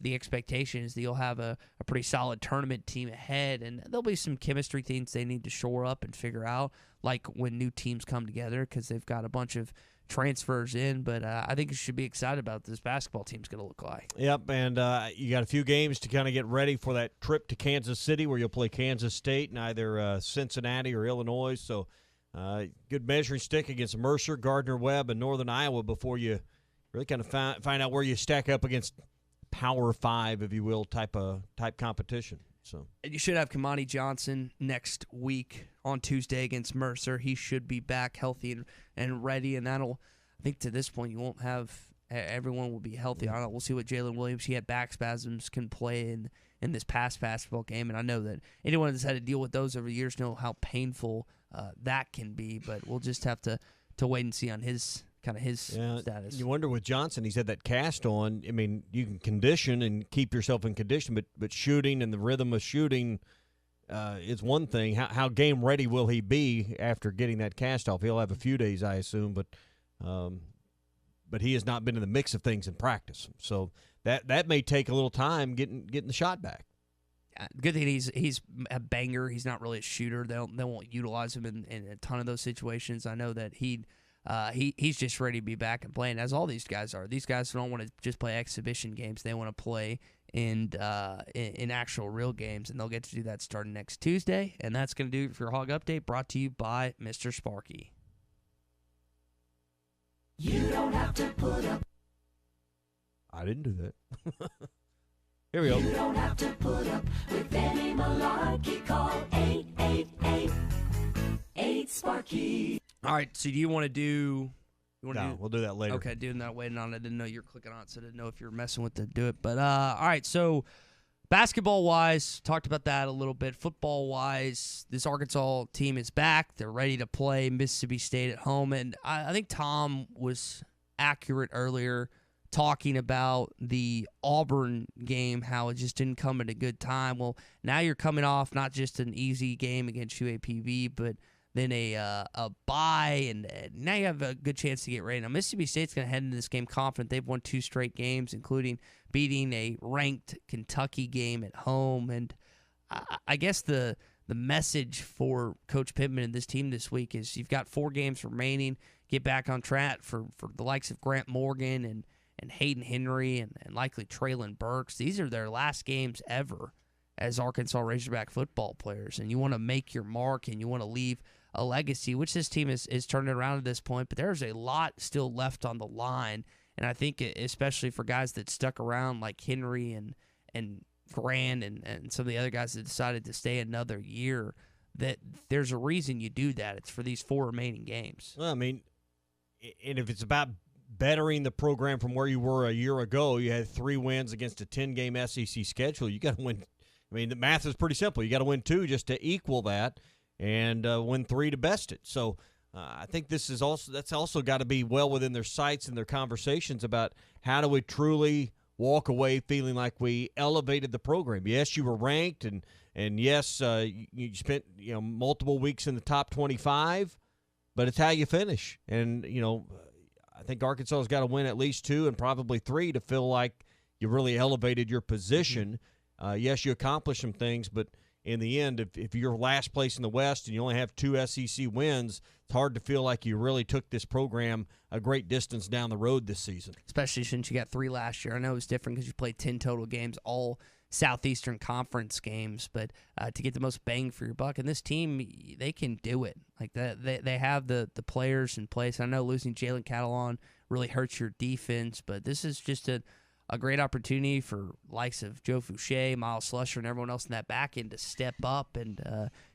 the expectation is that you'll have a pretty solid tournament team ahead. And there'll be some chemistry things they need to shore up and figure out, like when new teams come together because they've got a bunch of transfers in, but I think you should be excited about what this basketball team's going to look like. Yep, and you got a few games to kind of get ready for that trip to Kansas City where you'll play Kansas State and either Cincinnati or Illinois. So good measuring stick against Mercer, Gardner-Webb, and Northern Iowa before you really kind of find out where you stack up against Power 5, if you will, type competition. So you should have Kamani Johnson next week on Tuesday against Mercer. He should be back healthy and ready, and that'll, I think to this point, you won't have everyone will be healthy. I don't know. We'll see what Jalen Williams, he had back spasms, can play in this past basketball game, and I know that anyone that's had to deal with those over the years know how painful that can be, but we'll just have to wait and see on his status. You wonder with Johnson, he's had that cast on. I mean, you can condition and keep yourself in condition, but shooting and the rhythm of shooting is one thing. How game ready will he be after getting that cast off? He'll have a few days, I assume, but but he has not been in the mix of things in practice. So that may take a little time getting the shot back. Good thing he's a banger. He's not really a shooter. They won't utilize him in a ton of those situations. I know that he's just ready to be back and playing, as all these guys are. These guys don't want to just play exhibition games. They want to play in actual real games, and they'll get to do that starting next Tuesday. And that's going to do it for your Hog Update, brought to you by Mr. Sparky. You don't have to put up. I didn't do that. Here we go. You don't have to put up with any malarkey. Call 888-8-SPARKY. All right, so do you want to do... We'll do that later. Okay, doing that waiting on it. I didn't know you were clicking on it, so I didn't know if you were messing with it to do it. But, all right, so basketball-wise, talked about that a little bit. Football-wise, this Arkansas team is back. They're ready to play Mississippi State at home. And I think Tom was accurate earlier talking about the Auburn game, how it just didn't come at a good time. Well, now you're coming off not just an easy game against UAPB, but then a bye, and now you have a good chance to get ready. Now, Mississippi State's going to head into this game confident. They've won 2 straight games, including beating a ranked Kentucky game at home. And I guess the message for Coach Pittman and this team this week is you've got 4 games remaining. Get back on track for the likes of Grant Morgan and Hayden Henry and likely Traylon Burks. These are their last games ever as Arkansas Razorback football players. And you want to make your mark and you want to leave a legacy, which this team is turning around at this point. But there's a lot still left on the line. And I think especially for guys that stuck around like Henry and Grant and some of the other guys that decided to stay another year, that there's a reason you do that. It's for these 4 remaining games. Well, I mean, and if it's about bettering the program from where you were a year ago, you had 3 wins against a 10-game SEC schedule. You got to win. I mean, the math is pretty simple. You got to win 2 just to equal that, and win 3 to best it. So I think that's also got to be well within their sights and their conversations about how do we truly walk away feeling like we elevated the program. Yes, you were ranked, and yes, you spent multiple weeks in the top 25, but it's how you finish. And I think Arkansas has got to win at least 2 and probably 3 to feel like you really elevated your position. Yes, you accomplished some things, but in the end, if you're last place in the West and you only have 2 SEC wins, it's hard to feel like you really took this program a great distance down the road this season. Especially since you got 3 last year. I know it was different because you played 10 total games, all Southeastern Conference games, but to get the most bang for your buck. And this team, they can do it. Like they have the players in place. I know losing Jalen Catalon really hurts your defense, but this is just a great opportunity for likes of Joe Fouché, Miles Slusher, and everyone else in that back end to step up and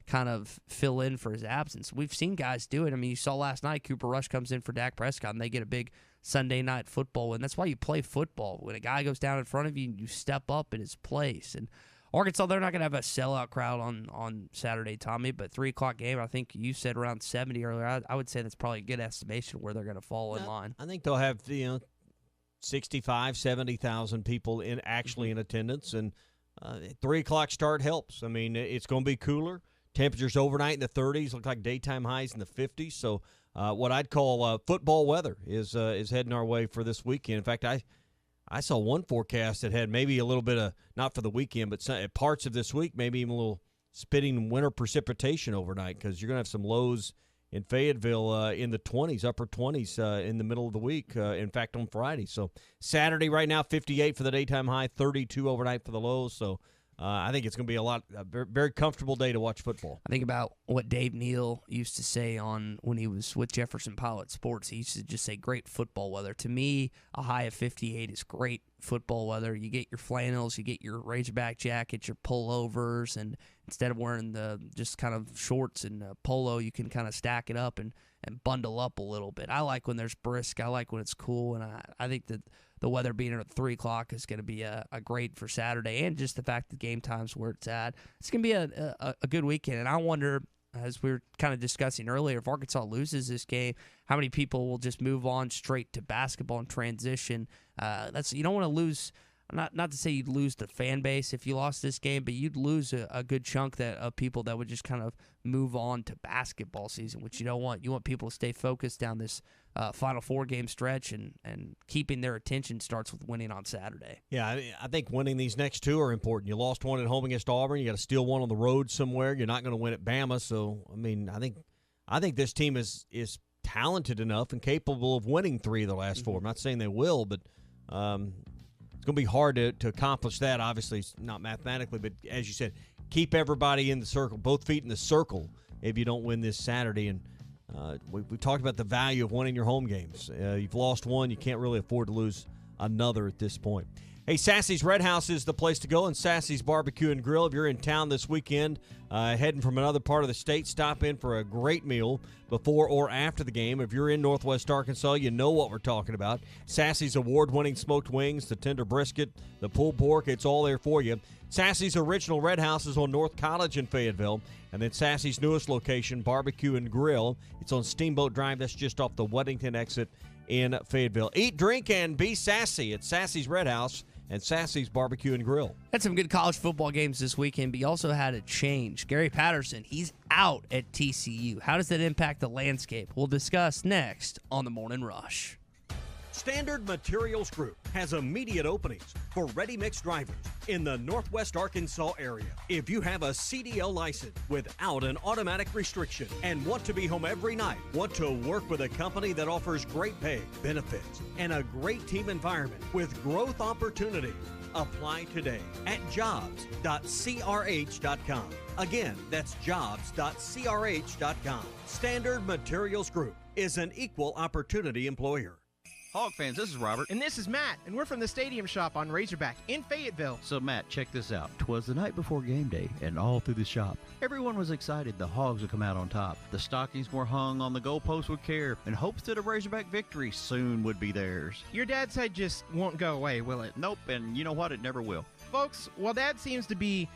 kind of fill in for his absence. We've seen guys do it. I mean, you saw last night Cooper Rush comes in for Dak Prescott, and they get a big Sunday night football win. That's why you play football. When a guy goes down in front of you, you step up in his place. And Arkansas, they're not going to have a sellout crowd on Saturday, Tommy, but 3 o'clock game, I think you said around 70 earlier. I would say that's probably a good estimation where they're going to fall in line. I think they'll have 65,000, 70,000 people in attendance, and 3 o'clock start helps. I mean, it's going to be cooler. Temperatures overnight in the 30s, look like daytime highs in the 50s. So what I'd call football weather is heading our way for this weekend. In fact, I saw one forecast that had maybe a little bit of, not for the weekend, but parts of this week, maybe even a little spitting winter precipitation overnight, because you're going to have some lows in Fayetteville in the 20s, upper 20s in the middle of the week, in fact, on Friday. So Saturday right now, 58 for the daytime high, 32 overnight for the lows. So I think it's going to be a very, very comfortable day to watch football. I think about what Dave Neal used to say when he was with Jefferson Pilot Sports. He used to just say great football weather. To me, a high of 58 is great football weather. You get your flannels, you get your Razorback jackets, your pullovers, and instead of wearing the just kind of shorts and polo, you can kind of stack it up and bundle up a little bit. I like when there's brisk. I like when it's cool, and I think that the weather being at 3 o'clock is going to be a great for Saturday, and just the fact that game time's where it's at. It's going to be a good weekend, and I wonder, as we were kind of discussing earlier, if Arkansas loses this game, how many people will just move on straight to basketball and transition. You don't want to lose. not to say you'd lose the fan base if you lost this game, but you'd lose a good chunk of people that would just kind of move on to basketball season, which you don't want. You want people to stay focused down this Final Four game stretch, and keeping their attention starts with winning on Saturday. Yeah, I think winning these next two are important. You lost one at home against Auburn. You got to steal one on the road somewhere. You're not going to win at Bama. So, I mean, I think this team is talented enough and capable of winning 3 of the last 4. I'm not saying they will, but it's going to be hard to accomplish that. Obviously, it's not mathematically, but as you said, keep everybody in the circle, both feet in the circle if you don't win this Saturday. And we talked about the value of winning your home games. You've lost one. You can't really afford to lose another at this point. Hey, Sassy's Red House is the place to go, and Sassy's Barbecue and Grill. If you're in town this weekend, heading from another part of the state, stop in for a great meal before or after the game. If you're in Northwest Arkansas, you know what we're talking about. Sassy's award-winning smoked wings, the tender brisket, the pulled pork, it's all there for you. Sassy's original Red House is on North College in Fayetteville, and then Sassy's newest location, Barbecue and Grill, it's on Steamboat Drive. That's just off the Weddington exit in Fayetteville. Eat, drink, and be sassy at Sassy's Red House and Sassy's Barbecue and Grill. Had some good college football games this weekend, but you also had a change. Gary Patterson, he's out at TCU. How does that impact the landscape? We'll discuss next on the Morning Rush. Standard Materials Group has immediate openings for ready-mix drivers in the Northwest Arkansas area. If you have a CDL license without an automatic restriction and want to be home every night, want to work with a company that offers great pay, benefits, and a great team environment with growth opportunities, apply today at jobs.crh.com. Again, that's jobs.crh.com. Standard Materials Group is an equal opportunity employer. Hog fans, this is Robert. And this is Matt, and we're from the Stadium Shop on Razorback in Fayetteville. So, Matt, check this out. 'Twas the night before game day, and all through the shop, everyone was excited the Hogs would come out on top. The stockings were hung on the goalposts with care, in hopes that a Razorback victory soon would be theirs. Your dad side just won't go away, will it? Nope, and you know what? It never will. Folks, while Dad seems to be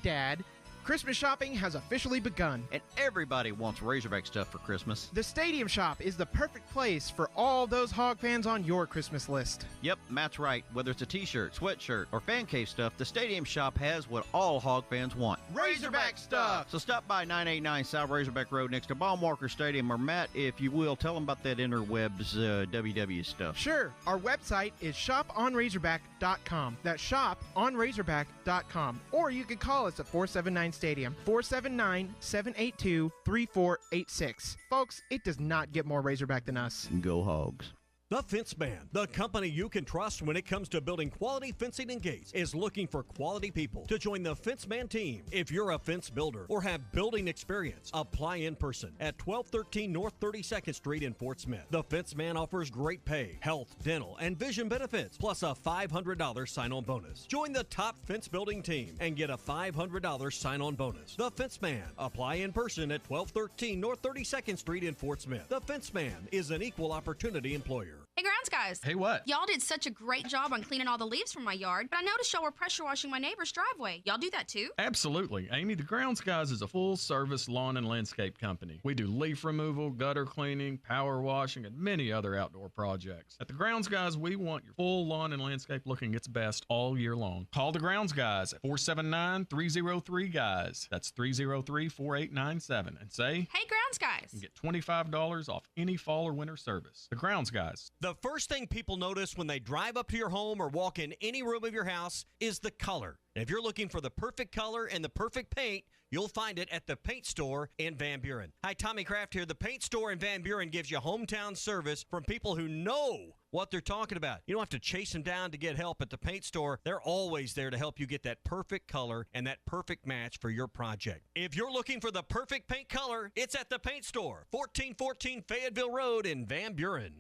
Dad, Christmas shopping has officially begun. And everybody wants Razorback stuff for Christmas. The Stadium Shop is the perfect place for all those Hog fans on your Christmas list. Yep, Matt's right. Whether it's a t-shirt, sweatshirt, or fan cave stuff, the Stadium Shop has what all Hog fans want. Razorback stuff! So stop by 989 South Razorback Road next to Baumwalker Stadium, or Matt, if you will, tell them about that interwebs WW stuff. Sure. Our website is shoponrazorback.com. That's shoponrazorback.com. Or you can call us at 479 Stadium, 479-782-3486. Folks, it does not get more Razorback than us. Go Hogs. The Fence Man, the company you can trust when it comes to building quality fencing and gates, is looking for quality people to join the Fence Man team. If you're a fence builder or have building experience, apply in person at 1213 North 32nd Street in Fort Smith. The Fence Man offers great pay, health, dental, and vision benefits, plus a $500 sign-on bonus. Join the top fence building team and get a $500 sign-on bonus. The Fence Man. Apply in person at 1213 North 32nd Street in Fort Smith. The Fence Man is an equal opportunity employer. Hey, grounds guys. Hey, what? Y'all did such a great job on cleaning all the leaves from my yard, but I noticed y'all were pressure washing my neighbor's driveway. Y'all do that too? Absolutely. Amy, the Grounds Guys is a full-service lawn and landscape company. We do leaf removal, gutter cleaning, power washing, and many other outdoor projects. At the Grounds Guys, we want your full lawn and landscape looking its best all year long. Call the Grounds Guys at 479-303-GUYS. That's 303-4897. And say, hey, Grounds Guys. And get $25 off any fall or winter service. The Grounds Guys. The first thing people notice when they drive up to your home or walk in any room of your house is the color. If you're looking for the perfect color and the perfect paint, you'll find it at the Paint Store in Van Buren. Hi, Tommy Kraft here. The Paint Store in Van Buren gives you hometown service from people who know what they're talking about. You don't have to chase them down to get help at the Paint Store. They're always there to help you get that perfect color and that perfect match for your project. If you're looking for the perfect paint color, it's at the Paint Store, 1414 Fayetteville Road in Van Buren.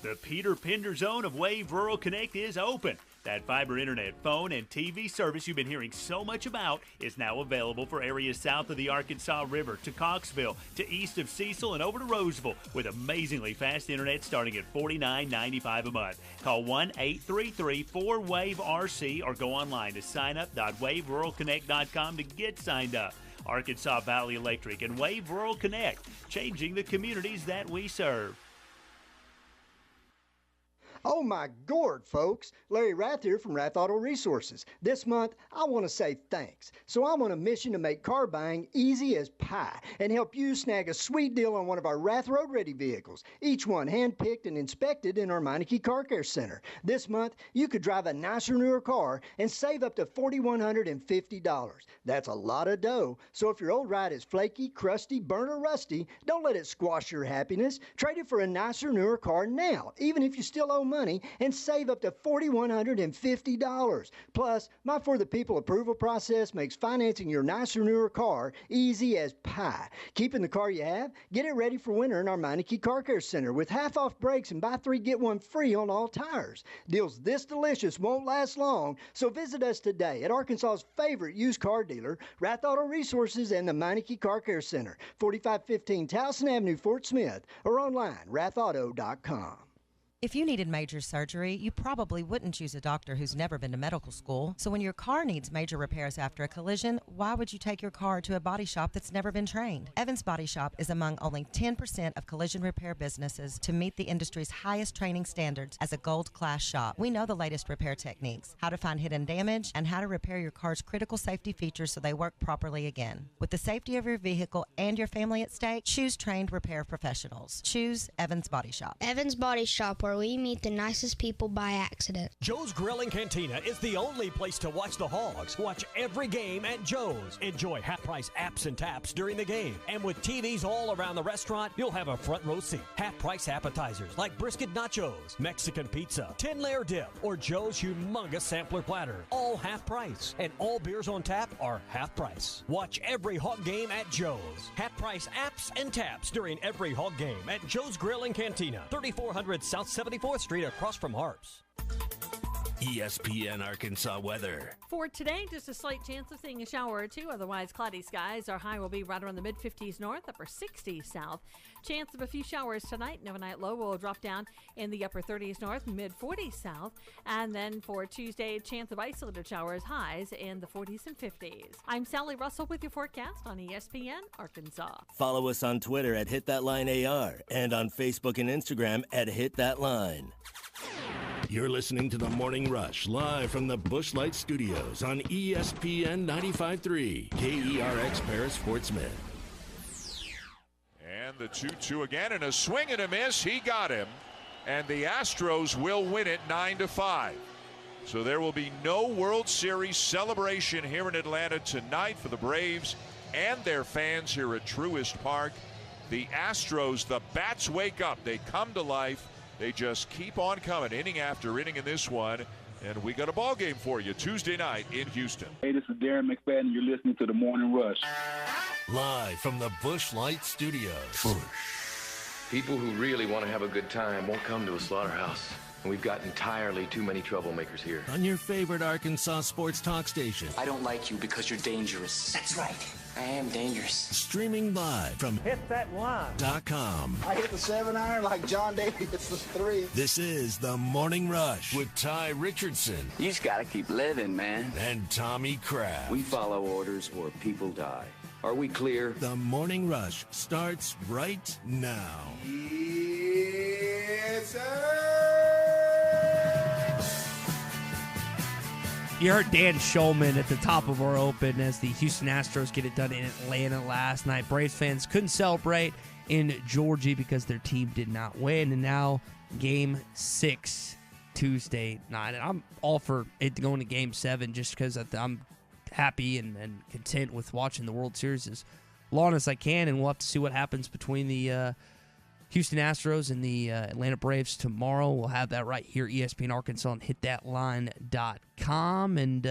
The Peter Pender Zone of Wave Rural Connect is open. That fiber internet, phone, and TV service you've been hearing so much about is now available for areas south of the Arkansas River, to Coxville, to east of Cecil, and over to Roseville, with amazingly fast internet starting at $49.95 a month. Call 1-833-4WAVE-RC or go online to signup.waveruralconnect.com to get signed up. Arkansas Valley Electric and Wave Rural Connect, changing the communities that we serve. Oh my gourd, folks. Larry Rath here from Rath Auto Resources. This month, I want to say thanks. So I'm on a mission to make car buying easy as pie and help you snag a sweet deal on one of our Rath Road Ready vehicles, each one hand-picked and inspected in our Meineke Car Care Center. This month, you could drive a nicer, newer car and save up to $4,150. That's a lot of dough. So if your old ride is flaky, crusty, burnt, or rusty, don't let it squash your happiness. Trade it for a nicer, newer car now, even if you still owe money, and save up to $4,150. Plus, my For the People approval process makes financing your nicer, newer car easy as pie. Keeping the car you have? Get it ready for winter in our Meineke Car Care Center with half-off brakes and buy 3, get 1 free on all tires. Deals this delicious won't last long, so visit us today at Arkansas's favorite used car dealer, Rath Auto Resources and the Meineke Car Care Center, 4515 Towson Avenue, Fort Smith, or online, rathauto.com. If you needed major surgery, you probably wouldn't choose a doctor who's never been to medical school. So when your car needs major repairs after a collision, why would you take your car to a body shop that's never been trained? Evans Body Shop is among only 10% of collision repair businesses to meet the industry's highest training standards as a gold class shop. We know the latest repair techniques, how to find hidden damage, and how to repair your car's critical safety features so they work properly again. With the safety of your vehicle and your family at stake, choose trained repair professionals. Choose Evans Body Shop. Evans Body Shop, where we meet the nicest people by accident. Joe's Grill and Cantina is the only place to watch the Hogs. Watch every game at Joe's. Enjoy half-price apps and taps during the game. And with TVs all around the restaurant, you'll have a front row seat. Half-price appetizers like brisket nachos, Mexican pizza, 10-layer dip, or Joe's humongous sampler platter. All half price. And all beers on tap are half price. Watch every Hog game at Joe's. Half-price apps and taps during every Hog game at Joe's Grill and Cantina. 3400 South 74th Street across from Harps. ESPN Arkansas weather. For today, just a slight chance of seeing a shower or two, otherwise cloudy skies. Our high will be right around the mid-50s north, upper 60s south. Chance of a few showers tonight. And overnight low will drop down in the upper 30s north, mid-40s south. And then for Tuesday, chance of isolated showers, highs in the 40s and 50s. I'm Sally Russell with your forecast on ESPN Arkansas. Follow us on Twitter at HitThatLineAR and on Facebook and Instagram at HitThatLine. You're listening to The Morning Rush, live from the Busch Light Studios on ESPN 95.3, KERX Paris, Fort Smith. And the 2-2 again, and a swing and a miss. He got him. And the Astros will win it 9-5. So there will be no World Series celebration here in Atlanta tonight for the Braves and their fans here at Truist Park. The Astros, the bats wake up. They come to life. They just keep on coming, inning after inning in this one. And we got a ball game for you Tuesday night in Houston. Hey, this is Darren McFadden. You're listening to The Morning Rush. Live from the Busch Light Studios. People who really want to have a good time won't come to a slaughterhouse. And we've got entirely too many troublemakers here. On your favorite Arkansas sports talk station. I don't like you because you're dangerous. That's right. I am dangerous. Streaming live from HitThatLine.com. I hit the 7-iron like John Daly hits the 3. This is The Morning Rush with Ty Richardson. You just gotta keep living, man. And Tommy Kraft. We follow orders or people die. Are we clear? The Morning Rush starts right now. Yes, sir. You heard Dan Shulman at the top of our open as the Houston Astros get it done in Atlanta last night. Braves fans couldn't celebrate in Georgia because their team did not win. And now Game 6 Tuesday night. And I'm all for it going to Game 7 just because I'm happy and content with watching the World Series as long as I can. And we'll have to see what happens between the Houston Astros and the Atlanta Braves tomorrow. We'll have that right here, ESPN Arkansas, and HitThatLine.com. And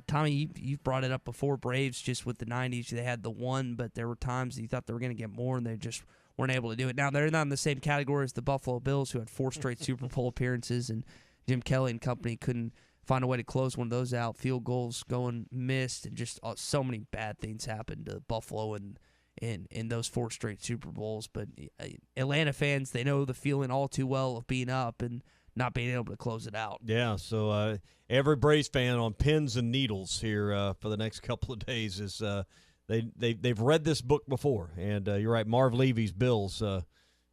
Tommy, you've brought it up before. Braves, just with the 90s, they had the one, but there were times that you thought they were going to get more, and they just weren't able to do it. Now, they're not in the same category as the Buffalo Bills, who had 4 straight Super Bowl appearances, and Jim Kelly and company couldn't find a way to close one of those out. Field goals going missed, and just so many bad things happened to Buffalo and in those 4 straight Super Bowls. But Atlanta fans, they know the feeling all too well of being up and not being able to close it out. Yeah, so every Braves fan on pins and needles here for the next couple of days is they've read this book before. And you're right, Marv Levy's Bills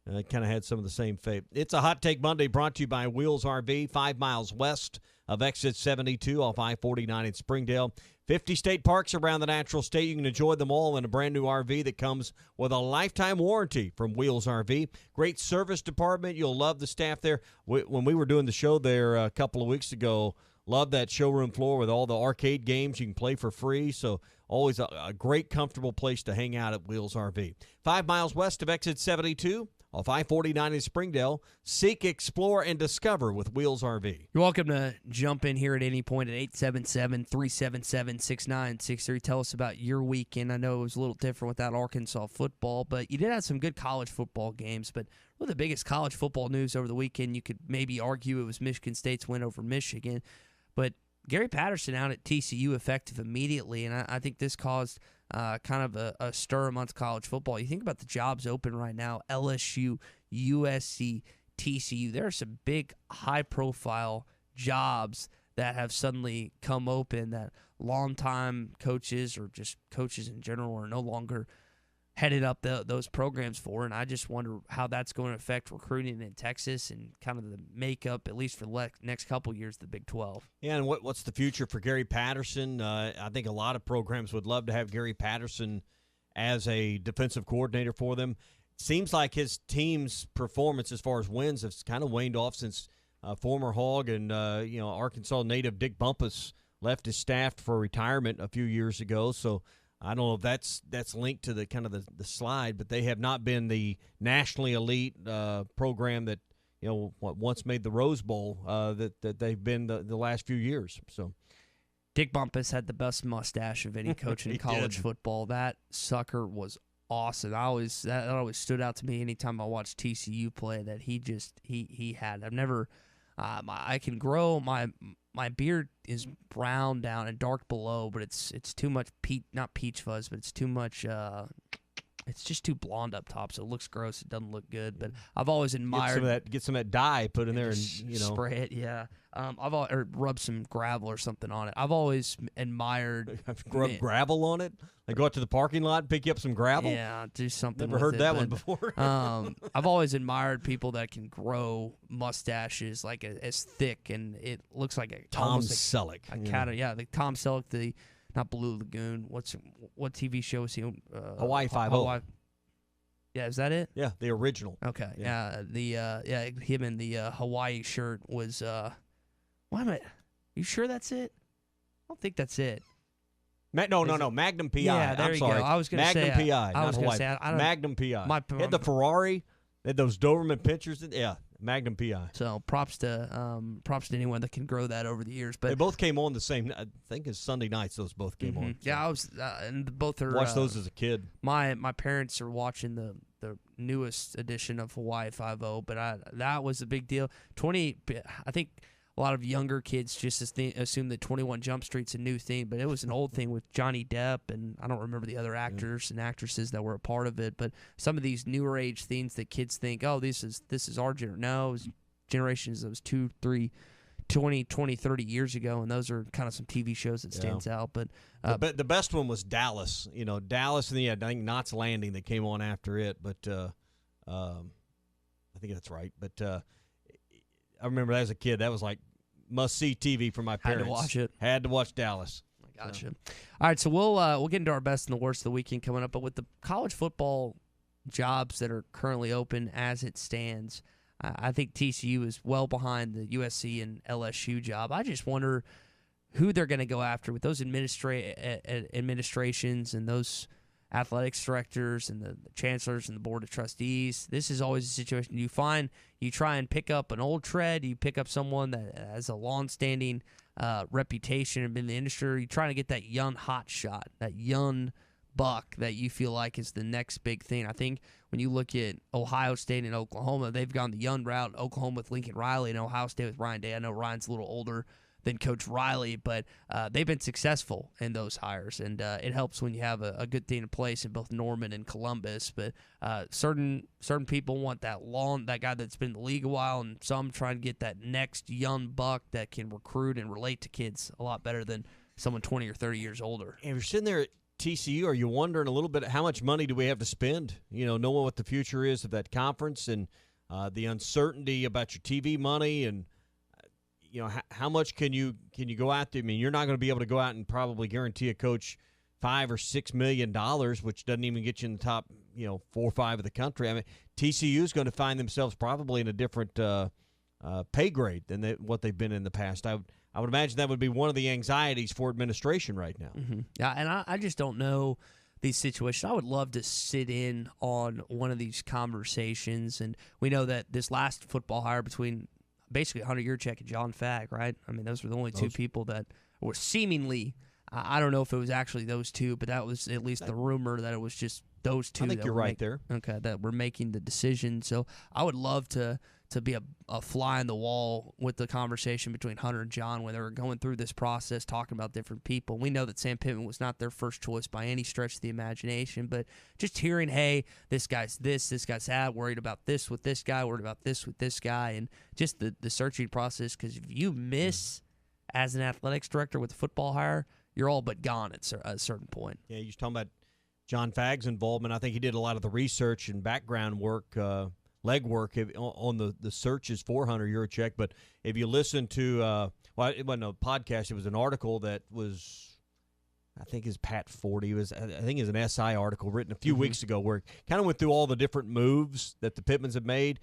kind of had some of the same fate. It's a Hot Take Monday brought to you by Wheels RV, 5 miles west of Exit 72 off I-49 in Springdale. 50 state parks around the natural state. You can enjoy them all in a brand-new RV that comes with a lifetime warranty from Wheels RV. Great service department. You'll love the staff there. When we were doing the show there a couple of weeks ago, loved that showroom floor with all the arcade games you can play for free. So always a great, comfortable place to hang out at Wheels RV. 5 miles west of Exit 72 off I-49 in Springdale. Seek, explore, and discover with Wheels RV. You're welcome to jump in here at any point at 877-377-6963. Tell us about your weekend. I know it was a little different without Arkansas football, but you did have some good college football games. But one of the biggest college football news over the weekend, you could maybe argue it was Michigan State's win over Michigan. But Gary Patterson out at TCU effective immediately, and I think this caused kind of a stir amongst college football. You think about the jobs open right now, LSU, USC, TCU. There are some big, high-profile jobs that have suddenly come open that longtime coaches or just coaches in general are no longer headed up those programs for, and I just wonder how that's going to affect recruiting in Texas and kind of the makeup, at least for the next couple years, of the Big 12. Yeah, and what's the future for Gary Patterson? I think a lot of programs would love to have Gary Patterson as a defensive coordinator for them. Seems like his team's performance as far as wins has kind of waned off since former Hog and Arkansas native Dick Bumpus left his staff for retirement a few years ago, so I don't know if that's linked to the kind of the slide, but they have not been the nationally elite program that once made the Rose Bowl that they've been the last few years. So Dick Bumpus had the best mustache of any coach in college football. That sucker was awesome. That always stood out to me anytime I watched TCU play. That he had. I've never. I can grow my beard is brown down and dark below, but it's too much not peach fuzz, but it's too much. It's just too blonde up top, so it looks gross. It doesn't look good. But I've always admired get some of that dye put in there and spray it. Yeah, or rub some gravel or something on it. I've always admired rub gravel on it. Like go out to the parking lot, pick you up some gravel. Yeah, do something. Never heard that one before. I've always admired people that can grow mustaches like as thick, and it looks like a Tom Selleck. The Tom Selleck, not Blue Lagoon. What TV show is he? Hawaii Five-0. Yeah, is that it? Yeah, the original. Okay. Yeah. Him in the Hawaii shirt was. Why am I? You sure that's it? I don't think that's it. No. Magnum PI. Yeah, there I'm you sorry. go. I was going to say. Magnum PI. I was going to say. Magnum PI. He had the Ferrari. They had those Doberman pictures. Yeah. Magnum PI. So props to anyone that can grow that over the years. But they both came on the same. I think it's Sunday nights. Those both came on. So. Yeah, I was, and both are. Watched those as a kid. My parents are watching the newest edition of Hawaii Five-0, but that was a big deal. I think a lot of younger kids just assume that 21 Jump Street's a new thing, but it was an old thing with Johnny Depp, and I don't remember the other actors and actresses that were a part of it. But some of these newer age things that kids think, oh, this is our generation. No, it was generations that was 2, 3, 20, 30 years ago, and those are kind of some TV shows that stands out. But the best one was Dallas. Dallas, and I think Knots Landing that came on after it. But I think that's right. But I remember as a kid, that was like must-see TV for my parents. Had to watch it. Had to watch Dallas. I gotcha. All right, so we'll get into our best and the worst of the weekend coming up. But with the college football jobs that are currently open as it stands, I think TCU is well behind the USC and LSU job. I just wonder who they're going to go after with those administrations and those athletics directors and the chancellors and the board of trustees. This is always a situation you try and pick up an old tread, you pick up someone that has a long-standing reputation in the industry. You're trying to get that young hot shot, that young buck that you feel like is the next big thing. I think when you look at Ohio State and Oklahoma, they've gone the young route. Oklahoma with Lincoln Riley and Ohio State with Ryan Day. I know Ryan's a little older than Coach Riley, but they've been successful in those hires, and it helps when you have a good team in place in both Norman and Columbus. But certain people want that guy that's been in the league a while, and some try to get that next young buck that can recruit and relate to kids a lot better than someone 20 or 30 years older. And if you're sitting there at TCU, are you wondering a little bit how much money do we have to spend? Knowing what the future is of that conference and the uncertainty about your TV money and how much can you go out there? I mean, you're not going to be able to go out and probably guarantee a coach $5 or $6 million, which doesn't even get you in the top 4 or 5 of the country. I mean, TCU is going to find themselves probably in a different pay grade than what they've been in the past. I would imagine that would be one of the anxieties for administration right now. Mm-hmm. Yeah, and I just don't know these situations. I would love to sit in on one of these conversations, and we know that this last football hire between basically Hunter Yurchek and John Fagg, right? I mean, those were the only two people that were seemingly I don't know if it was actually those two, but that was at least the rumor that it was just those two. I think you're right there. Okay, that were making the decision. So I would love to be a fly on the wall with the conversation between Hunter and John when they were going through this process, talking about different people. We know that Sam Pittman was not their first choice by any stretch of the imagination, but just hearing, hey, this guy's this guy's that, worried about this with this guy, worried about this with this guy, and just the searching process, because if you miss as an athletics director with a football hire, you're all but gone at a certain point. Yeah, you're talking about John Fagg's involvement. I think he did a lot of the research and background work, legwork on the searches for Hunter Yurchek. But if you listen to, it wasn't a podcast, it was an article that was, I think is Pat Forty. I think it's an SI article written a few weeks ago where it kind of went through all the different moves that the Pittmans have made.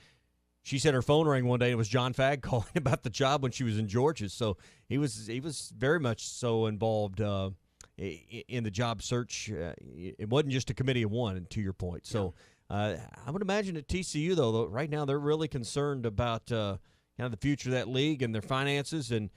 She said her phone rang one day and it was John Fagg calling about the job when she was in Georgia. So he was very much so involved in the job search. It wasn't just a committee of one, to your point. So I would imagine at TCU, though, right now they're really concerned about kind of the future of that league and their finances and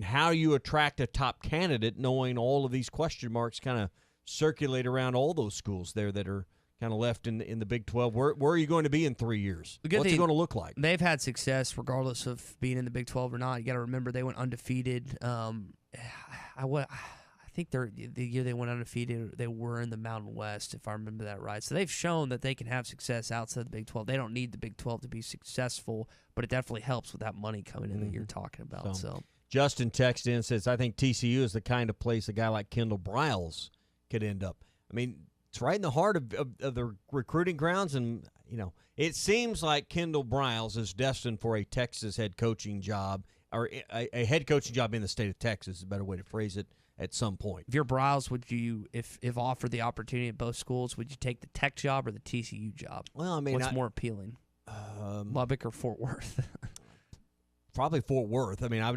how you attract a top candidate, knowing all of these question marks kind of circulate around all those schools there that are kind of left in the Big 12. Where are you going to be in 3 years? What's it going to look like? They've had success regardless of being in the Big 12 or not. You got to remember they went undefeated. I think the year they went undefeated, they were in the Mountain West, if I remember that right. So they've shown that they can have success outside the Big 12. They don't need the Big 12 to be successful, but it definitely helps with that money coming in that you're talking about. So Justin texted in and says, I think TCU is the kind of place a guy like Kendall Briles could end up. I mean, it's right in the heart of the recruiting grounds, and it seems like Kendall Briles is destined for a Texas head coaching job, or a head coaching job in the state of Texas is a better way to phrase it at some point. If you're Briles, would you, if offered the opportunity at both schools, would you take the Tech job or the TCU job? Well, I mean, what's more appealing, Lubbock or Fort Worth? Probably Fort Worth. I mean, I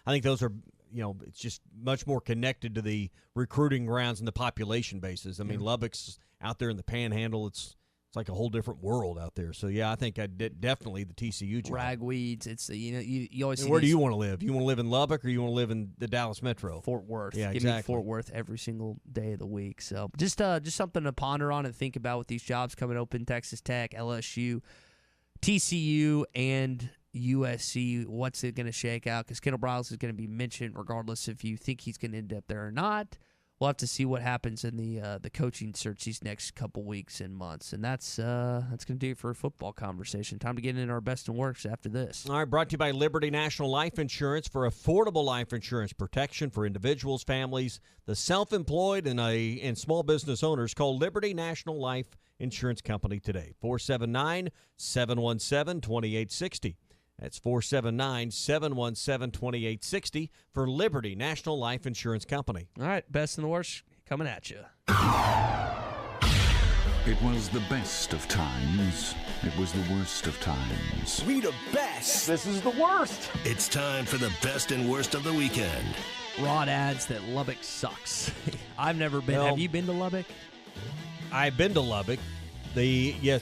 think those are. It's just much more connected to the recruiting grounds and the population bases. I mean, Lubbock's out there in the Panhandle. It's like a whole different world out there. So yeah, I think definitely the TCU job. Ragweeds. It's you always. And where do you want to live? You want to live in Lubbock or you want to live in the Dallas metro? Fort Worth. Yeah, Give me Fort Worth every single day of the week. So just something to ponder on and think about with these jobs coming open. Texas Tech, LSU, TCU, and USC. What's it going to shake out? Because Kendall Briles is going to be mentioned regardless if you think he's going to end up there or not. We'll have to see what happens in the coaching search these next couple weeks and months. And that's going to do it for a football conversation. Time to get into our best and worst after this. All right, brought to you by Liberty National Life Insurance for affordable life insurance protection for individuals, families, the self-employed, and small business owners. Call Liberty National Life Insurance Company today. 479-717-2860. That's 479-717-2860 for Liberty National Life Insurance Company. All right, best and the worst coming at you. It was the best of times. It was the worst of times. We the best. This is the worst. It's time for the best and worst of the weekend. Rod adds that Lubbock sucks. I've never been. Have you been to Lubbock? I've been to Lubbock. A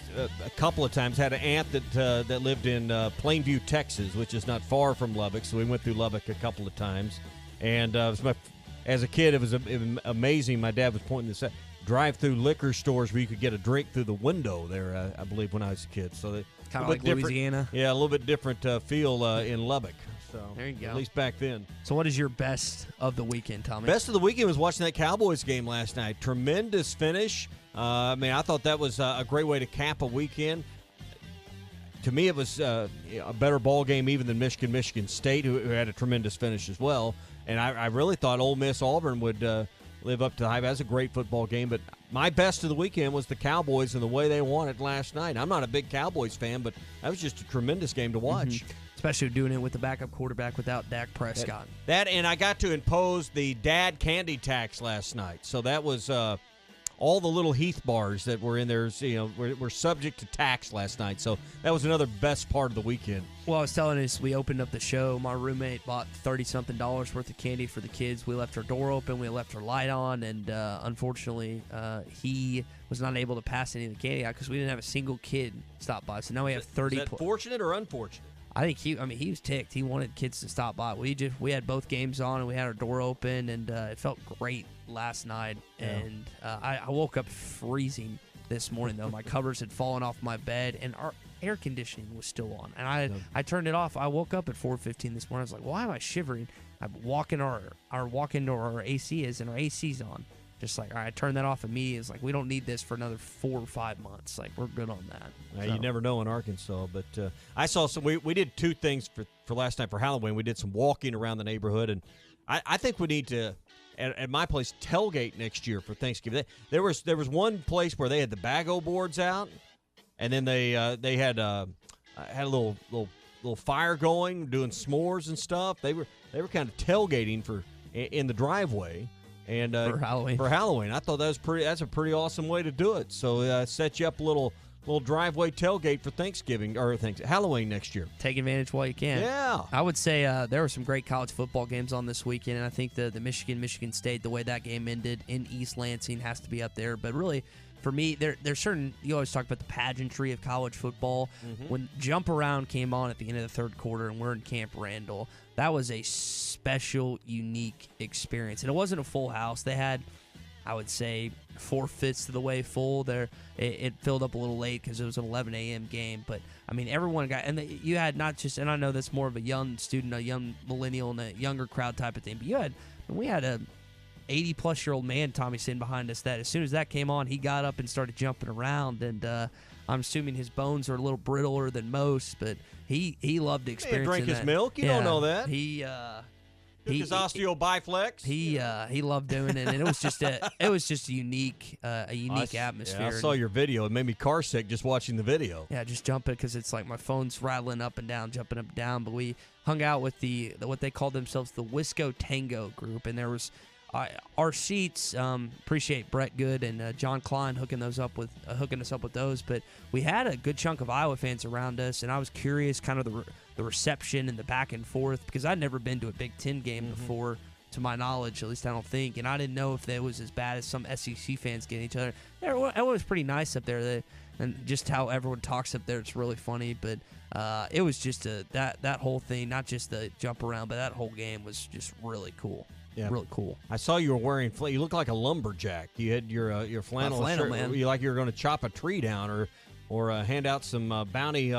couple of times. Had an aunt that lived in Plainview, Texas, which is not far from Lubbock, so we went through Lubbock a couple of times. And as a kid, it was amazing. My dad was pointing this out. Drive-through liquor stores where you could get a drink through the window there, I believe, when I was a kid. So kind of like Louisiana? Yeah, a little bit different feel in Lubbock. So there you go. At least back then. So what is your best of the weekend, Tommy? Best of the weekend was watching that Cowboys game last night. Tremendous finish. I thought that was a great way to cap a weekend. To me, it was a better ball game even than Michigan State, who had a tremendous finish as well. And I really thought Ole Miss Auburn would live up to the hype. That was a great football game, but my best of the weekend was the Cowboys and the way they won it last night. I'm not a big Cowboys fan, but that was just a tremendous game to watch. Especially doing it with the backup quarterback without Dak Prescott. That and I got to impose the dad candy tax last night. So that was all the little Heath bars that were in there, were subject to tax last night. So that was another best part of the weekend. Well, I was telling us, we opened up the show. My roommate bought $30-something worth of candy for the kids. We left our door open. We left our light on. And unfortunately, he was not able to pass any of the candy out because we didn't have a single kid stop by. So now we have 30. Is that fortunate or unfortunate? I think he was ticked. He wanted kids to stop by. We had both games on and we had our door open, and it felt great last night. Yeah. And I woke up freezing this morning though. My covers had fallen off my bed and our air conditioning was still on. And I turned it off. I woke up at 4:15 this morning. I was like, why am I shivering? I walk into our AC is, and our AC's on. Just like, all right, turn that off immediately. It's like, we don't need this for another 4 or 5 months. Like, we're good on that. You never know in Arkansas. But I saw some. We did two things for last night for Halloween. We did some walking around the neighborhood, and I think we need to, at my place, tailgate next year for Thanksgiving. There was one place where they had the bago boards out, and then they had a little fire going, doing s'mores and stuff. They were kind of tailgating in the driveway. And for Halloween, I thought that's a pretty awesome way to do it. So set you up a little driveway tailgate for Thanksgiving or Halloween next year. Take advantage while you can. Yeah, I would say there were some great college football games on this weekend, and I think the Michigan State, the way that game ended in East Lansing, has to be up there. But really, for me, there's certain, you always talk about the pageantry of college football. When Jump Around came on at the end of the third quarter and we're in Camp Randall, that was a special, unique experience. And it wasn't a full house. They had, I would say, 4/5 of the way full. There, it filled up a little late because it was an 11 a.m. game. But, I mean, everyone got, and you had not just, and I know that's more of a young student, a young millennial, and a younger crowd type of thing, but we had a 80-plus-year-old man, Tommy, sitting behind us, that as soon as that came on, he got up and started jumping around, and I'm assuming his bones are a little brittler than most, but he loved experiencing that. He drank his milk? You don't know that. He his osteobiflex. He loved doing it, and it was just a unique atmosphere. Yeah, I saw your video. It made me car sick just watching the video. Yeah, just jumping because it's like my phone's rattling up and down, jumping up and down. But we hung out with the what they called themselves the Wisco Tango group, and there was our seats. Appreciate Brett Good and John Klein hooking us up with those. But we had a good chunk of Iowa fans around us, and I was curious, kind of the reception and the back and forth, because I'd never been to a Big Ten game before, to my knowledge, at least I don't think, and I didn't know if it was as bad as some SEC fans getting each other. It was pretty nice up there, and just how everyone talks up there, it's really funny. But it was just that whole thing, not just the jump around, but that whole game was just really cool. Yeah, really cool. I saw you were wearing. You look like a lumberjack. You had your flannel shirt. Man. You like you were going to chop a tree down or hand out some bounty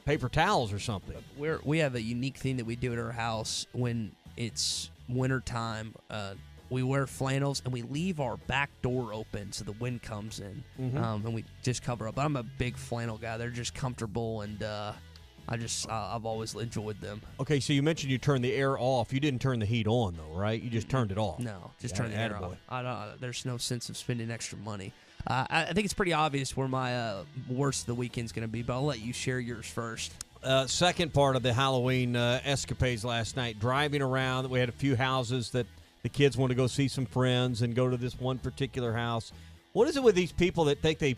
paper towels or something. We have a unique thing that we do at our house when it's wintertime. We wear flannels and we leave our back door open so the wind comes in, and we just cover up. I'm a big flannel guy. They're just comfortable, and I've always enjoyed them. Okay, so you mentioned you turned the air off. You didn't turn the heat on, though, right? You just turned it off. No, just turned the air off. There's no sense of spending extra money. I think it's pretty obvious where my worst of the weekend's going to be, but I'll let you share yours first. Second part of the Halloween escapades last night, driving around. We had a few houses that the kids want to go see some friends and go to this one particular house. What is it with these people that think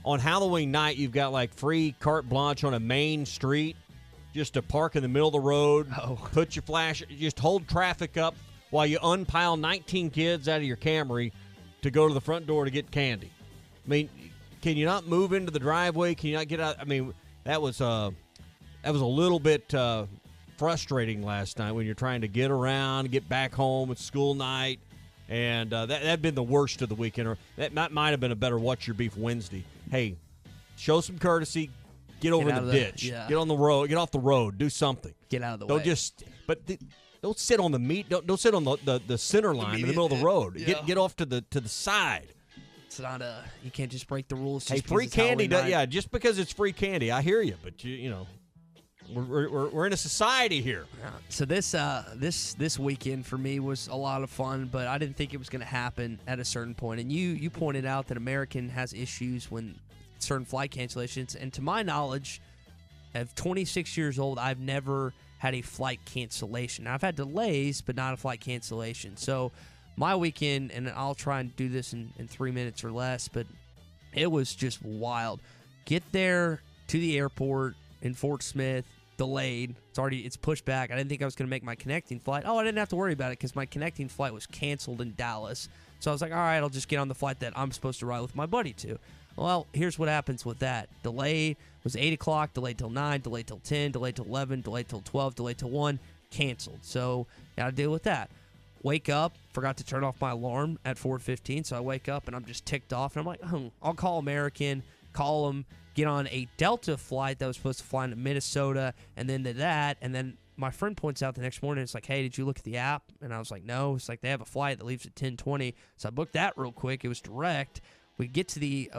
on Halloween night, you've got like free carte blanche on a main street just to park in the middle of the road, put your flash, just hold traffic up while you unpile 19 kids out of your Camry to go to the front door to get candy. I mean, can you not move into the driveway? Can you not get out? I mean, that was a little bit frustrating last night when you're trying to get around, get back home. It's school night, and that'd been the worst of the weekend. Or that might have been a better What's Your Beef Wednesday. Hey, show some courtesy. Get over in the ditch. Yeah. Get on the road. Get off the road. Do something. Get out of the way. Don't sit on the meat. Don't sit on the center line in the middle of the road. Yeah. Get off to the side. It's not you can't just break the rules. Hey, free candy. Just because it's free candy, I hear you, but you know. We're in a society here. So this weekend for me was a lot of fun, but I didn't think it was going to happen at a certain point. And you pointed out that American has issues when certain flight cancellations. And to my knowledge, at 26 years old, I've never had a flight cancellation. Now, I've had delays, but not a flight cancellation. So my weekend, and I'll try and do this in 3 minutes or less, but it was just wild. Get there to the airport in Fort Smith, delayed. It's pushed back. I didn't think I was going to make my connecting flight. Oh, I didn't have to worry about it because my connecting flight was canceled in Dallas. So I was like, all right, I'll just get on the flight that I'm supposed to ride with my buddy to. Well, here's what happens with that. Delay was 8 o'clock, delayed till 9, delayed till 10, delayed till 11, delayed till 12, delayed till 1, canceled. So got to deal with that. Wake up, forgot to turn off my alarm at 4:15, so I wake up and I'm just ticked off. And I'm like, I'll call American, call them, get on a Delta flight that was supposed to fly into Minnesota, and then to that. And then my friend points out the next morning, it's like, hey, did you look at the app? And I was like, no. It's like, they have a flight that leaves at 10:20. So I booked that real quick. It was direct. We get to the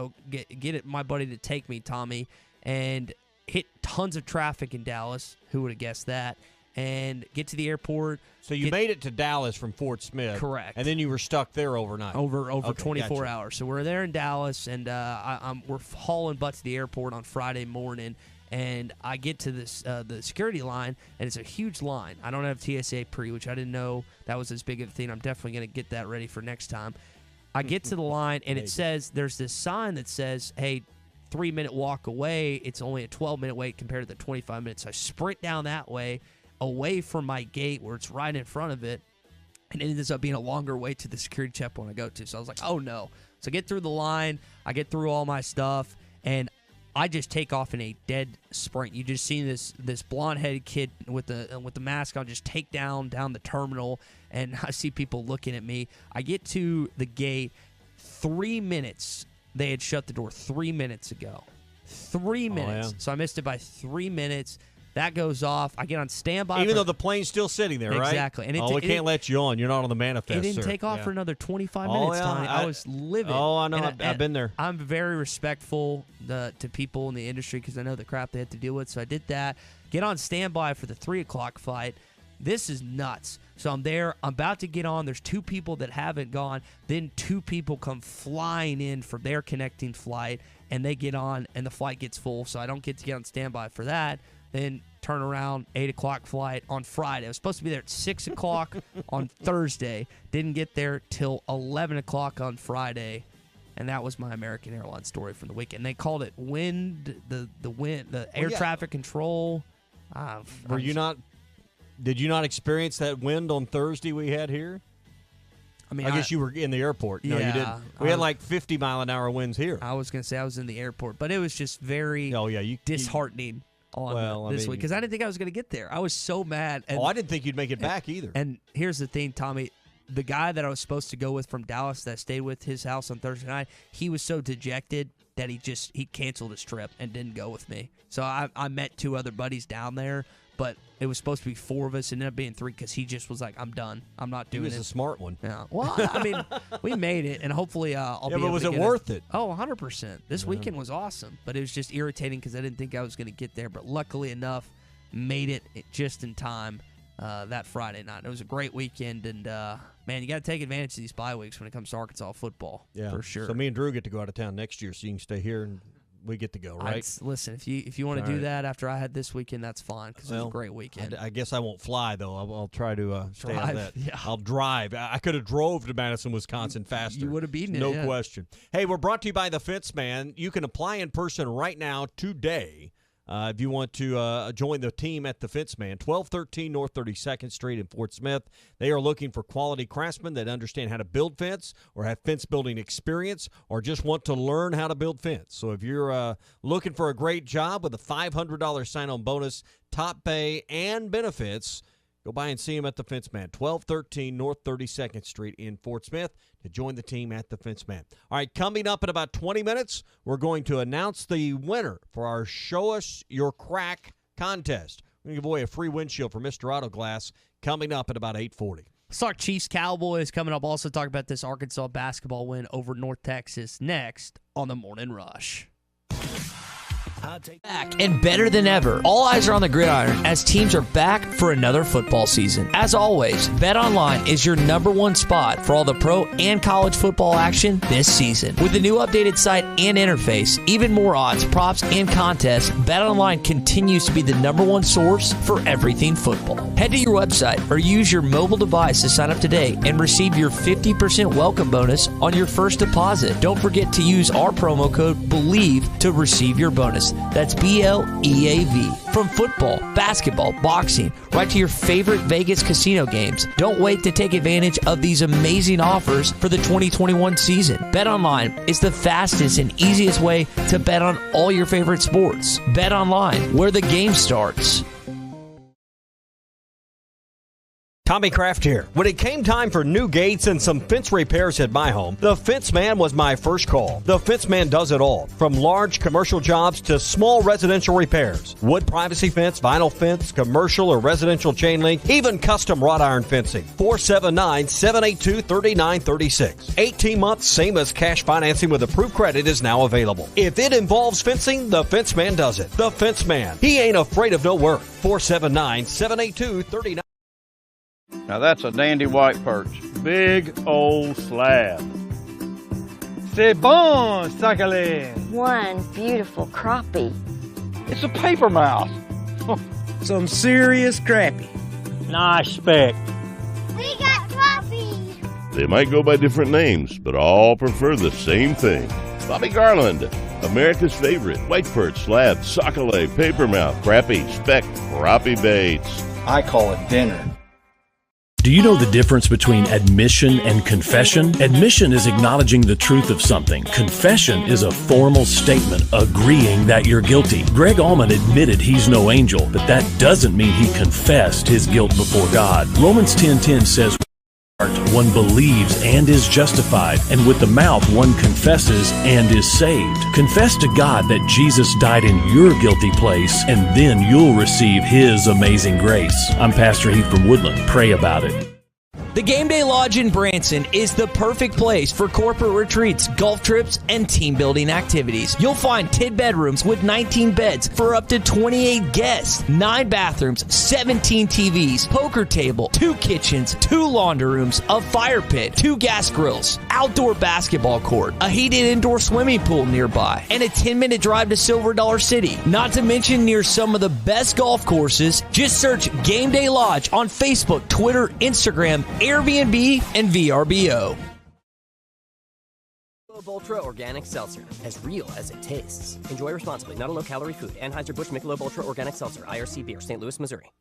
my buddy to take me, Tommy, and hit tons of traffic in Dallas. Who would have guessed that? And get to the airport. So you made it to Dallas from Fort Smith. Correct. And then you were stuck there overnight. Over Okay, 24 gotcha. hours. So we're there in Dallas, and we're hauling butt to the airport on Friday morning. And I get to this the security line, and it's a huge line. I don't have TSA pre, which I didn't know that was as big of a thing. I'm definitely going to get that ready for next time. I get to the line, and it says, there's this sign that says, hey, 3-minute walk away. It's only a 12-minute wait compared to the 25 minutes. So I sprint down that way, away from my gate where it's right in front of it, and it ends up being a longer wait to the security checkpoint I go to. So I was like, oh no. So I get through the line, I get through all my stuff, and I just take off in a dead sprint. You just see this blonde-headed kid with the mask on just take down the terminal, and I see people looking at me. I get to the gate, 3 minutes. They had shut the door 3 minutes ago. 3 minutes. Yeah. So I missed it by 3 minutes. That goes off. I get on standby. Even though the plane's still sitting there, right? Exactly. And we can't let you on. You're not on the manifest, It didn't sir. take off Yeah. for another 25 minutes, yeah. Tommy. I was livid. Oh, I know. And I've been there. I'm very respectful to people in the industry because I know the crap they had to deal with. So I did that. Get on standby for the 3 o'clock flight. This is nuts. So I'm there. I'm about to get on. There's 2 people that haven't gone. Then 2 people come flying in for their connecting flight, and they get on, and the flight gets full. So I don't get to get on standby for that. Then turn around, 8 o'clock flight on Friday. I was supposed to be there at 6 o'clock on Thursday. Didn't get there till 11 o'clock on Friday. And that was my American Airlines story from the weekend. They called it the air traffic control. Did you not experience that wind on Thursday we had here? I mean, I guess you were in the airport. No, Yeah, you didn't. We had like 50-mile-an-hour winds here. I was going to say I was in the airport, but it was just very disheartening on this week because I didn't think I was going to get there. I was so mad. And, I didn't think you'd make it back either. And here's the thing, Tommy. The guy that I was supposed to go with from Dallas that I stayed with his house on Thursday night, he was so dejected that he canceled his trip and didn't go with me. So I met 2 other buddies down there, but it was supposed to be 4 of us. It ended up being 3 because he just was like, I'm done. I'm not doing it. He was a smart one. Yeah. Well, I mean, we made it, and hopefully I'll be able to was it get worth it? Oh, 100%. This weekend was awesome, but it was just irritating because I didn't think I was going to get there. But luckily enough, made it just in time that Friday night. It was a great weekend, and, man, you got to take advantage of these bye weeks when it comes to Arkansas football, for sure. So me and Drew get to go out of town next year, so you can stay here and we get to go, right? Listen, if you want to do that after I had this weekend, that's fine because it was a great weekend. I guess I won't fly, though. I'll try to stay out of that. Yeah. I'll drive. I could have drove to Madison, Wisconsin faster. You would have beaten it. No question. Hey, we're brought to you by The Fence Man. You can apply in person right now today. If you want to join the team at the Fence Man, 1213 North 32nd Street in Fort Smith. They are looking for quality craftsmen that understand how to build fence or have fence building experience or just want to learn how to build fence. So if you're looking for a great job with a $500 sign-on bonus, top pay, and benefits, go by and see him at the Fence Man, 1213 North 32nd Street in Fort Smith, to join the team at the Fence Man. All right, coming up in about 20 minutes, we're going to announce the winner for our Show Us Your Crack contest. We're going to give away a free windshield for Mr. Auto Glass coming up at about 8:40. Let's talk Chiefs Cowboys coming up. Also talk about this Arkansas basketball win over North Texas next on the Morning Rush. Back and better than ever. All eyes are on the gridiron as teams are back for another football season. As always, BetOnline is your #1 spot for all the pro and college football action this season. With the new updated site and interface, even more odds, props, and contests, BetOnline continues to be the #1 source for everything football. Head to your website or use your mobile device to sign up today and receive your 50% welcome bonus on your first deposit. Don't forget to use our promo code BELIEVE to receive your bonus. That's BLEAV. From football, basketball, boxing, right to your favorite Vegas casino games. Don't wait to take advantage of these amazing offers for the 2021 season. BetOnline is the fastest and easiest way to bet on all your favorite sports. BetOnline, where the game starts. Tommy Kraft here. When it came time for new gates and some fence repairs at my home, the Fence Man was my first call. The Fence Man does it all, from large commercial jobs to small residential repairs. Wood privacy fence, vinyl fence, commercial or residential chain link, even custom wrought iron fencing. 479-782-3936. 18 months, same as cash financing with approved credit is now available. If it involves fencing, the Fence Man does it. The Fence Man. He ain't afraid of no work. 479-782-3936. Now that's a dandy white perch. Big old slab. C'est bon, sacalé. One beautiful crappie. It's a paper mouse. Some serious crappie. Nice speck. We got crappie. They might go by different names, but all prefer the same thing. Bobby Garland, America's favorite. White perch, slab, sacalé, paper mouth, crappie, speck, crappie baits. I call it dinner. Do you know the difference between admission and confession? Admission is acknowledging the truth of something. Confession is a formal statement agreeing that you're guilty. Greg Allman admitted he's no angel, but that doesn't mean he confessed his guilt before God. Romans 10:10 says, one believes and is justified, and with the mouth one confesses and is saved. Confess to God that Jesus died in your guilty place, and then you'll receive His amazing grace. I'm Pastor Heath from Woodland. Pray about it. The Game Day Lodge in Branson is the perfect place for corporate retreats, golf trips, and team building activities. You'll find 10 bedrooms with 19 beds for up to 28 guests, 9 bathrooms, 17 TVs, poker table, 2 kitchens, 2 laundry rooms, a fire pit, 2 gas grills, outdoor basketball court, a heated indoor swimming pool nearby, and a 10-minute drive to Silver Dollar City. Not to mention near some of the best golf courses. Just search Game Day Lodge on Facebook, Twitter, Instagram, Airbnb, and VRBO. Michelob Ultra Organic Seltzer, as real as it tastes. Enjoy responsibly. Not a low-calorie food. Anheuser-Busch Michelob Ultra Organic Seltzer, IRC Beer, St. Louis, Missouri.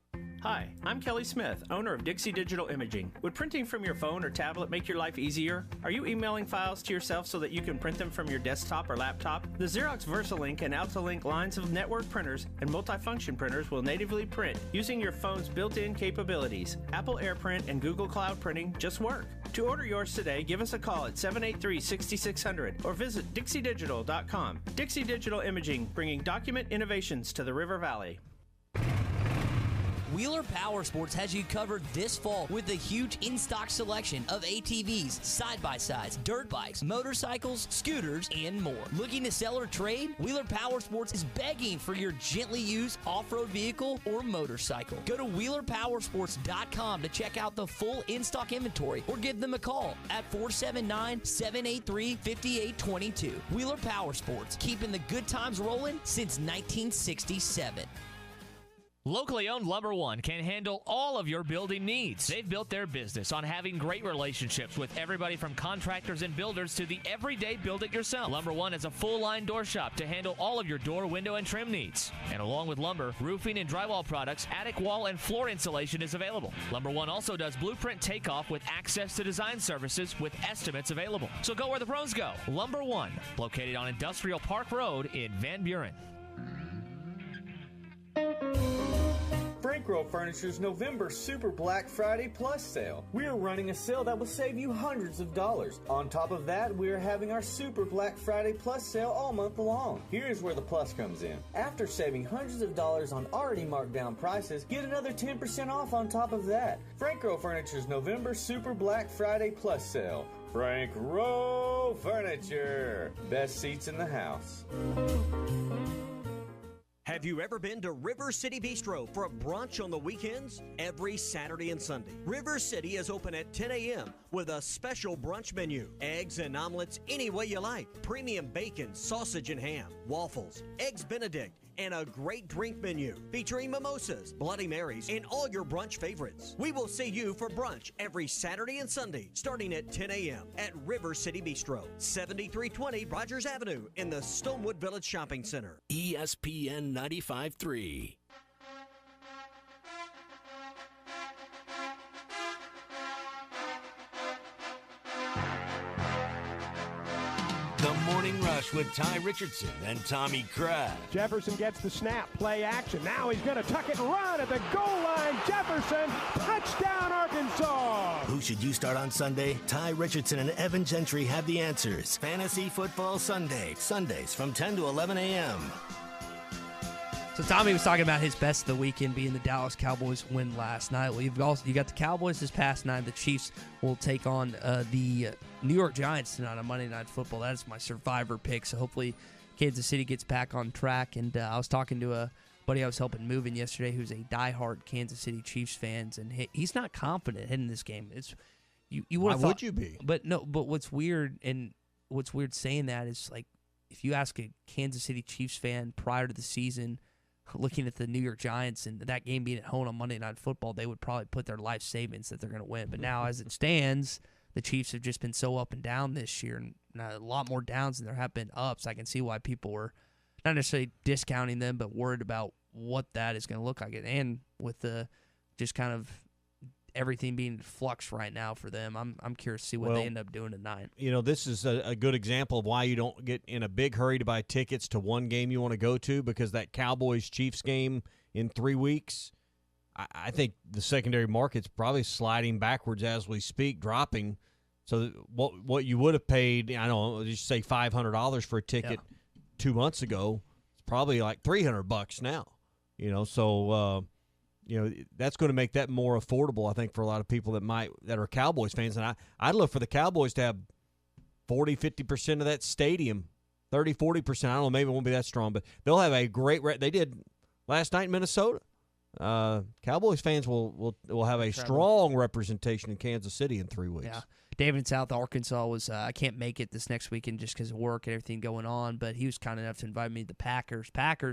Hi, I'm Kelly Smith, owner of Dixie Digital Imaging. Would printing from your phone or tablet make your life easier? Are you emailing files to yourself so that you can print them from your desktop or laptop? The Xerox VersaLink and AltaLink lines of network printers and multifunction printers will natively print using your phone's built-in capabilities. Apple AirPrint and Google Cloud Printing just work. To order yours today, give us a call at 783-6600 or visit dixiedigital.com. Dixie Digital Imaging, bringing document innovations to the River Valley. Wheeler Power Sports has you covered this fall with a huge in-stock selection of ATVs, side-by-sides, dirt bikes, motorcycles, scooters, and more. Looking to sell or trade? Wheeler Power Sports is begging for your gently used off-road vehicle or motorcycle. Go to WheelerPowersports.com to check out the full in-stock inventory or give them a call at 479-783-5822. Wheeler Power Sports, keeping the good times rolling since 1967. Locally owned Lumber One can handle all of your building needs. They've built their business on having great relationships with everybody from contractors and builders to the everyday build-it-yourself. Lumber One is a full-line door shop to handle all of your door, window, and trim needs. And along with lumber, roofing and drywall products, attic wall and floor insulation is available. Lumber One also does blueprint takeoff with access to design services with estimates available. So go where the pros go. Lumber One, located on Industrial Park Road in Van Buren. Frank Row Furniture's November Super Black Friday Plus sale. We are running a sale that will save you hundreds of dollars. On top of that, we are having our Super Black Friday Plus sale all month long. Here's where the plus comes in. After saving hundreds of dollars on already marked down prices, get another 10% off on top of that. Frank Row Furniture's November Super Black Friday Plus sale. Frank Row Furniture. Best seats in the house. Have you ever been to River City Bistro for a brunch on the weekends? Every Saturday and Sunday, River City is open at 10 a.m. with a special brunch menu. Eggs and omelets any way you like. Premium bacon, sausage and ham, waffles, eggs Benedict, and a great drink menu featuring mimosas, Bloody Marys, and all your brunch favorites. We will see you for brunch every Saturday and Sunday starting at 10 a.m. at River City Bistro, 7320 Rogers Avenue in the Stonewood Village Shopping Center. ESPN 95.3. The Morning Rush with Ty Richardson and Tommy Crabb. Jefferson gets the snap, play action. Now he's going to tuck it and run at the goal line. Jefferson, touchdown Arkansas. Who should you start on Sunday? Ty Richardson and Evan Gentry have the answers. Fantasy Football Sunday, Sundays from 10 to 11 a.m. So Tommy was talking about his best of the weekend being the Dallas Cowboys win last night. Well, you got the Cowboys this past night. The Chiefs will take on the New York Giants tonight on Monday Night Football. That is my survivor pick. So hopefully Kansas City gets back on track. And I was talking to a buddy I was helping moving yesterday who's a diehard Kansas City Chiefs fans, and he's not confident heading this game. It's you would have thought, would you be? But what's weird saying that is, like, if you ask a Kansas City Chiefs fan prior to the season, looking at the New York Giants and that game being at home on Monday Night Football, they would probably put their life savings that they're going to win. But now, as it stands, the Chiefs have just been so up and down this year, and a lot more downs than there have been ups. I can see why people were not necessarily discounting them, but worried about what that is going to look like. And with the just kind of everything being in flux right now for them, I'm curious to see what they end up doing tonight. You know, this is a good example of why you don't get in a big hurry to buy tickets to one game you want to go to, because that Cowboys-Chiefs game in 3 weeks, I think the secondary market's probably sliding backwards as we speak, dropping. So what you would have paid, I don't know, just say $500 for a ticket 2 months ago, it's probably like $300 now. You know, so that's going to make that more affordable, I think, for a lot of people that are Cowboys fans. And I'd love for the Cowboys to have 40-50% of that stadium, 30-40%. I don't know, maybe it won't be that strong, but they'll have a great they did last night in Minnesota. Cowboys fans will have a strong representation in Kansas City in 3 weeks. Yeah. David in South Arkansas was I can't make it this next weekend just because of work and everything going on, but he was kind enough to invite me to the Packers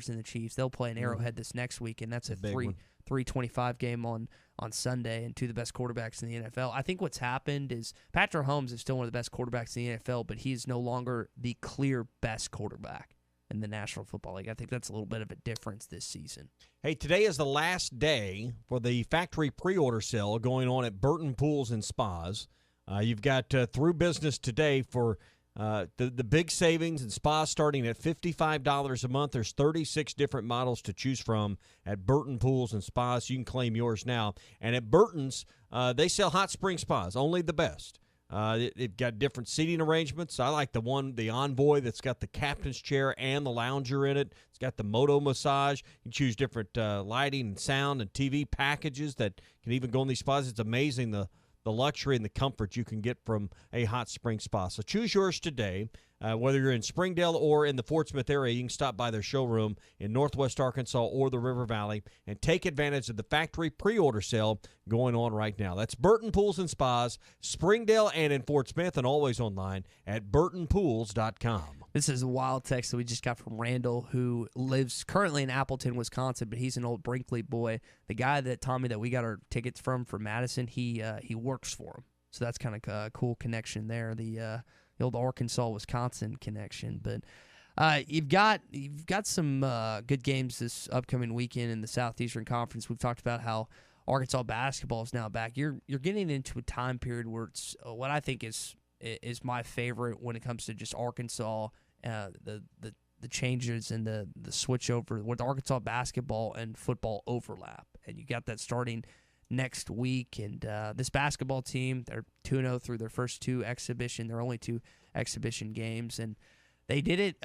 and the Chiefs. They'll play in Arrowhead this next week, and that's a 3:25 game on Sunday, and two of the best quarterbacks in the NFL. I think what's happened is Patrick Mahomes is still one of the best quarterbacks in the NFL, but he's no longer the clear best quarterback in the National Football League. I think that's a little bit of a difference this season. Hey, today is the last day for the factory pre-order sale going on at Burton Pools and Spas. You've got through business today for the big savings and spas starting at $55 a month. There's 36 different models to choose from at Burton Pools and Spas. You can claim yours now. And at Burton's, they sell hot spring spas, only the best. They've got different seating arrangements. I like the Envoy that's got the captain's chair and the lounger in it. It's got the Moto massage. You can choose different lighting and sound and TV packages that can even go in these spas. It's amazing the luxury and the comfort you can get from a hot spring spa. So choose yours today. Whether you're in Springdale or in the Fort Smith area, you can stop by their showroom in Northwest Arkansas or the River Valley and take advantage of the factory pre-order sale going on right now. That's Burton Pools and Spas, Springdale and in Fort Smith, and always online at burtonpools.com. This is a wild text that we just got from Randall, who lives currently in Appleton, Wisconsin, but he's an old Brinkley boy. The guy that we got our tickets from Madison, he works for him. So that's kind of a cool connection there. The old Arkansas-Wisconsin connection. But you've got some good games this upcoming weekend in the Southeastern Conference. We've talked about how Arkansas basketball is now back. You're getting into a time period where it's what I think is my favorite when it comes to just Arkansas, the changes and the switch over with Arkansas basketball and football overlap. And you got that starting next week, and this basketball team, they're 2-0 through their first their only two exhibition games, and they did it.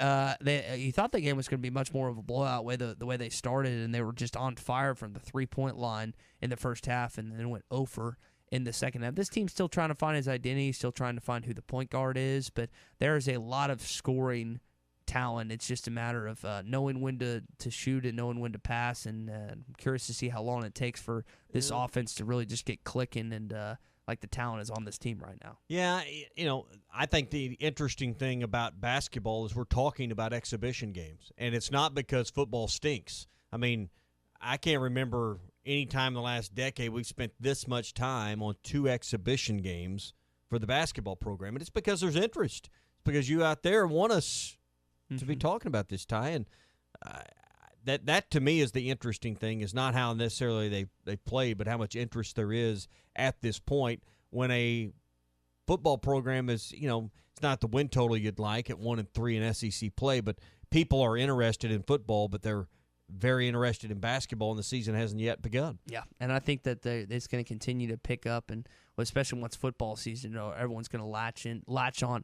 You thought the game was going to be much more of a blowout the way they started, and they were just on fire from the 3-point line in the first half, and then went over in the second half. This team's still trying to find his identity, still trying to find who the point guard is, but there is a lot of scoring talent. It's just a matter of knowing when to shoot and knowing when to pass. And I'm curious to see how long it takes for this offense to really just get clicking and like the talent is on this team right now. Yeah, I think the interesting thing about basketball is we're talking about exhibition games, and it's not because football stinks. I mean, I can't remember any time in the last decade we've spent this much time on 2 exhibition games for the basketball program, and it's because there's interest. It's because you out there want us to be talking about this, Ty, and that to me is the interesting thing, is not how necessarily they play, but how much interest there is at this point when a football program is, it's not the win total you'd like at 1-3 in SEC play, but people are interested in football, but they're very interested in basketball, and the season hasn't yet begun. Yeah, and I think that it's going to continue to pick up, and especially once football season, everyone's going to latch on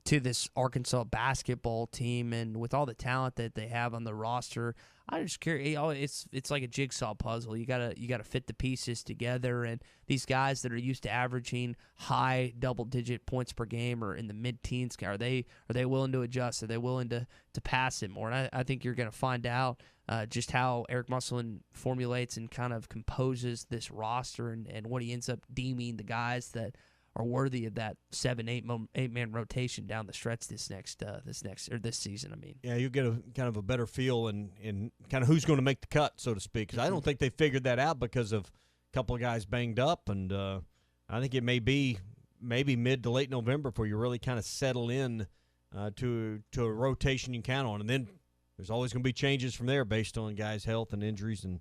to this Arkansas basketball team, and with all the talent that they have on the roster, I'm just curious. It's like a jigsaw puzzle. You gotta fit the pieces together, and these guys that are used to averaging high double-digit points per game or in the mid-teens, are they willing to adjust? Are they willing to pass it more? And I think you're going to find out just how Eric Musselman formulates and kind of composes this roster, and what he ends up deeming the guys that are worthy of that 7-8 man rotation down the stretch this season. I mean, yeah, you get a kind of a better feel in kind of who's going to make the cut, so to speak. Because I don't think they figured that out because of a couple of guys banged up, and I think it may be maybe mid to late November before you really kind of settle in to a rotation you can count on, and then there's always going to be changes from there based on guys' health and injuries and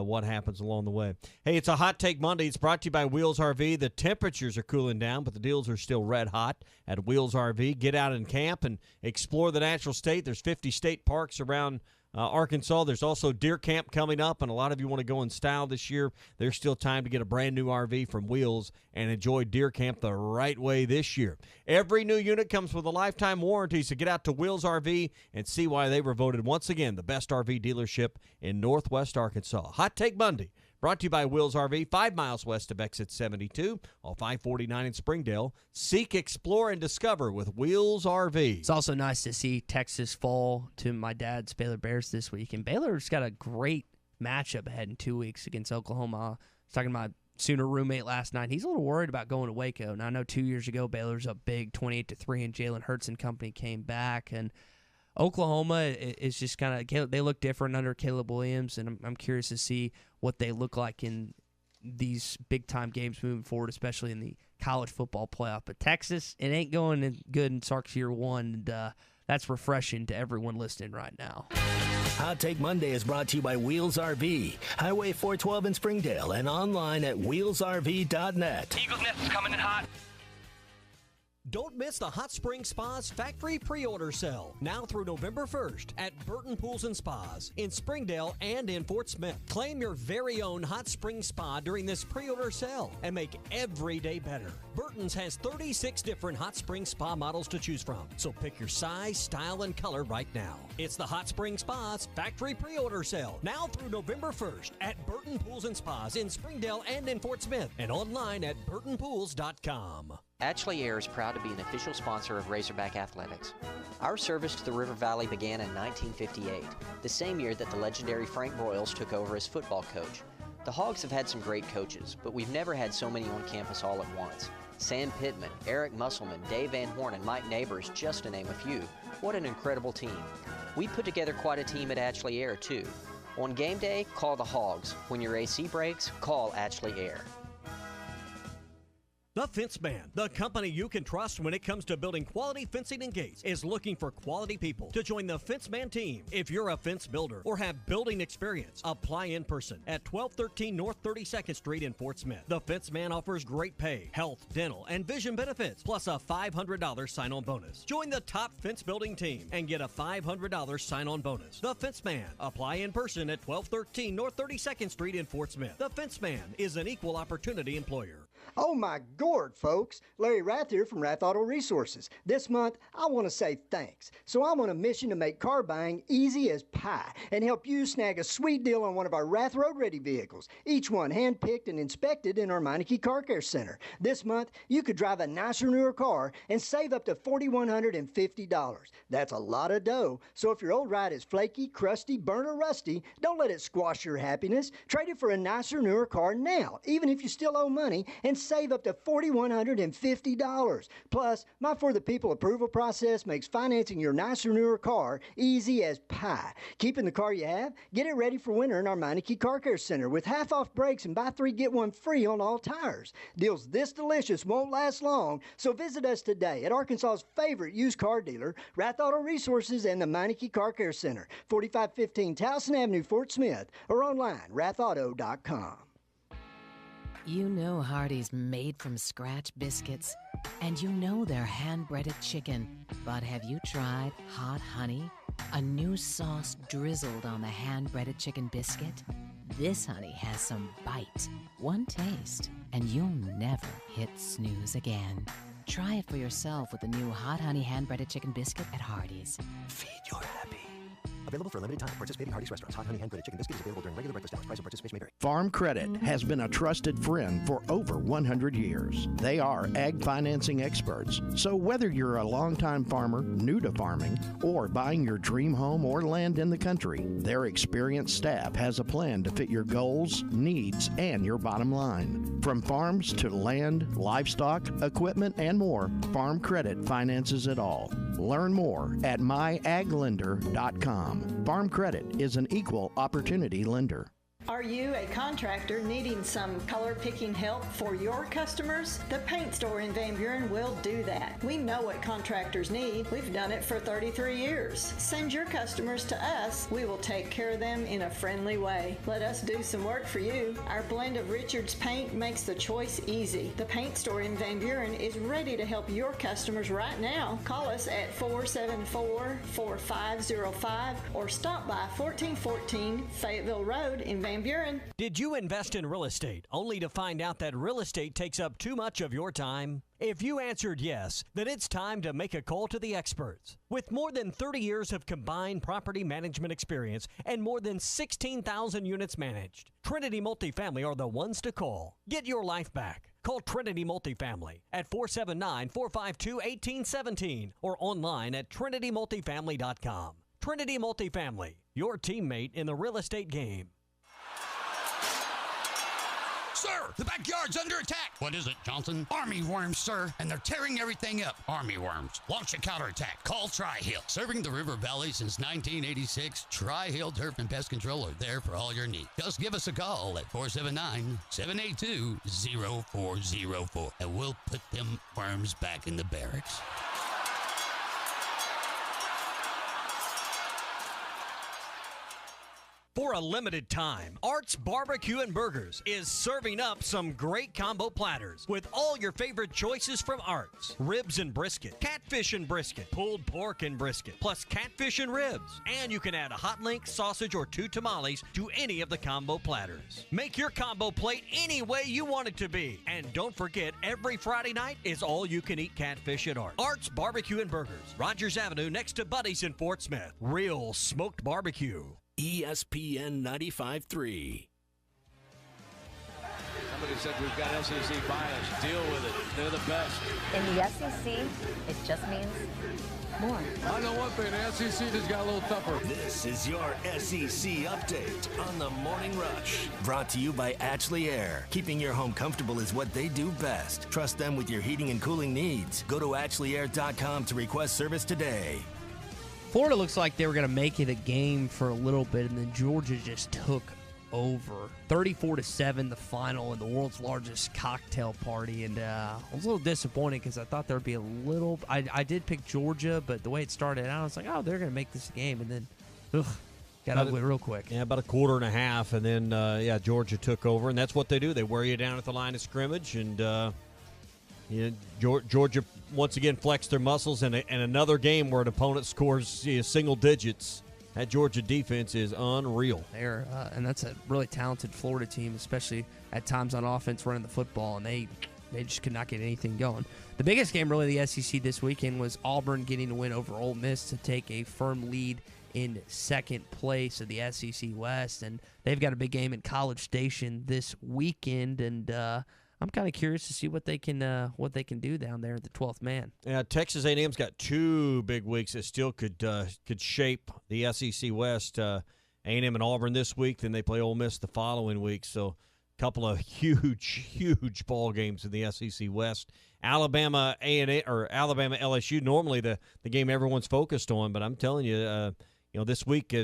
what happens along the way. Hey, it's a Hot Take Monday. It's brought to you by Wheels RV. The temperatures are cooling down, but the deals are still red hot at Wheels RV. Get out and camp and explore the natural state. There's 50 state parks around Arkansas. There's also deer camp coming up, and a lot of you want to go in style this year. There's still time to get a brand new RV from Wheels and enjoy deer camp the right way this year. Every new unit comes with a lifetime warranty, so get out to Wheels RV and see why they were voted once again the best RV dealership in Northwest Arkansas. Hot Take Monday, brought to you by Wheels RV, 5 miles west of exit 72, off I-49 in Springdale. Seek, explore, and discover with Wheels RV. It's also nice to see Texas fall to my dad's Baylor Bears this week. And Baylor's got a great matchup ahead in 2 weeks against Oklahoma. I was talking to my Sooner roommate last night. He's a little worried about going to Waco. Now, I know 2 years ago, Baylor's up big, 28-3, and Jalen Hurts and company came back. And Oklahoma is just kind of, they look different under Caleb Williams, and I'm curious to see what they look like in these big-time games moving forward, especially in the college football playoff. But Texas, it ain't going good in Sark's year one, and that's refreshing to everyone listening right now. Hot Take Monday is brought to you by Wheels RV, Highway 412 in Springdale, and online at wheelsrv.net. Eagles Nest is coming in hot. Don't miss the Hot Spring Spas Factory Pre-Order Sale, now through November 1st at Burton Pools and Spas in Springdale and in Fort Smith. Claim your very own Hot Spring Spa during this pre-order sale and make every day better. Burton's has 36 different Hot Spring Spa models to choose from, so pick your size, style, and color right now. It's the Hot Spring Spas Factory Pre-Order Sale, now through November 1st at Burton Pools and Spas in Springdale and in Fort Smith, and online at burtonpools.com. Ashley Air is proud to be an official sponsor of Razorback Athletics. Our service to the River Valley began in 1958, the same year that the legendary Frank Broyles took over as football coach. The Hogs have had some great coaches, but we've never had so many on campus all at once. Sam Pittman, Eric Musselman, Dave Van Horn, and Mike Neighbors, just to name a few. What an incredible team. We put together quite a team at Ashley Air, too. On game day, call the Hogs. When your AC breaks, call Ashley Air. The Fence Man, the company you can trust when it comes to building quality fencing and gates, is looking for quality people to join the Fence Man team. If you're a fence builder or have building experience, apply in person at 1213 North 32nd Street in Fort Smith. The Fence Man offers great pay, health, dental, and vision benefits, plus a $500 sign-on bonus. Join the top fence building team and get a $500 sign-on bonus. The Fence Man. Apply in person at 1213 North 32nd Street in Fort Smith. The Fence Man is an equal opportunity employer. Oh my gourd, folks. Larry Rath here from Rath Auto Resources. This month, I want to say thanks. So I'm on a mission to make car buying easy as pie and help you snag a sweet deal on one of our Rath Road Ready vehicles, each one hand-picked and inspected in our Meineke Car Care Center. This month, you could drive a nicer, newer car and save up to $4,150. That's a lot of dough. So if your old ride is flaky, crusty, burnt, or rusty, don't let it squash your happiness. Trade it for a nicer, newer car now, even if you still owe money, and save up to $4,150. Plus, my For the People approval process makes financing your nicer, newer car easy as pie. Keeping the car you have, get it ready for winter in our Meineke Car Care Center with half-off brakes and buy 3, get 1 free on all tires. Deals this delicious won't last long, so visit us today at Arkansas's favorite used car dealer, Rath Auto Resources and the Meineke Car Care Center, 4515 Towson Avenue, Fort Smith, or online, rathauto.com. You know Hardee's made from scratch biscuits, and you know they're hand-breaded chicken. But have you tried Hot Honey? A new sauce drizzled on the hand-breaded chicken biscuit? This honey has some bite, one taste, and you'll never hit snooze again. Try it for yourself with the new Hot Honey hand-breaded chicken biscuit at Hardee's. Feed your happy. Available for a limited time. Participating Hardee's restaurants. Hot Honey hand-breaded chicken biscuit is available during regular breakfast hours. Price and participation may vary. Farm Credit has been a trusted friend for over 100 years. They are ag financing experts. So whether you're a longtime farmer, new to farming, or buying your dream home or land in the country, their experienced staff has a plan to fit your goals, needs, and your bottom line. From farms to land, livestock, equipment, and more, Farm Credit finances it all. Learn more at myaglender.com. Farm Credit is an equal opportunity lender. Are you a contractor needing some color picking help for your customers? The Paint Store in Van Buren will do that. We know what contractors need. We've done it for 33 years. Send your customers to us. We will take care of them in a friendly way. Let us do some work for you. Our blend of Richards paint makes the choice easy. The Paint Store in Van Buren is ready to help your customers right now. Call us at 474-4505 or stop by 1414 Fayetteville Road in Van Buren. Did you invest in real estate only to find out that real estate takes up too much of your time? If you answered yes, then it's time to make a call to the experts. With more than 30 years of combined property management experience and more than 16,000 units managed, Trinity Multifamily are the ones to call. Get your life back. Call Trinity Multifamily at 479-452-1817 or online at trinitymultifamily.com. Trinity Multifamily, your teammate in the real estate game. Sir, the backyard's under attack. What is it, Johnson? Army worms, sir, and they're tearing everything up. Army worms. Launch a counterattack. Call Tri-Hill. Serving the River Valley since 1986, Tri-Hill Turf and Pest Control are there for all your needs. Just give us a call at 479-782-0404, and we'll put them worms back in the barracks. For a limited time, Art's Barbecue and Burgers is serving up some great combo platters with all your favorite choices from Art's. Ribs and brisket, catfish and brisket, pulled pork and brisket, plus catfish and ribs. And you can add a hot link, sausage, or 2 tamales to any of the combo platters. Make your combo plate any way you want it to be. And don't forget, every Friday night is all-you-can-eat catfish at Art's. Art's Barbecue and Burgers, Rogers Avenue next to Buddy's in Fort Smith. Real smoked barbecue. ESPN 95.3. Somebody said we've got SEC bias. Deal with it. They're the best. In the SEC, it just means more. I know one thing. The SEC just got a little tougher. This is your SEC update on the Morning Rush. Brought to you by Ashley Air. Keeping your home comfortable is what they do best. Trust them with your heating and cooling needs. Go to AshleyAir.com to request service today. Florida looks like they were going to make it a game for a little bit, and then Georgia just took over. 34-7, the final in the world's largest cocktail party, and I was a little disappointed because I thought there would be a little. I did pick Georgia, but the way it started out, I was like, oh, they're going to make this game, and then got ugly real quick. Yeah, about a quarter and a half, and then Georgia took over, and that's what they do. They wear you down at the line of scrimmage, and Georgia once again flexed their muscles in another game where an opponent scores single digits. That Georgia defense is unreal. And that's a really talented Florida team, especially at times on offense running the football, and they they just could not get anything going. The biggest game really the SEC this weekend was Auburn getting a win over Ole Miss to take a firm lead in second place of the SEC West, and they've got a big game in College Station this weekend, and I'm kind of curious to see what they can do down there at the 12th man. Yeah, Texas A&M's got 2 big weeks that still could shape the SEC West. A&M and Auburn this week, then they play Ole Miss the following week. So a couple of huge ball games in the SEC West. Alabama Alabama LSU, normally the game everyone's focused on, but I'm telling you, this week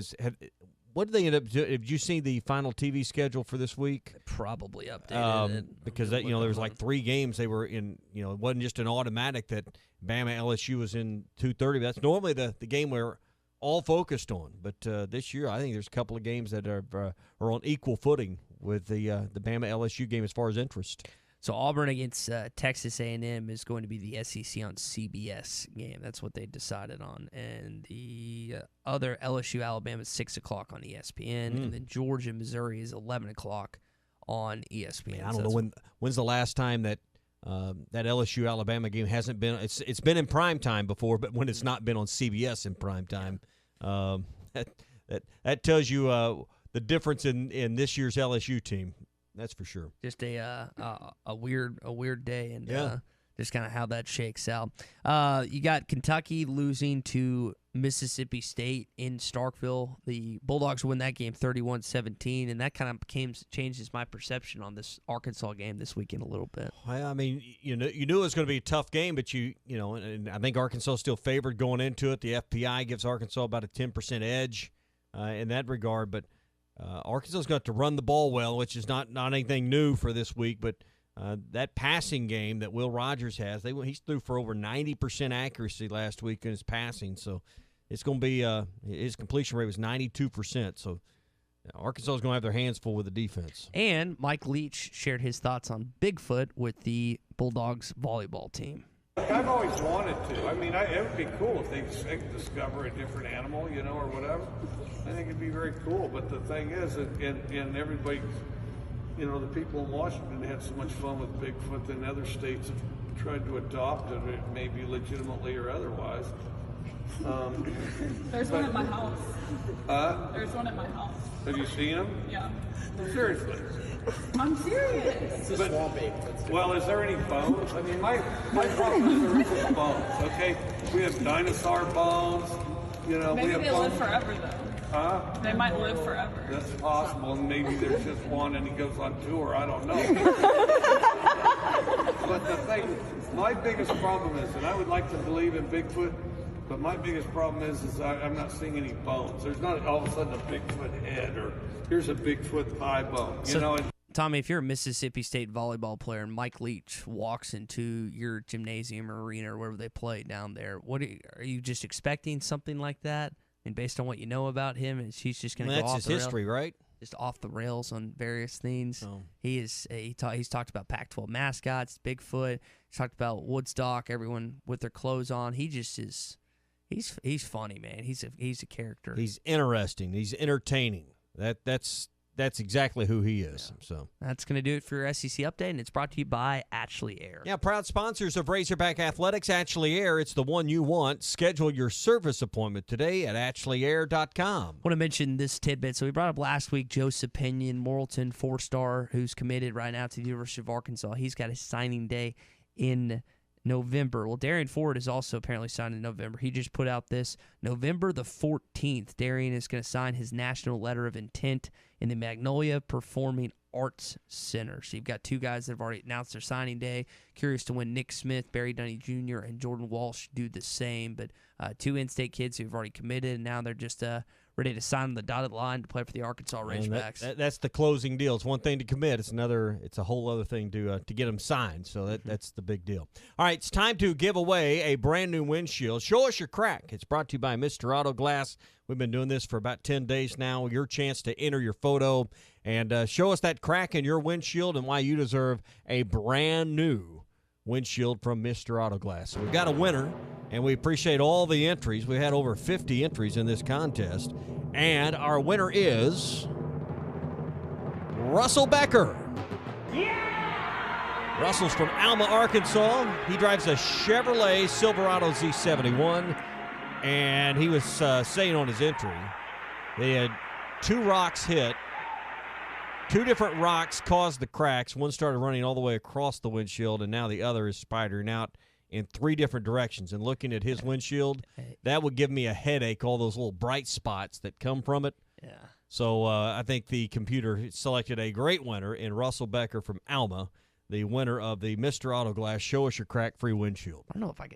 what did they end up doing? Did you see the final TV schedule for this week? Probably updated it. Because there was like 3 games they were in. It wasn't just an automatic that Bama LSU was in 2:30. That's normally the game we're all focused on. But this year, I think there's a couple of games that are on equal footing with the Bama LSU game as far as interest. So Auburn against Texas A&M is going to be the SEC on CBS game. That's what they decided on. And the other LSU Alabama is 6 o'clock on ESPN, and then Georgia Missouri is 11 o'clock on ESPN. Man, I don't know when's the last time that that LSU Alabama game hasn't been. It's been in prime time before, but when it's not been on CBS in prime time, that tells you the difference in this year's LSU team. That's for sure. Just a weird day, and just kind of how that shakes out. You got Kentucky losing to Mississippi State in Starkville. The Bulldogs win that game 31-17, and that kind of changes my perception on this Arkansas game this weekend a little bit. Well, I mean, you knew it was going to be a tough game, but and I think Arkansas is still favored going into it. The FPI gives Arkansas about a 10% edge in that regard, but Arkansas's got to run the ball well, which is not anything new for this week, but that passing game that Will Rogers has, he threw for over 90% accuracy last week in his passing, so it's going to be his completion rate was 92%, so Arkansas is going to have their hands full with the defense. And Mike Leach shared his thoughts on Bigfoot with the Bulldogs volleyball team. I've always wanted to. I mean, it would be cool if they discover a different animal, or whatever. I think it'd be very cool. But the thing is, and everybody, the people in Washington had so much fun with Bigfoot than other states have tried to adopt it, maybe legitimately or otherwise. There's one at my house. There's one at my house. Have you seen him? Yeah. Seriously? I'm serious. Is there any bones? I mean, my problem is there isn't bones, okay? We have dinosaur bones, Maybe we have they bones. live forever, though. They might live forever. That's possible, and maybe there's just one and he goes on tour, I don't know. But the thing, my biggest problem is, and I would like to believe in Bigfoot, but my biggest problem is I'm not seeing any bones. There's not all of a sudden a Bigfoot head or here's a Bigfoot thigh bone, Tommy, if you're a Mississippi State volleyball player and Mike Leach walks into your gymnasium or arena or wherever they play down there, are you just expecting something like that? And based on what you know about him, he's just going to go off the rails? That's his history, right? Just off the rails on various things. Oh. He's talked about Pac-12 mascots, Bigfoot. He's talked about Woodstock, everyone with their clothes on. He just is. He's funny, man. He's a character. He's interesting. He's entertaining. That's exactly who he is. Yeah. So that's going to do it for your SEC update, and it's brought to you by Ashley Air. Yeah, proud sponsors of Razorback Athletics. Ashley Air, it's the one you want. Schedule your service appointment today at ashley.air.com. I want to mention this tidbit. So we brought up last week Joseph Pinion, Morrilton 4-star, who's committed right now to the University of Arkansas. He's got his signing day in November. Well, Darian Ford is also apparently signed in November. He just put out this November the 14th. Darian is going to sign his national letter of intent in the Magnolia Performing Arts Center. So you've got 2 guys that have already announced their signing day. Curious to when Nick Smith, Barry Dunny Jr., and Jordan Walsh do the same. But 2 in-state kids who've already committed, and now they're just ready to sign on the dotted line to play for the Arkansas Razorbacks. That's the closing deal. It's one thing to commit. It's a whole other thing to get them signed. So that's the big deal. All right, it's time to give away a brand new windshield. Show us your crack. It's brought to you by Mr. Auto Glass. We've been doing this for about 10 days now. Your chance to enter your photo and show us that crack in your windshield and why you deserve a brand new windshield from Mr. Auto Glass. So we've got a winner, and we appreciate all the entries. We had over 50 entries in this contest, and our winner is Russell Becker. Yeah! Russell's from Alma, Arkansas. He drives a Chevrolet Silverado Z71, and he was saying on his entry they had 2 rocks hit. 2 different rocks caused the cracks. One started running all the way across the windshield, and now the other is spidering out in 3 different directions. And looking at his windshield, that would give me a headache, all those little bright spots that come from it. Yeah. So I think the computer selected a great winner in Russell Becker from Alma, the winner of the Mr. Auto Glass Show Us Your Crack-Free Windshield. I don't know if I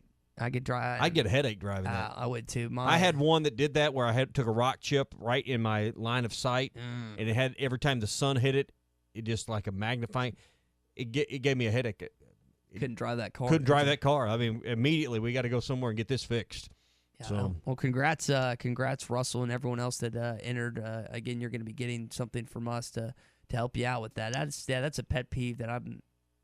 could drive. I'd get a headache driving that. I would too. I had one that did that where I took a rock chip right in my line of sight, and it had every time the sun hit it, it just like a magnifying. It gave me a headache. Couldn't drive that car. Couldn't drive that car. I mean, immediately we got to go somewhere and get this fixed. Yeah, so well, congrats, Russell, and everyone else that entered. Again, you're going to be getting something from us to help you out with that. That's a pet peeve that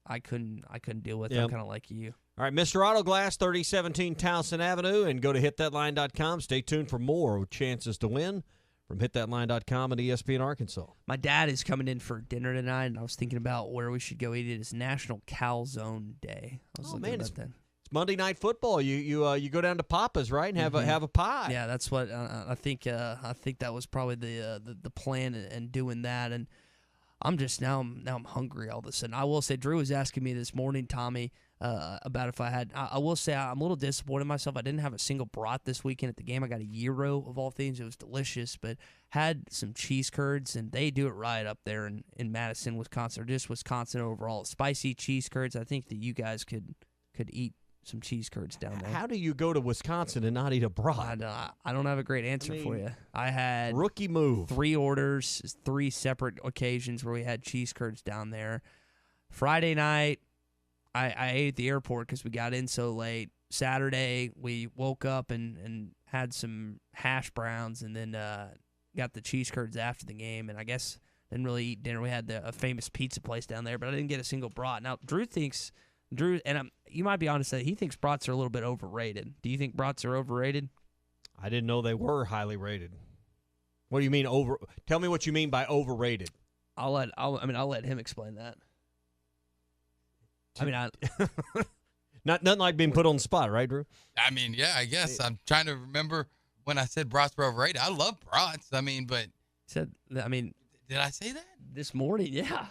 I couldn't deal with. Yep. I'm kind of like you. All right, Mr. Auto Glass, 3017 Towson Avenue, and go to hitthatline.com. Stay tuned for more chances to win from hitthatline.com and ESPN Arkansas. My dad is coming in for dinner tonight, and I was thinking about where we should go eat. It is National Calzone Day. I was looking about that. It's Monday Night Football. You go down to Papa's, right, and have a pie. Yeah, that's what I think. I think that was probably the plan in doing that. And I'm just now I'm hungry all of a sudden. I will say, Drew was asking me this morning, Tommy, about if I had. I will say I'm a little disappointed in myself. I didn't have a single brat this weekend at the game. I got a gyro of all things. It was delicious, but had some cheese curds, and they do it right up there in Madison, Wisconsin, or just Wisconsin overall. Spicy cheese curds. I think that you guys could eat some cheese curds down there. How do you go to Wisconsin and not eat a brat? I don't have a great answer for you. I had rookie move. 3 orders, 3 separate occasions where we had cheese curds down there. Friday night, I ate at the airport because we got in so late. Saturday, we woke up and had some hash browns, and then got the cheese curds after the game. And I guess didn't really eat dinner. We had a famous pizza place down there, but I didn't get a single brat. Now Drew, and you might be honest that he thinks brats are a little bit overrated. Do you think brats are overrated? I didn't know they were highly rated. What do you mean over? Tell me what you mean by overrated. I'll let him explain that. Nothing like being put on the spot, right, Drew? I mean, yeah, I guess I'm trying to remember when I said brats were overrated. I love brats. Did I say that? This morning, yeah.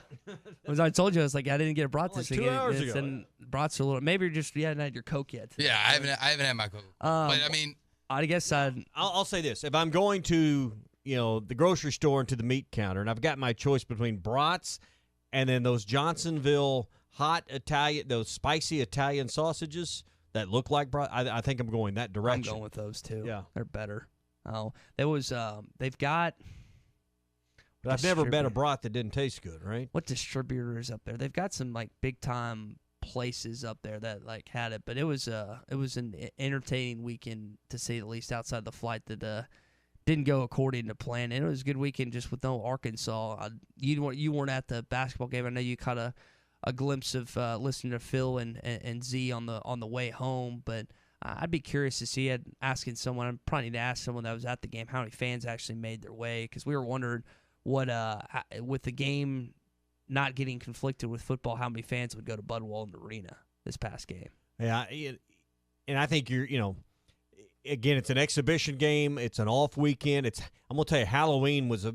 As I told you, I was like, I didn't get a brat this weekend. 2 hours ago. And brats are a little. Maybe you're just you hadn't had your Coke yet. Yeah, I haven't had my Coke. But I mean, I guess I'll say this: if I'm going to the grocery store and to the meat counter, and I've got my choice between brats and then those Johnsonville hot Italian, those spicy Italian sausages that look like brat, I think I'm going that direction. I'm going with those too. Yeah, they're better. Oh, there was they've got. But I've never met a brat that didn't taste good, right? What distributors up there? They've got some like big time places up there that like had it, but it was an entertaining weekend to say the least. Outside the flight that didn't go according to plan, and it was a good weekend just with no Arkansas. You weren't at the basketball game. I know you caught a glimpse of listening to Phil and Z on the way home, but I'd be curious to see. Asking someone, I probably need to ask someone that was at the game how many fans actually made their way, because we were wondering what with the game not getting conflicted with football, how many fans would go to Bud Walton Arena this past game. Yeah, and I think again, it's an exhibition game. It's an off weekend. I'm gonna tell you, Halloween was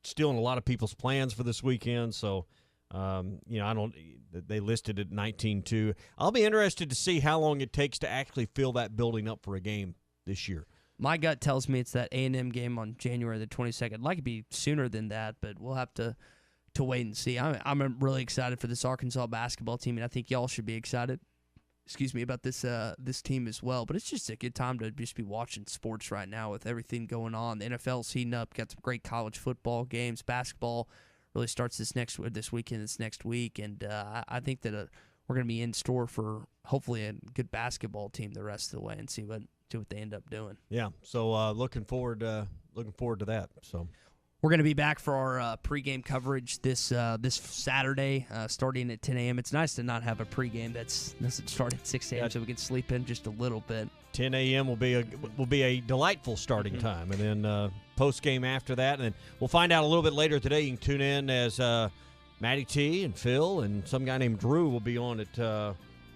still in a lot of people's plans for this weekend. So, they listed it 19-2. I'll be interested to see how long it takes to actually fill that building up for a game this year. My gut tells me it's that A&M game on January the 22nd. I'd like it to be sooner than that, but we'll have to wait and see. I'm really excited for this Arkansas basketball team, and I think y'all should be excited. About this team as well. But it's just a good time to just be watching sports right now with everything going on. The NFL's heating up. Got some great college football games. Basketball really starts this weekend, this next week, and I think that we're going to be in store for hopefully a good basketball team the rest of the way and see what they end up doing. Yeah, so looking forward to that. So we're going to be back for our pregame coverage this Saturday, starting at 10 a.m. It's nice to not have a pregame that doesn't start at 6 a.m. so we can sleep in just a little bit. 10 a.m. will be a delightful starting time, and then post game after that, and then we'll find out a little bit later today. You can tune in as Matty T and Phil and some guy named Drew will be on at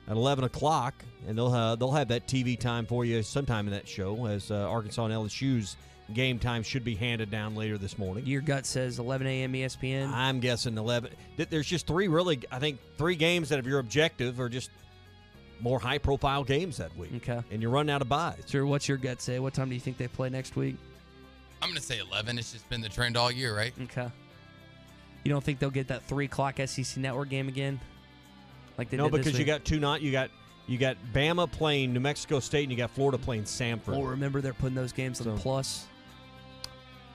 11 o'clock, and they'll have that TV time for you sometime in that show as Arkansas and LSU's game time should be handed down later this morning. Your gut says 11 a.m. ESPN? I'm guessing 11. There's just three games that, if you're objective, are just more high-profile games that week. Okay. And you're running out of buys. Sure, what's your gut say? What time do you think they play next week? I'm going to say 11. It's just been the trend all year, right? Okay. You don't think they'll get that 3 o'clock SEC Network game again? Like they no, did this because week? you got Bama playing New Mexico State, and you got Florida playing Samford. Well, remember they're putting those games on the Plus.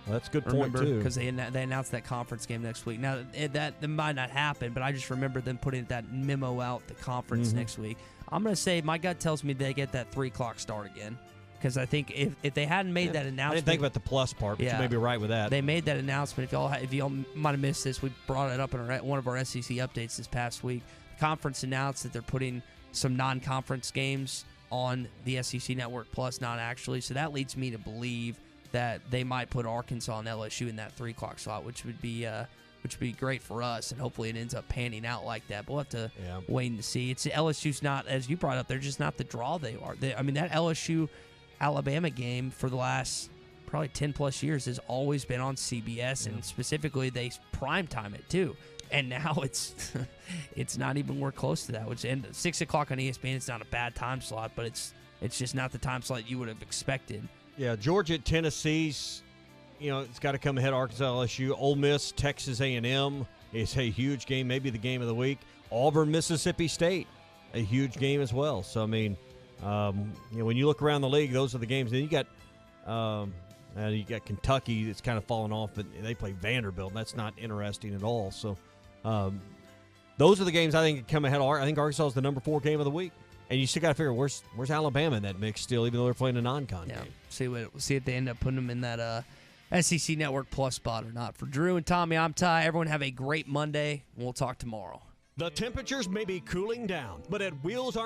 Well, that's a good point, too. Because they announced that conference game next week. Now, that might not happen, but I just remember them putting that memo out, the conference next week. I'm going to say my gut tells me they get that 3 o'clock start again. Because I think if they hadn't made that announcement. I didn't think about the plus part, but you may be right with that. They made that announcement. If y'all might have missed this, we brought it up in one of our SEC updates this past week. The conference announced that they're putting some non-conference games on the SEC Network Plus, not actually. So that leads me to believe that they might put Arkansas and LSU in that 3 o'clock slot, which would be great for us, and hopefully it ends up panning out like that. But we'll have to wait and see. It's LSU's not, as you brought up, they're just not the draw they are. That LSU-Alabama game for the last probably 10-plus years has always been on CBS, and specifically they primetime it too. And now it's not even more close to that. And 6 o'clock on ESPN, it's not a bad time slot, but it's just not the time slot you would have expected. Yeah, Georgia at Tennessee's, it's got to come ahead of Arkansas, LSU. Ole Miss, Texas A&M is a huge game, maybe the game of the week. Auburn, Mississippi State, a huge game as well. So, when you look around the league, those are the games. Then you got Kentucky that's kind of fallen off, but they play Vanderbilt. That's not interesting at all. So, those are the games I think come ahead. I think Arkansas is the number 4 game of the week. And you still got to figure where's Alabama in that mix still, even though they're playing a non-con game. See if they end up putting them in that SEC Network Plus spot or not. For Drew and Tommy, I'm Ty. Everyone have a great Monday, and we'll talk tomorrow. The temperatures may be cooling down, but at Wheels